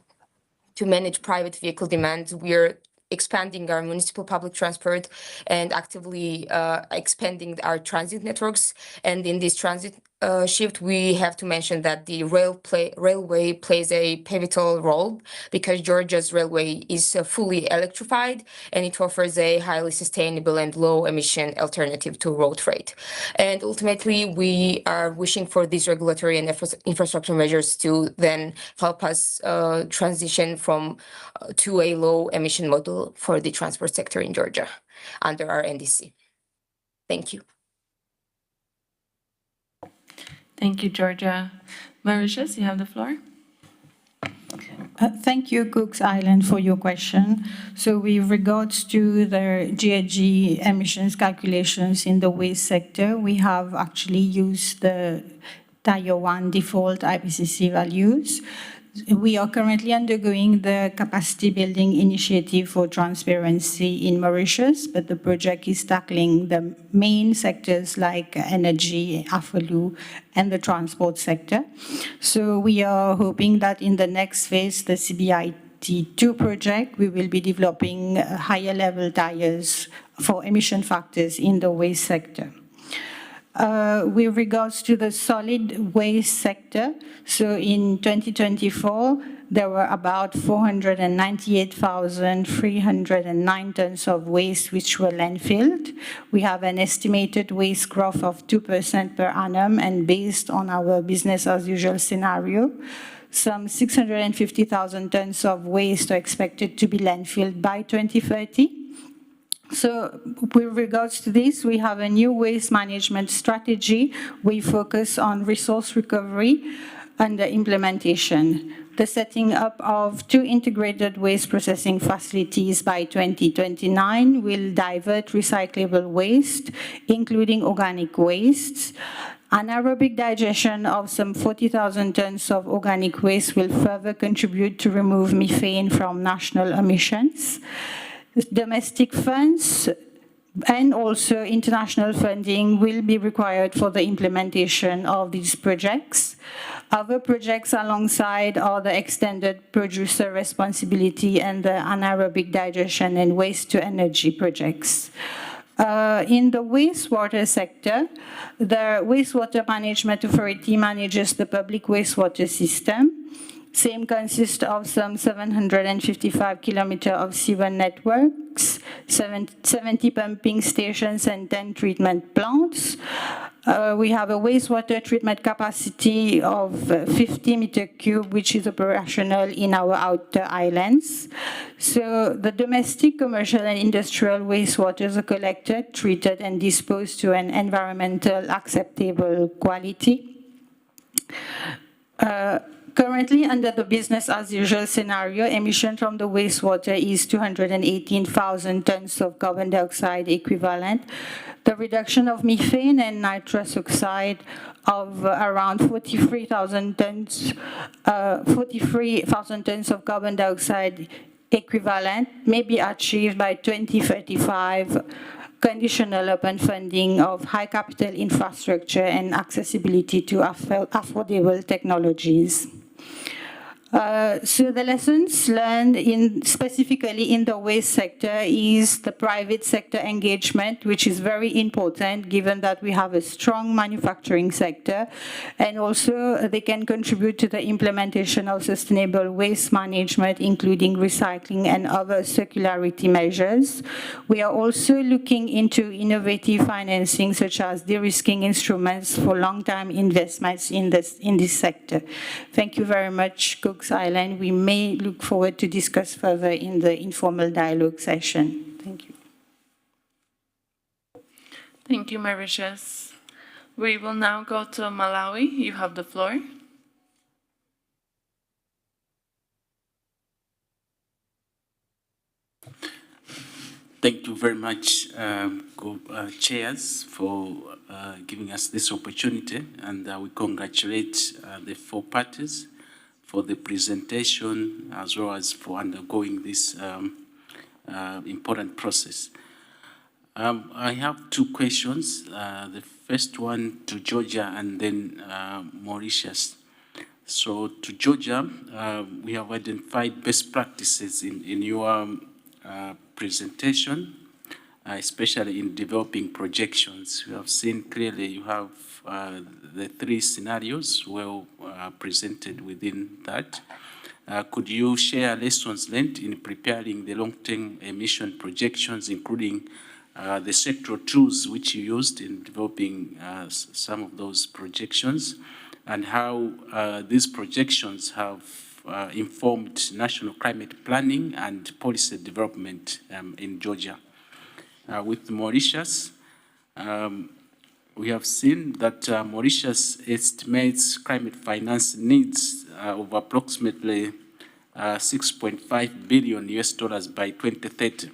Q: to manage private vehicle demand, we are expanding our municipal public transport and actively expanding our transit networks. And in these transit shift, we have to mention that the railway plays a pivotal role because Georgia's railway is fully electrified and it offers a highly sustainable and low emission alternative to road freight. And ultimately, we are wishing for these regulatory and infrastructure measures to then help us transition from to a low emission model for the transport sector in Georgia under our NDC. Thank you.
D: Thank you, Georgia. Mauritius, you have the floor.
E: Thank you, Cook's Island, for your question. So with regards to the GHG emissions calculations in the waste sector, we have actually used the Tier 1 default IPCC values. We are currently undergoing the capacity building initiative for transparency in Mauritius, but the project is tackling the main sectors like energy, AFLU, and the transport sector. So we are hoping that in the next phase, the CBIT2 project, we will be developing higher level tires for emission factors in the waste sector. With regards to the solid waste sector, so in 2024, there were about 498,309 tons of waste which were landfilled. We have an estimated waste growth of 2% per annum, and based on our business as usual scenario, some 650,000 tons of waste are expected to be landfilled by 2030. So with regards to this, we have a new waste management strategy. We focus on resource recovery and the implementation. The setting up of 2 integrated waste processing facilities by 2029 will divert recyclable waste, including organic wastes. Anaerobic digestion of some 40,000 tons of organic waste will further contribute to remove methane from national emissions. Domestic funds and also international funding will be required for the implementation of these projects. Other projects alongside are the extended producer responsibility and the anaerobic digestion and waste-to-energy projects. In the wastewater sector, the Wastewater Management Authority manages the public wastewater system. Same consists of some 755 kilometers of sewer networks, 70 pumping stations, and 10 treatment plants. We have a wastewater treatment capacity of 50 meter cube, which is operational in our outer islands. So the domestic, commercial, and industrial wastewaters are collected, treated, and disposed to an environmental acceptable quality. Currently, under the business-as-usual scenario, emission from the wastewater is 218,000 tons of carbon dioxide equivalent. The reduction of methane and nitrous oxide of around 43,000 tons of carbon dioxide equivalent may be achieved by 2035, conditional upon funding of high capital infrastructure and accessibility to affordable technologies. So the lessons learned specifically in the waste sector is the private sector engagement, which is very important given that we have a strong manufacturing sector, and also they can contribute to the implementation of sustainable waste management, including recycling and other circularity measures. We are also looking into innovative financing, such as de-risking instruments for long-term investments in this sector. Thank you very much, Cook's Island. We may look forward to discuss further in the informal dialogue session. Thank you.
A: Thank you, Mauritius. We will now go to Malawi. You have the floor.
K: Thank you very much, chairs, for giving us this opportunity, and we congratulate the 4 parties for the presentation as well as for undergoing this important process. I have 2 questions. The first one to Georgia and then Mauritius. So to Georgia, we have identified best practices in your presentation, especially in developing projections. We have seen clearly you have the three scenarios well presented within that. Could you share lessons learned in preparing the long-term emission projections, including the sectoral tools which you used in developing some of those projections, and how these projections have informed national climate planning and policy development in Georgia? With Mauritius, we have seen that Mauritius estimates climate finance needs of approximately $6.5 billion by 2030,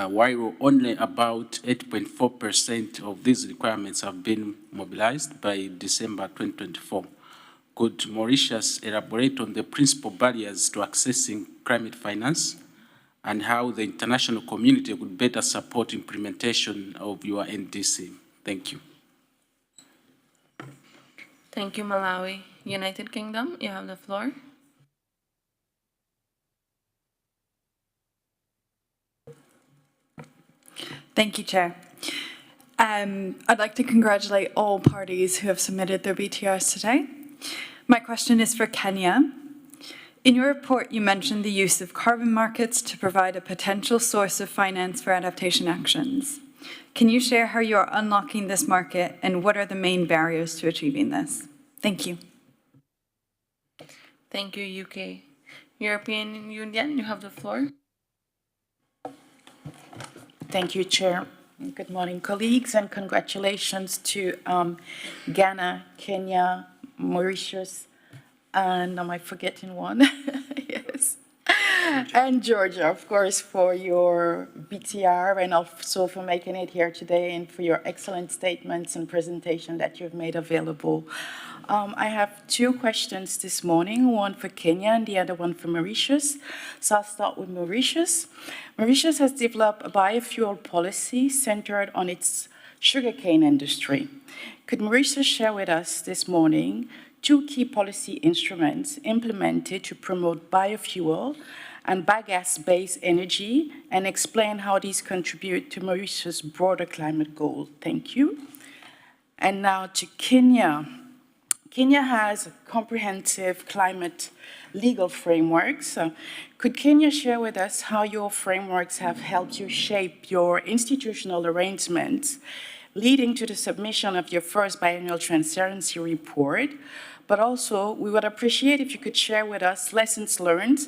K: while only about 8.4% of these requirements have been mobilized by December 2024. Could Mauritius elaborate on the principal barriers to accessing climate finance and how the international community would better support implementation of your NDC? Thank you.
A: Thank you, Malawi. United Kingdom, you have the floor.
R: Thank you, Chair. I'd like to congratulate all parties who have submitted their BTRs today. My question is for Kenya. In your report, you mentioned the use of carbon markets to provide a potential source of finance for adaptation actions. Can you share how you are unlocking this market and what are the main barriers to achieving this? Thank you.
A: Thank you, UK. European Union, you have the floor.
S: Thank you, Chair. Good morning, colleagues, and congratulations to Ghana, Kenya, Mauritius, and am I forgetting one? Yes. And Georgia, of course, for your BTR and also for making it here today and for your excellent statements and presentation that you've made available. I have two questions this morning, one for Kenya and the other one for Mauritius. So I'll start with Mauritius. Mauritius has developed a biofuel policy centered on its sugarcane industry. Could Mauritius share with us this morning two key policy instruments implemented to promote biofuel and biogas-based energy and explain how these contribute to Mauritius' broader climate goal? Thank you. And now to Kenya. Kenya has a comprehensive climate legal frameworks. Could Kenya share with us how your frameworks have helped you shape your institutional arrangements leading to the submission of your first biennial transparency report? But also, we would appreciate if you could share with us lessons learned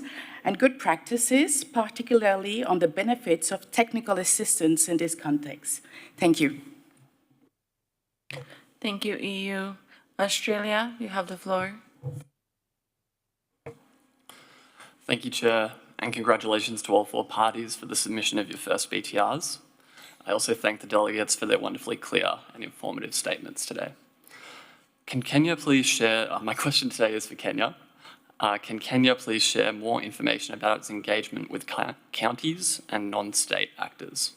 S: and good practices, particularly on the benefits of technical assistance in this context. Thank you.
A: Thank you, EU. Australia, you have the floor.
W: Thank you, Chair, and congratulations to all four parties for the submission of your first BTRs. I also thank the delegates for their wonderfully clear and informative statements today. Can Kenya please share, my question today is for Kenya. Can Kenya please share more information about its engagement with counties and non-state actors?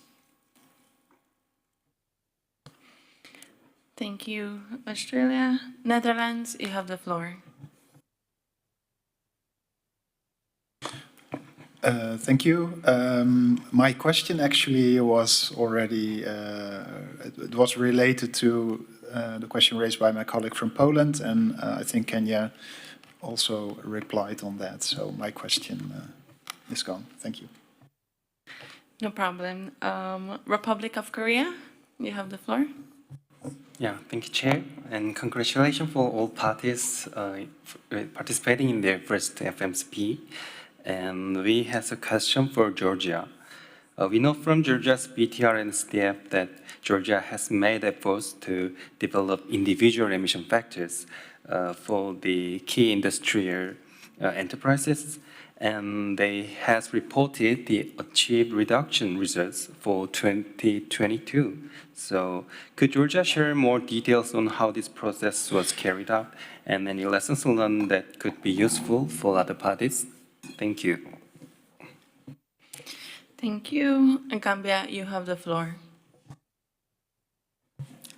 A: Thank you, Australia. Netherlands, you have the floor.
X: Thank you. My question actually was already, it was related to the question raised by my colleague from Poland, and I think Kenya also replied on that. So my question is gone. Thank you.
A: No problem. Republic of Korea, you have the floor.
Y: Yeah, thank you, Chair, and congratulations for all parties participating in their first FMCP. And we have a question for Georgia. We know from Georgia's BTR and SDF that Georgia has made efforts to develop individual emission factors for the key industrial enterprises, and they has reported the achieved reduction results for 2022. So could Georgia share more details on how this process was carried out and any lessons learned that could be useful for other parties? Thank you.
A: Thank you. And Gambia, you have the floor.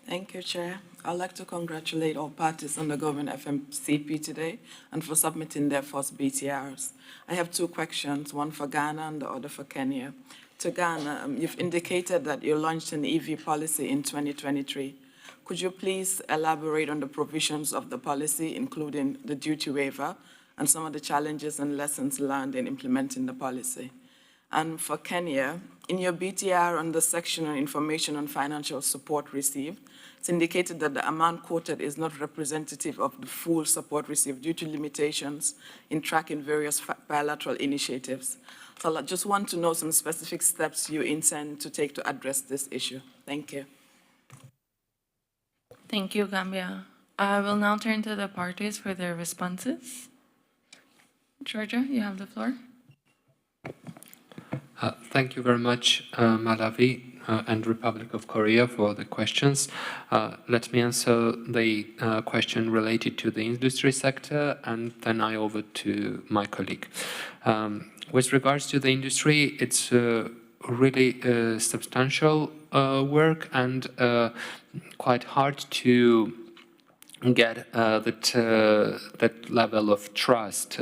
Z: Thank you, Chair. I'd like to congratulate all parties undergoing FMCP today and for submitting their first BTRs. I have two questions, one for Ghana and the other for Kenya. To Ghana, you've indicated that you launched an EV policy in 2023. Could you please elaborate on the provisions of the policy, including the duty waiver, and some of the challenges and lessons learned in implementing the policy? And for Kenya, in your BTR on the section on information on financial support received, it's indicated that the amount quoted is not representative of the full support received due to limitations in tracking various bilateral initiatives. So I just want to know some specific steps you intend to take to address this issue. Thank you.
A: Thank you, Gambia. I will now turn to the parties for their responses. Georgia, you have the floor.
B: Thank you very much, Malawi and Republic of Korea, for the questions. Let me answer the question related to the industry sector, and then I over to my colleague. With regards to the industry, it's really substantial work and quite hard to get that level of trust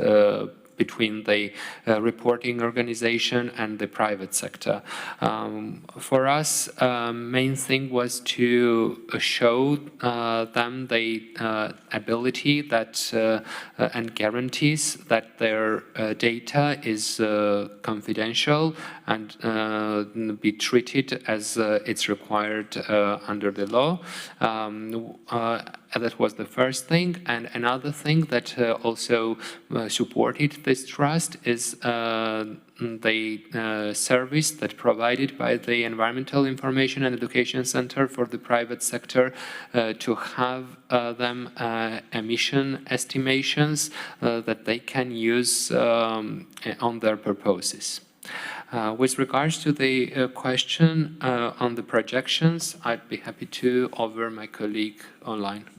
B: between the reporting organization and the private sector. For us, main thing was to show them the ability that and guarantees that their data is confidential and be treated as it's required under the law. That was the first thing. And another thing that also supported this trust is the service that provided by the Environmental Information and Education Center for the private sector to have them emission estimations that they can use on their purposes. With regards to the question on the projections, I'd be happy to offer my colleague online.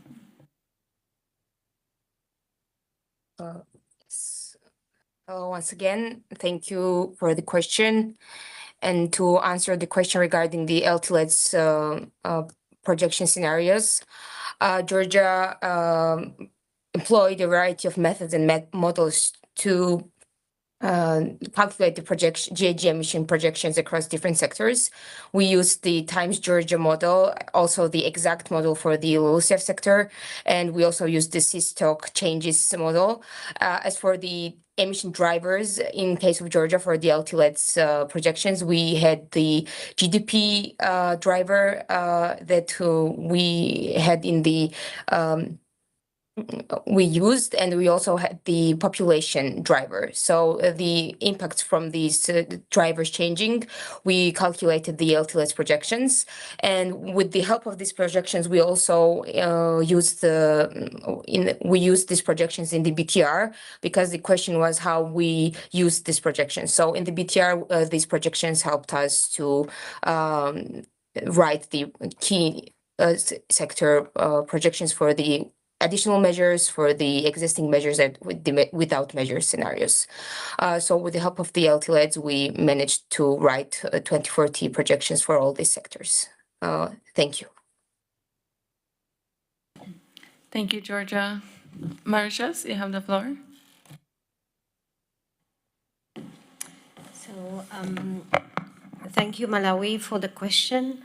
Q: Once again, thank you for the question. And to answer the question regarding the LTLED's projection scenarios, Georgia employed a variety of methods and models to calculate the GHG emission projections across different sectors. We used the Times Georgia model, also the exact model for the LULUCF sector, and we also used the C-stock changes model. As for the emission drivers, in case of Georgia for the LTLED's projections, we had the GDP driver that we had in the we used, and we also had the population driver. So the impacts from these drivers changing, we calculated the LTLS projections, and with the help of these projections, we also used these projections in the BTR, because the question was how we use these projections. So in the BTR, these projections helped us to write the key sector projections for the additional measures, for the existing measures, and without measure scenarios. So with the help of the LTLEDs, we managed to write 2040 projections for all these sectors. Thank you.
A: Thank you, Georgia. Mauritius, you have the floor.
G: So, thank you, Malawi, for the question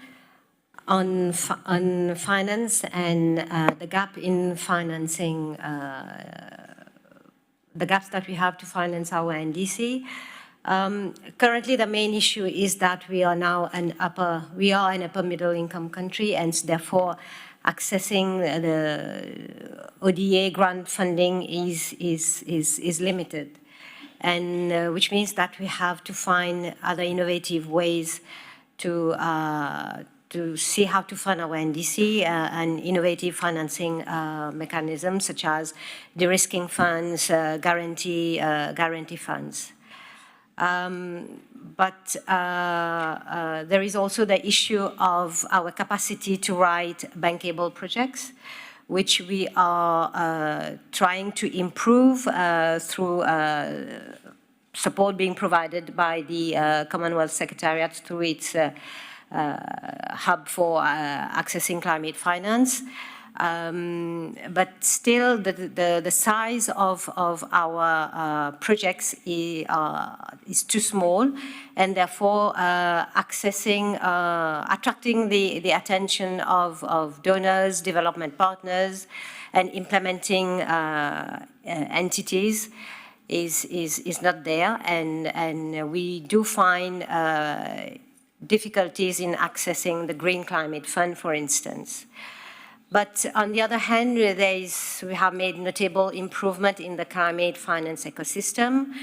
G: on finance and the gap in financing, the gaps that we have to finance our NDC. Currently, the main issue is that we are now an upper middle income country, and therefore accessing the ODA grant funding is limited, and which means that we have to find other innovative ways to see how to fund our NDC and innovative financing mechanisms such as de-risking funds, guarantee funds. But there is also the issue of our capacity to write bankable projects, which we are trying to improve through support being provided by the Commonwealth Secretariat through its hub for accessing climate finance. But still, the size of our projects is too small, and therefore attracting the attention of donors, development partners, and implementing entities is not there, and we do find difficulties in accessing the Green Climate Fund, for instance. But on the other hand, we have made notable improvement in the climate finance ecosystem,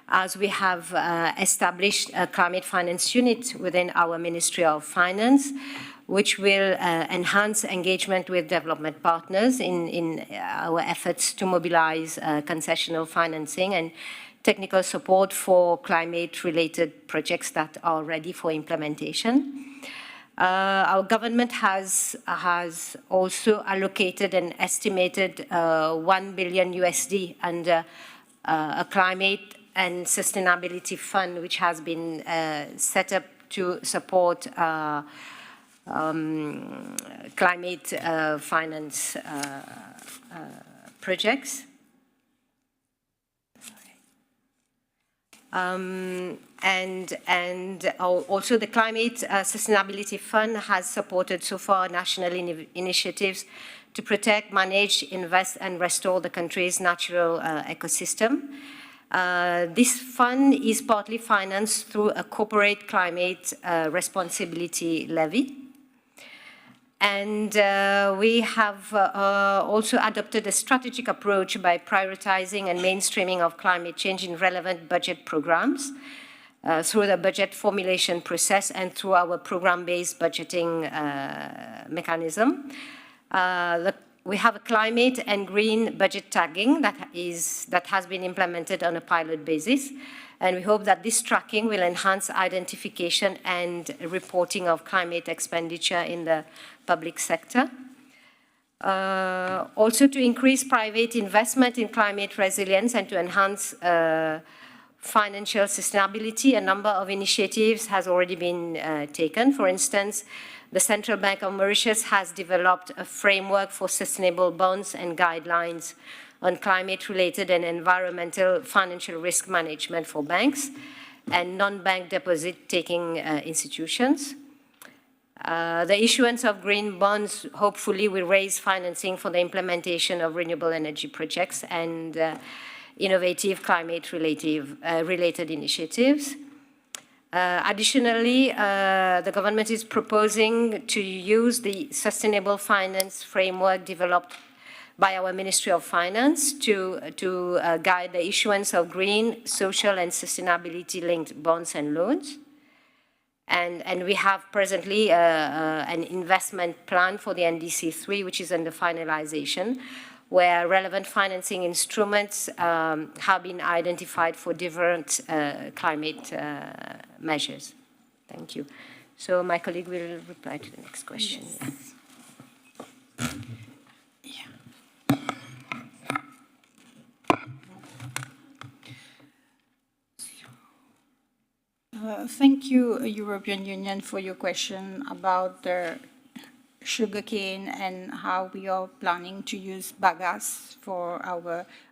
G: as we have established a climate finance unit within our Ministry of Finance, which will enhance engagement with development partners in our efforts to mobilize concessional financing and technical support for climate-related projects that are ready for implementation. Our government has also allocated an estimated $1 billion USD under a climate and sustainability fund, which has been set up to support climate finance projects. And also the Climate Sustainability Fund has supported so far national initiatives to protect, manage, invest, and restore the country's natural ecosystem. This fund is partly financed through a corporate climate responsibility levy. And we have also adopted a strategic approach by prioritizing and mainstreaming of climate change in relevant budget programs through the budget formulation process and through our program-based budgeting mechanism. We have a climate and green budget tagging that has been implemented on a pilot basis. And we hope that this tracking will enhance identification and reporting of climate expenditure in the public sector. Also to increase private investment in climate resilience and to enhance financial sustainability, a number of initiatives has already been taken. For instance, the Central Bank of Mauritius has developed a framework for sustainable bonds and guidelines on climate-related and environmental financial risk management for banks and non-bank deposit-taking institutions. The issuance of green bonds hopefully will raise financing for the implementation of renewable energy projects and innovative climate-related initiatives. Additionally, the government is proposing to use the sustainable finance framework developed by our Ministry of Finance to guide the issuance of green, social, and sustainability-linked bonds and loans. And we have presently an investment plan for the NDC3, which is under finalization, where relevant financing instruments have been identified for different climate measures. Thank you. So my colleague will reply to the next question. Yes.
E: Thank you, European Union, for your question about the sugarcane and how we are planning to use bagasse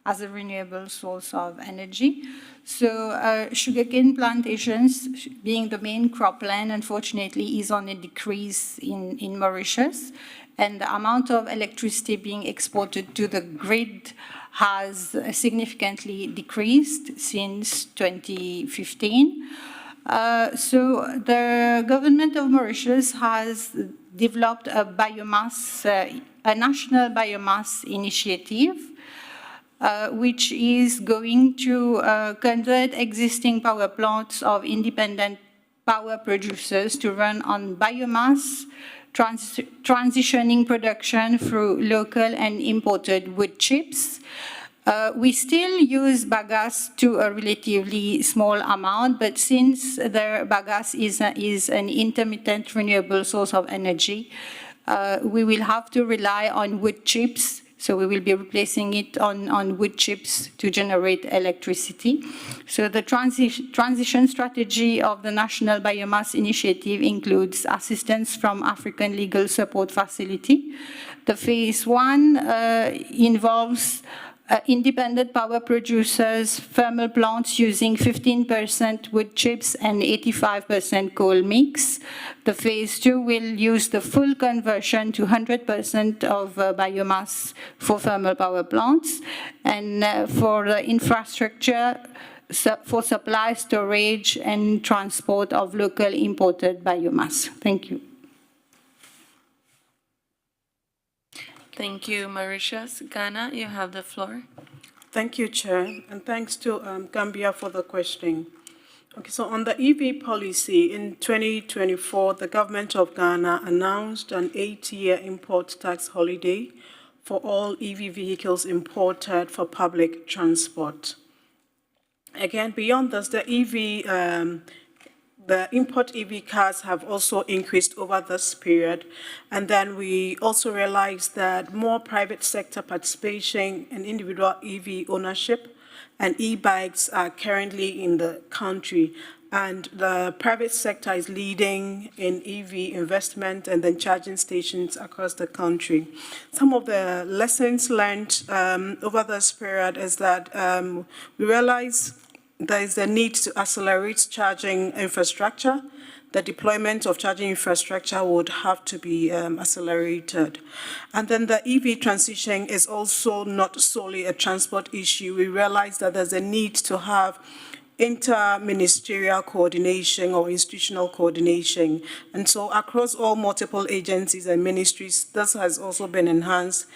E: as a renewable source of energy. So sugarcane plantations, being the main cropland, unfortunately, is on a decrease in Mauritius, and the amount of electricity being exported to the grid has significantly decreased since 2015. So the government of Mauritius has developed a national biomass initiative, which is going to convert existing power plants of independent power producers to run on biomass, transitioning production through local and imported wood chips. We still use bagasse to a relatively small amount, but since the bagasse is an intermittent renewable source of energy, we will have to rely on wood chips So we will be replacing it on wood chips to generate electricity. So the transition strategy of the National Biomass Initiative includes assistance from African Legal Support Facility. The phase 1 involves independent power producers, thermal plants using 15% wood chips and 85% coal mix. The phase 2 will use the full conversion to 100% of biomass for thermal power plants. And for the infrastructure, for supply, storage, and transport of local imported biomass. Thank you.
A: Thank you, Mauritius. Ghana, you have the floor.
F: Thank you, Chair, and thanks to Gambia for the question. Okay, so on the EV policy, in 2024, the government of Ghana announced an 8-year import tax holiday for all EV vehicles imported for public transport. Again, beyond this, the import EV cars have also increased over this period. And then we also realized that more private sector participation in individual EV ownership and e-bikes are currently in the country. And the private sector is leading in EV investment and then charging stations across the country. Some of the lessons learned over this period is that we realize there is a need to accelerate charging infrastructure. The deployment of charging infrastructure would have to be accelerated. And then the EV transition is also not solely a transport issue. We realize that there's a need to have inter-ministerial coordination or institutional coordination. And so across all multiple agencies and ministries, this has also been enhanced.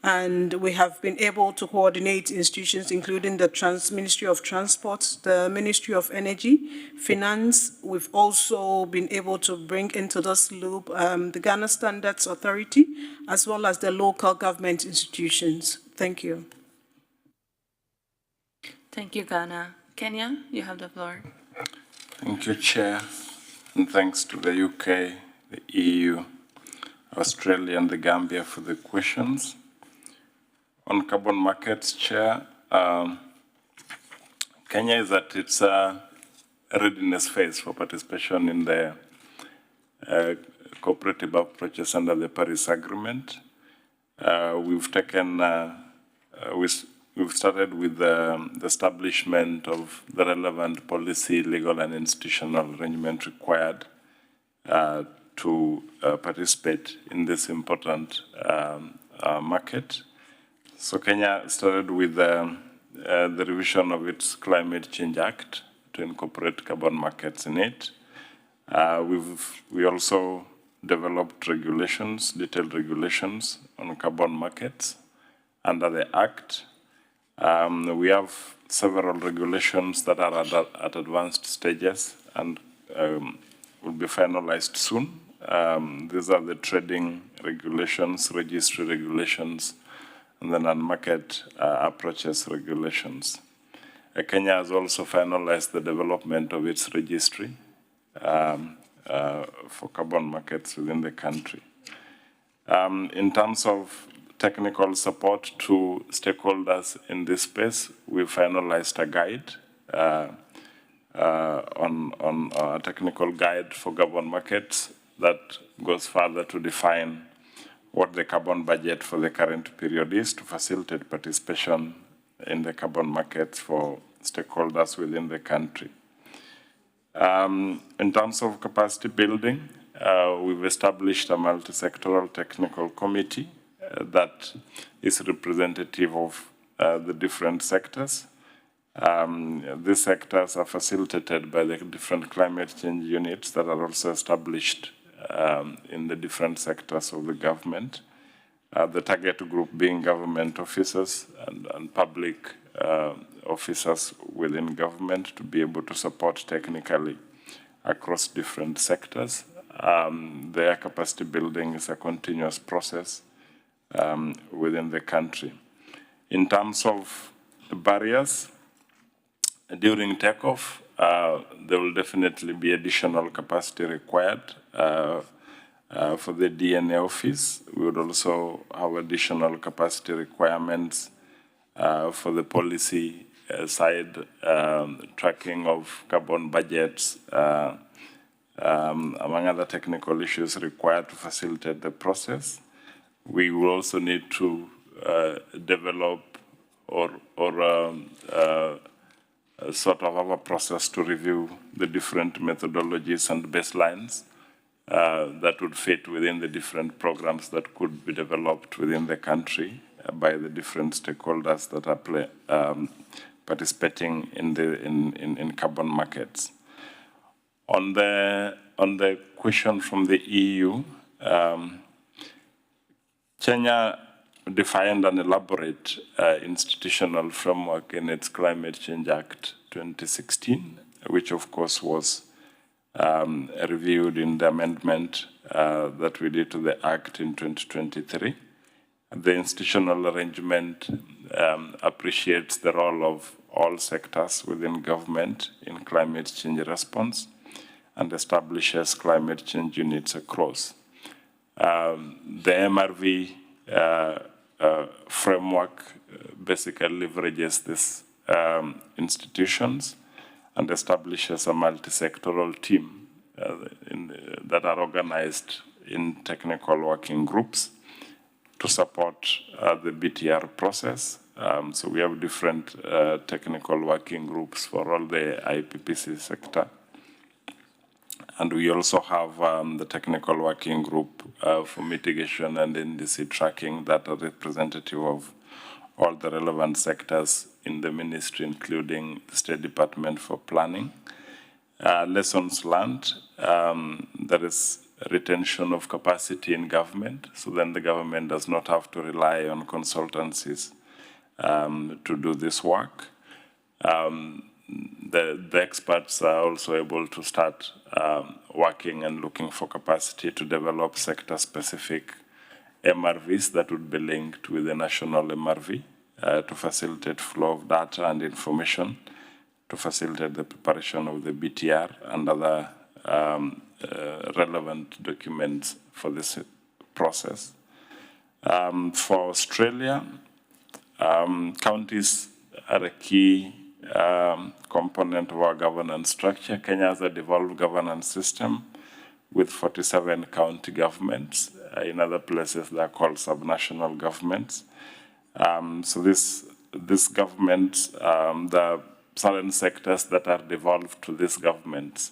F: And we have been able to coordinate institutions, including the Ministry of Transport, the Ministry of Energy, Finance. We've also been able to bring into this loop the Ghana Standards Authority, as well as the local government institutions. Thank you.
A: Thank you, Ghana. Kenya, you have the floor.
L: Thank you, Chair. And thanks to the UK, the EU, Australia, and the Gambia for the questions. On carbon markets, Chair, Kenya is at its readiness phase for participation in the cooperative approaches under the Paris Agreement. We've started with the establishment of the relevant policy, legal, and institutional arrangement required to participate in this important market. So Kenya started with the revision of its Climate Change Act to incorporate carbon markets in it. We also developed regulations, detailed regulations on carbon markets under the Act. We have several regulations that are at advanced stages and will be finalized soon. These are the trading regulations, registry regulations, and then on-market approaches regulations. Kenya has also finalized the development of its registry for carbon markets within the country. In terms of technical support to stakeholders in this space, we finalized a guide on a technical guide for carbon markets that goes further to define what the carbon budget for the current period is to facilitate participation in the carbon markets for stakeholders within the country. In terms of capacity building, we've established a multi-sectoral technical committee that is representative of the different sectors. These sectors are facilitated by the different climate change units that are also established in the different sectors of the government. The target group being government officers and public officers within government to be able to support technically across different sectors. Their capacity building is a continuous process within the country. In terms of barriers, during takeoff, there will definitely be additional capacity required For the DNA office, we would also have additional capacity requirements for the policy side, tracking of carbon budgets, among other technical issues required to facilitate the process. We will also need to develop or sort of have a process to review the different methodologies and baselines that would fit within the different programs that could be developed within the country by the different stakeholders that are participating in carbon markets. On the question from the EU, Kenya defined an elaborate institutional framework in its Climate Change Act 2016, which of course was reviewed in the amendment that we did to the Act in 2023. The institutional arrangement appreciates the role of all sectors within government in climate change response and establishes climate change units across. The MRV framework basically leverages these institutions and establishes a multi-sectoral team that are organized in technical working groups to support the BTR process. So we have different technical working groups for all the IPPC sector. And we also have the technical working group for mitigation and NDC tracking that are representative of all the relevant sectors in the ministry, including the State Department for Planning. Lessons learned, there is retention of capacity in government, so then the government does not have to rely on consultancies to do this work. The experts are also able to start working and looking for capacity to develop sector-specific MRVs that would be linked with the national MRV to facilitate flow of data and information, to facilitate the preparation of the BTR and other relevant documents for this process. For Australia, counties are a key component of our governance structure. Kenya has a devolved governance system with 47 county governments. In other places, they are called subnational governments. So this government, there are certain sectors that are devolved to these governments.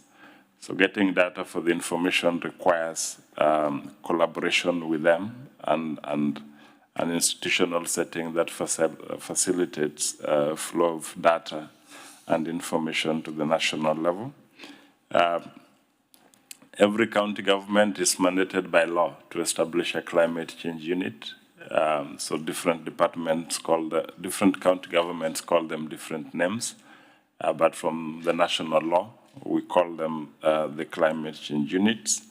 L: So getting data for the information requires collaboration with them and an institutional setting that facilitates flow of data and information to the national level. Every county government is mandated by law to establish a climate change unit. So different departments different county governments call them different names, but from the national law, we call them the climate change units.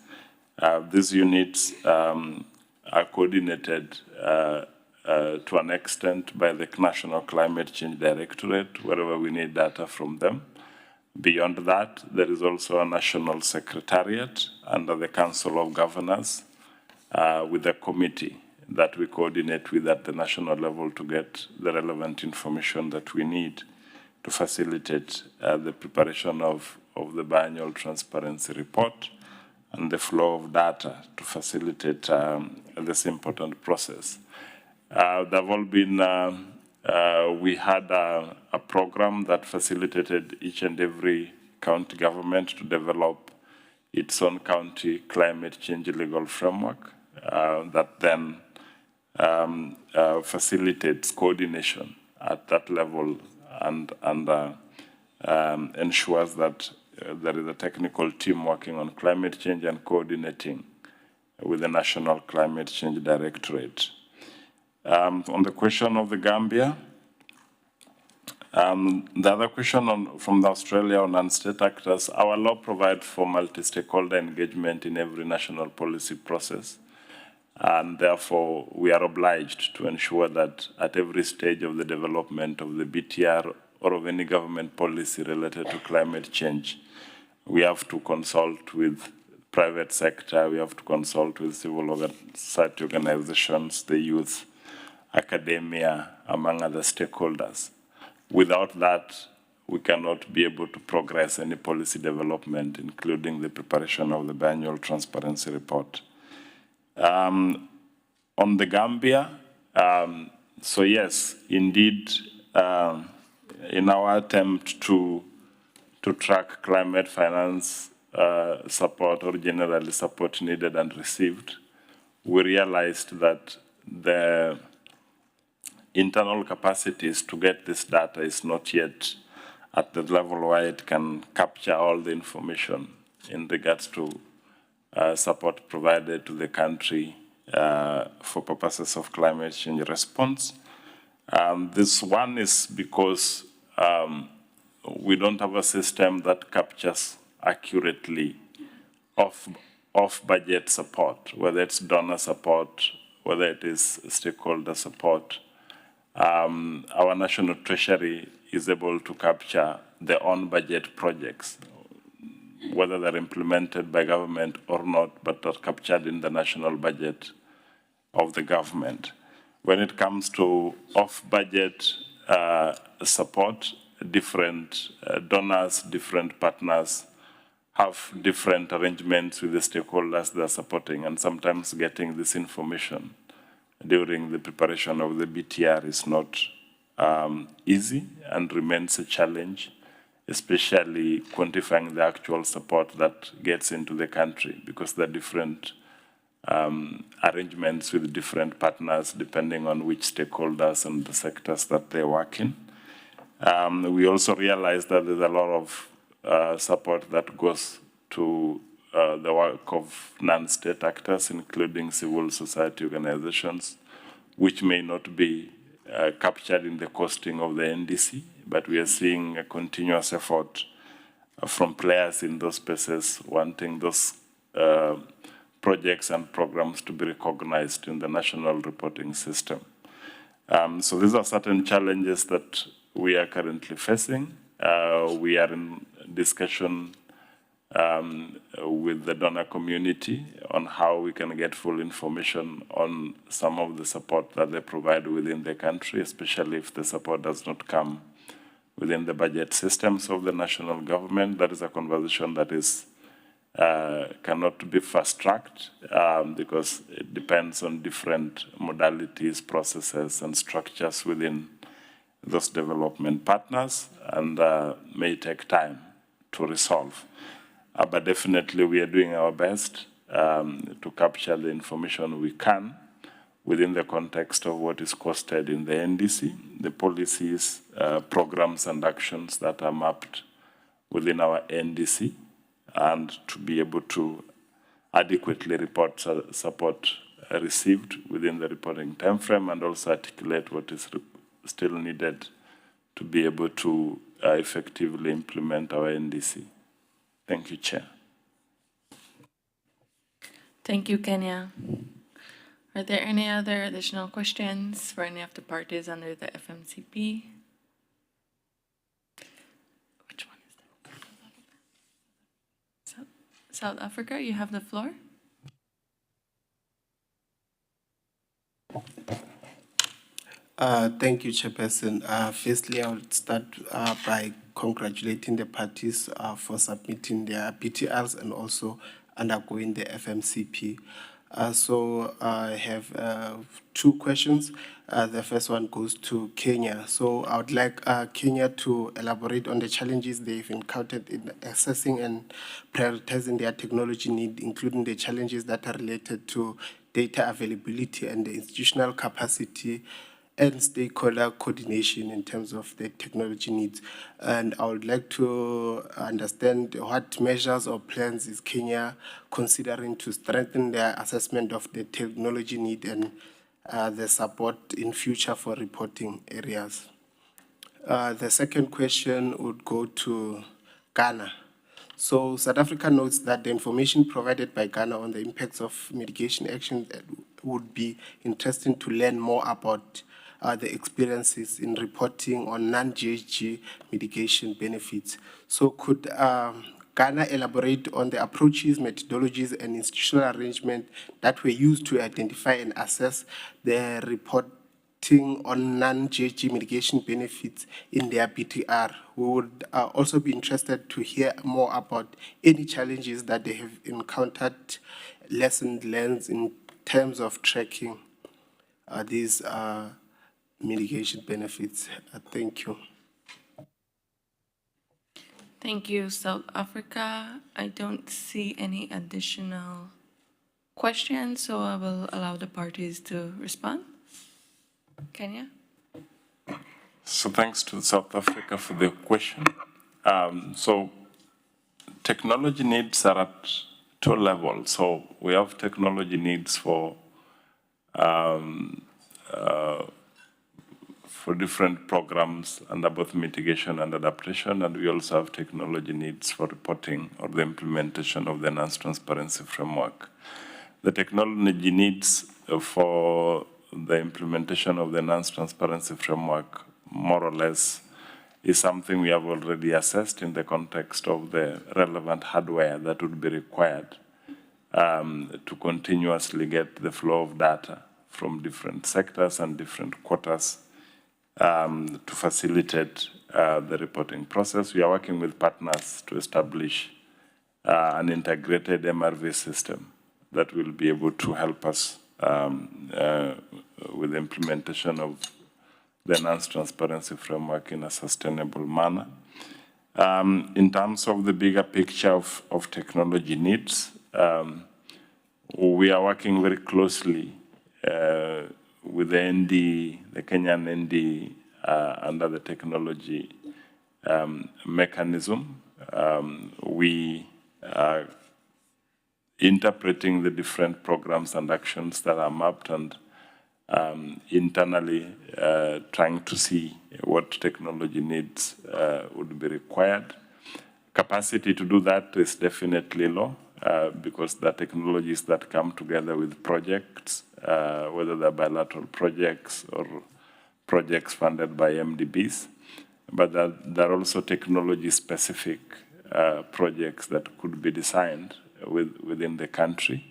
L: These units are coordinated to an extent by the National Climate Change Directorate, wherever we need data from them. Beyond that, there is also a national secretariat under the Council of Governors with a committee that we coordinate with at the national level to get the relevant information that we need to facilitate the preparation of the biannual transparency report and the flow of data to facilitate this important process. They've all been, we had a program that facilitated each and every county government to develop its own county climate change legal framework that then facilitates coordination at that level and ensures that there is a technical team working on climate change and coordinating with the National Climate Change Directorate. On the question of the Gambia, the other question from Australia on non-state actors, our law provides for multi-stakeholder engagement in every national policy process. And therefore, we are obliged to ensure that at every stage of the development of the BTR or of any government policy related to climate change, we have to consult with private sector, we have to consult with civil society organizations, the youth, academia, among other stakeholders. Without that, we cannot be able to progress any policy development, including the preparation of the biannual transparency report. On the Gambia, so yes, indeed, in our attempt to track climate finance support or generally support needed and received, we realized that the internal capacities to get this data is not yet at the level where it can capture all the information in regards to support provided to the country for purposes of climate change response. This one is because we don't have a system that captures accurately off-budget support, whether it's donor support, whether it is stakeholder support. Our national treasury is able to capture the on-budget projects, whether they're implemented by government or not, but are captured in the national budget of the government. When it comes to off-budget support, different donors, different partners have different arrangements with the stakeholders they're supporting, and sometimes getting this information during the preparation of the BTR is not easy and remains a challenge, especially quantifying the actual support that gets into the country, because there are different arrangements with different partners depending on which stakeholders and the sectors that they work in. We also realize that there's a lot of support that goes to the work of non-state actors, including civil society organizations, which may not be captured in the costing of the NDC, but we are seeing a continuous effort from players in those spaces wanting those projects and programs to be recognized in the national reporting system. So these are certain challenges that we are currently facing. We are in discussion with the donor community on how we can get full information on some of the support that they provide within the country, especially if the support does not come within the budget systems of the national government. That is a conversation that is cannot be fast-tracked because it depends on different modalities, processes, and structures within those development partners, and may take time to resolve. But definitely we are doing our best to capture the information we can within the context of what is costed in the NDC, the policies, programs, and actions that are mapped within our NDC, and to be able to adequately report support received within the reporting timeframe, and also articulate what is still needed to be able to effectively implement our NDC. Thank you, Chair.
D: Thank you, Kenya. Are there any other additional questions for any of the parties under the FMCP? Which one is that? South Africa, you have the floor.
C: Thank you, Chairperson. Firstly, I would start by congratulating the parties for submitting their BTRs and also undergoing the FMCP. So I have two questions. The first one goes to Kenya. So I would like Kenya to elaborate on the challenges they've encountered in assessing and prioritizing their technology need, including the challenges that are related to data availability and the institutional capacity and stakeholder coordination in terms of the technology needs. And I would like to understand what measures or plans is Kenya considering to strengthen their assessment of the technology need and the support in future for reporting areas. The second question would go to Ghana. So South Africa notes that the information provided by Ghana on the impacts of mitigation action would be interesting to learn more about the experiences in reporting on non-GHG mitigation benefits. So could Ghana elaborate on the approaches, methodologies, and institutional arrangement that were used to identify and assess the reporting on non-GHG mitigation benefits in their BTR. We would also be interested to hear more about any challenges that they have encountered, lessons learned in terms of tracking these mitigation benefits. Thank you.
D: Thank you, South Africa. I don't see any additional questions, so I will allow the parties to respond. Kenya?
L: So thanks to South Africa for the question. So technology needs are at two levels. So we have technology needs for different programs under both mitigation and adaptation, and we also have technology needs for reporting or the implementation of the enhanced transparency framework. The technology needs for the implementation of the enhanced transparency framework, more or less, is something we have already assessed in the context of the relevant hardware that would be required to continuously get the flow of data from different sectors and different quarters to facilitate the reporting process. We are working with partners to establish an integrated MRV system that will be able to help us with the implementation of the enhanced transparency framework in a sustainable manner. In terms of the bigger picture of technology needs, we are working very closely with the ND, the Kenyan ND, under the technology mechanism. We are interpreting the different programs and actions that are mapped and internally trying to see what technology needs would be required. Capacity to do that is definitely low because the technologies that come together with projects, whether they're bilateral projects or projects funded by MDBs, but there are also technology-specific projects that could be designed within the country.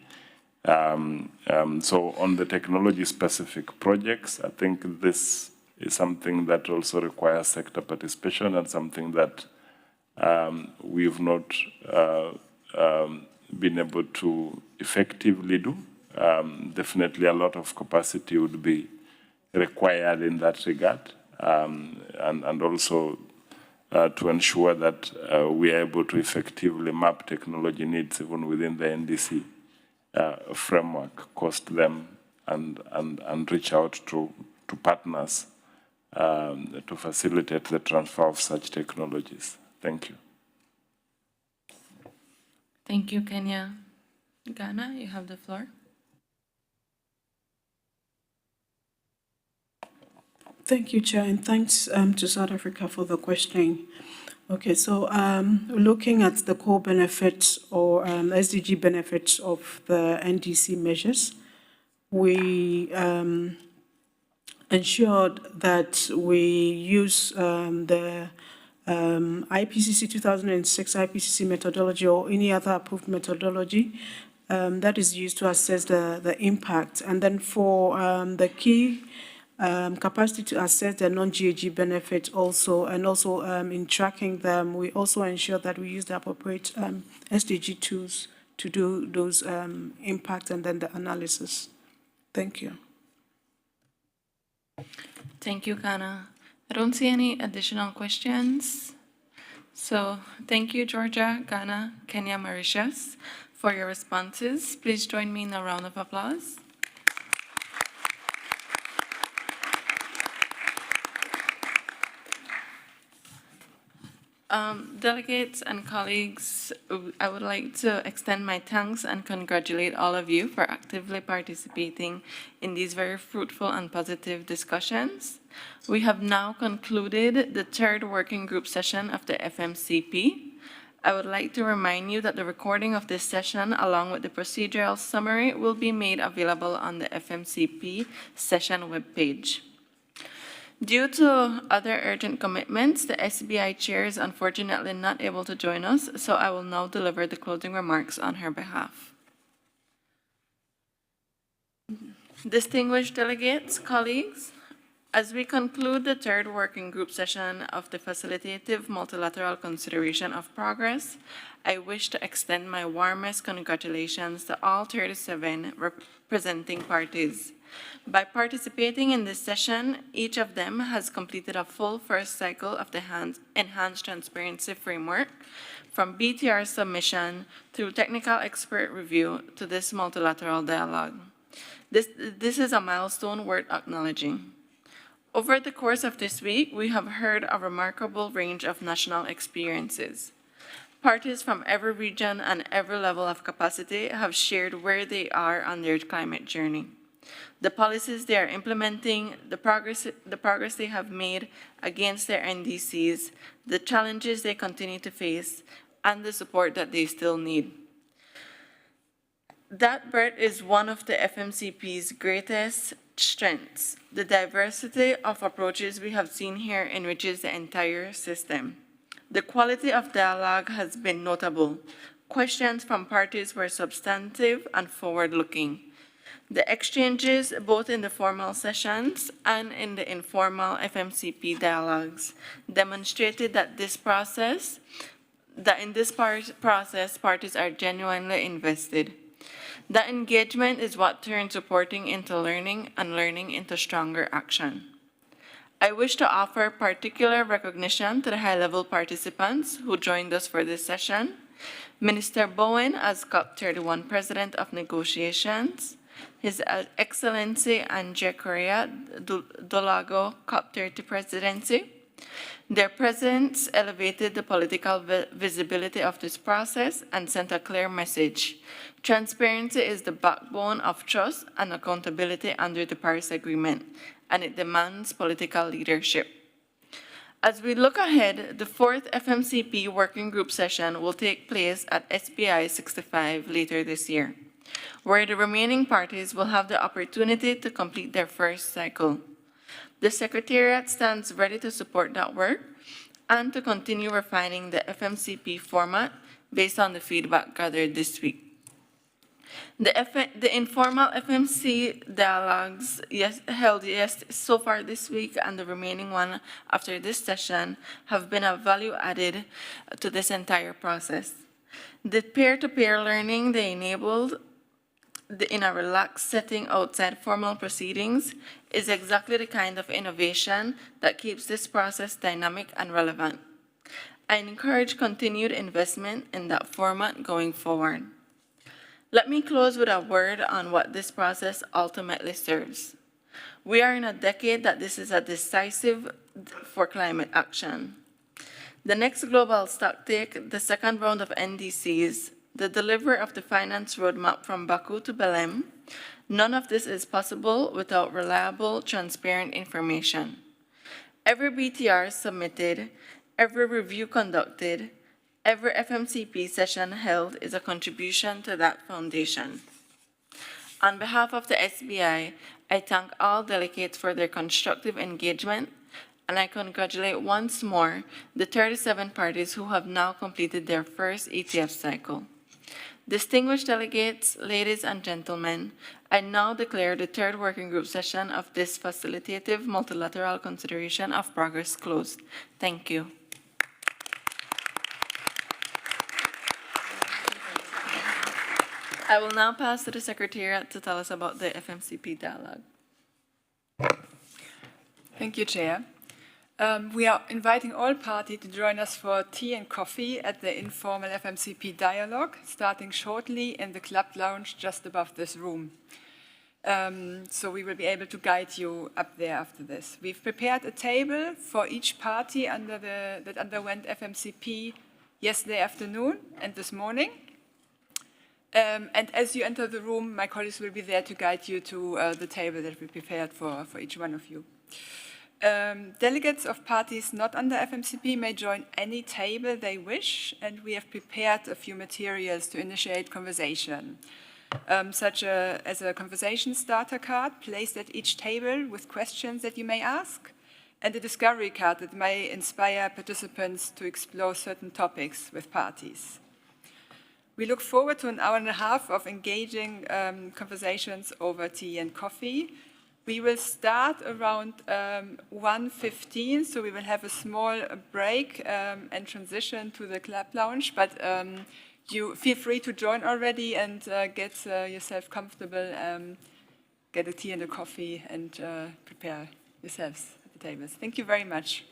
L: So on the technology-specific projects, I think this is something that also requires sector participation and something that we've not been able to effectively do. Definitely a lot of capacity would be required in that regard, and also to ensure that we are able to effectively map technology needs even within the NDC framework, cost them, and reach out to partners to facilitate the transfer of such technologies. Thank you.
D: Thank you, Kenya. Ghana, you have the floor.
F: Thank you, Chair, and thanks to South Africa for the questioning. Okay, so looking at the core benefits or SDG benefits of the NDC measures, we ensured that we use the IPCC 2006 IPCC methodology or any other approved methodology that is used to assess the impact. And then for the key capacity to assess the non-GHG benefits also, and also in tracking them, we also ensure that we use the appropriate SDG tools to do those impact and then the analysis. Thank you.
D: Thank you, Ghana. I don't see any additional questions. So thank you, Georgia, Ghana, Kenya, Mauritius, for your responses. Please join me in a round of applause. Delegates and colleagues, I would like to extend my thanks and congratulate all of you for actively participating in these very fruitful and positive discussions. We have now concluded the third working group session of the FMCP. I would like to remind you that the recording of this session, along with the procedural summary, will be made available on the FMCP session webpage.
A: Due to other urgent commitments, the SBI chair is unfortunately not able to join us, so I will now deliver the closing remarks on her behalf. Distinguished delegates, colleagues, as we conclude the third working group session of the Facilitative Multilateral Consideration of Progress, I wish to extend my warmest congratulations to all 37 representing parties. By participating in this session, each of them has completed a full first cycle of the Enhanced Transparency Framework, from BTR submission through technical expert review to this multilateral dialogue. This is a milestone worth acknowledging. Over the course of this week, we have heard a remarkable range of national experiences. Parties from every region and every level of capacity have shared where they are on their climate journey, the policies they are implementing, the progress they have made against their NDCs, the challenges they continue to face, and the support that they still need. That breadth is one of the FMCP's greatest strengths. The diversity of approaches we have seen here enriches the entire system. The quality of dialogue has been notable. Questions from parties were substantive and forward-looking. The exchanges, both in the formal sessions and in the informal FMCP dialogues, demonstrated that in this process, parties are genuinely invested. That engagement is what turns reporting into learning and learning into stronger action. I wish to offer particular recognition to the high-level participants who joined us for this session. Minister Bowen as COP31 President of Negotiations, His Excellency Andrea Correa Dolago COP30 Presidency. Their presence elevated the political visibility of this process and sent a clear message. Transparency is the backbone of trust and accountability under the Paris Agreement, and it demands political leadership. As we look ahead, the fourth FMCP working group session will take place at SBI 65 later this year, where the remaining parties will have the opportunity to complete their first cycle. The Secretariat stands ready to support that work and to continue refining the FMCP format based on the feedback gathered this week. The informal FMC dialogues held so far this week and the remaining one after this session have been a value added to this entire process. The peer-to-peer learning they enabled in a relaxed setting outside formal proceedings is exactly the kind of innovation that keeps this process dynamic and relevant. I encourage continued investment in that format going forward. Let me close with a word on what this process ultimately serves. We are in a decade that this is a decisive for climate action. The next global stocktake, the second round of NDCs, the delivery of the finance roadmap from Baku to Belém, none of this is possible without reliable, transparent information. Every BTR submitted, every review conducted, every FMCP session held is a contribution to that foundation. On behalf of the SBI, I thank all delegates for their constructive engagement, and I congratulate once more the 37 parties who have now completed their first ETF cycle. Distinguished delegates, ladies and gentlemen, I now declare the third working group session of this Facilitative Multilateral Consideration of Progress closed. Thank you. I will now pass to the Secretariat to tell us about the FMCP dialogue.
R: Thank you, Chair. We are inviting all parties to join us for tea and coffee at the informal FMCP dialogue, starting shortly in the club lounge just above this room. So we will be able to guide you up there after this. We've prepared a table for each party that underwent FMCP yesterday afternoon and this morning. And as you enter the room, my colleagues will be there to guide you to the table that we prepared for each one of you. Delegates of parties not under FMCP may join any table they wish, and we have prepared a few materials to initiate conversation, such as a conversation starter card placed at each table with questions that you may ask, and a discovery card that may inspire participants to explore certain topics with parties. We look forward to an hour and a half of engaging conversations over tea and coffee. We will start around 1:15, so we will have a small break and transition to the club lounge, but you feel free to join already and get yourself comfortable, get a tea and a coffee and prepare yourselves at the tables. Thank you very much.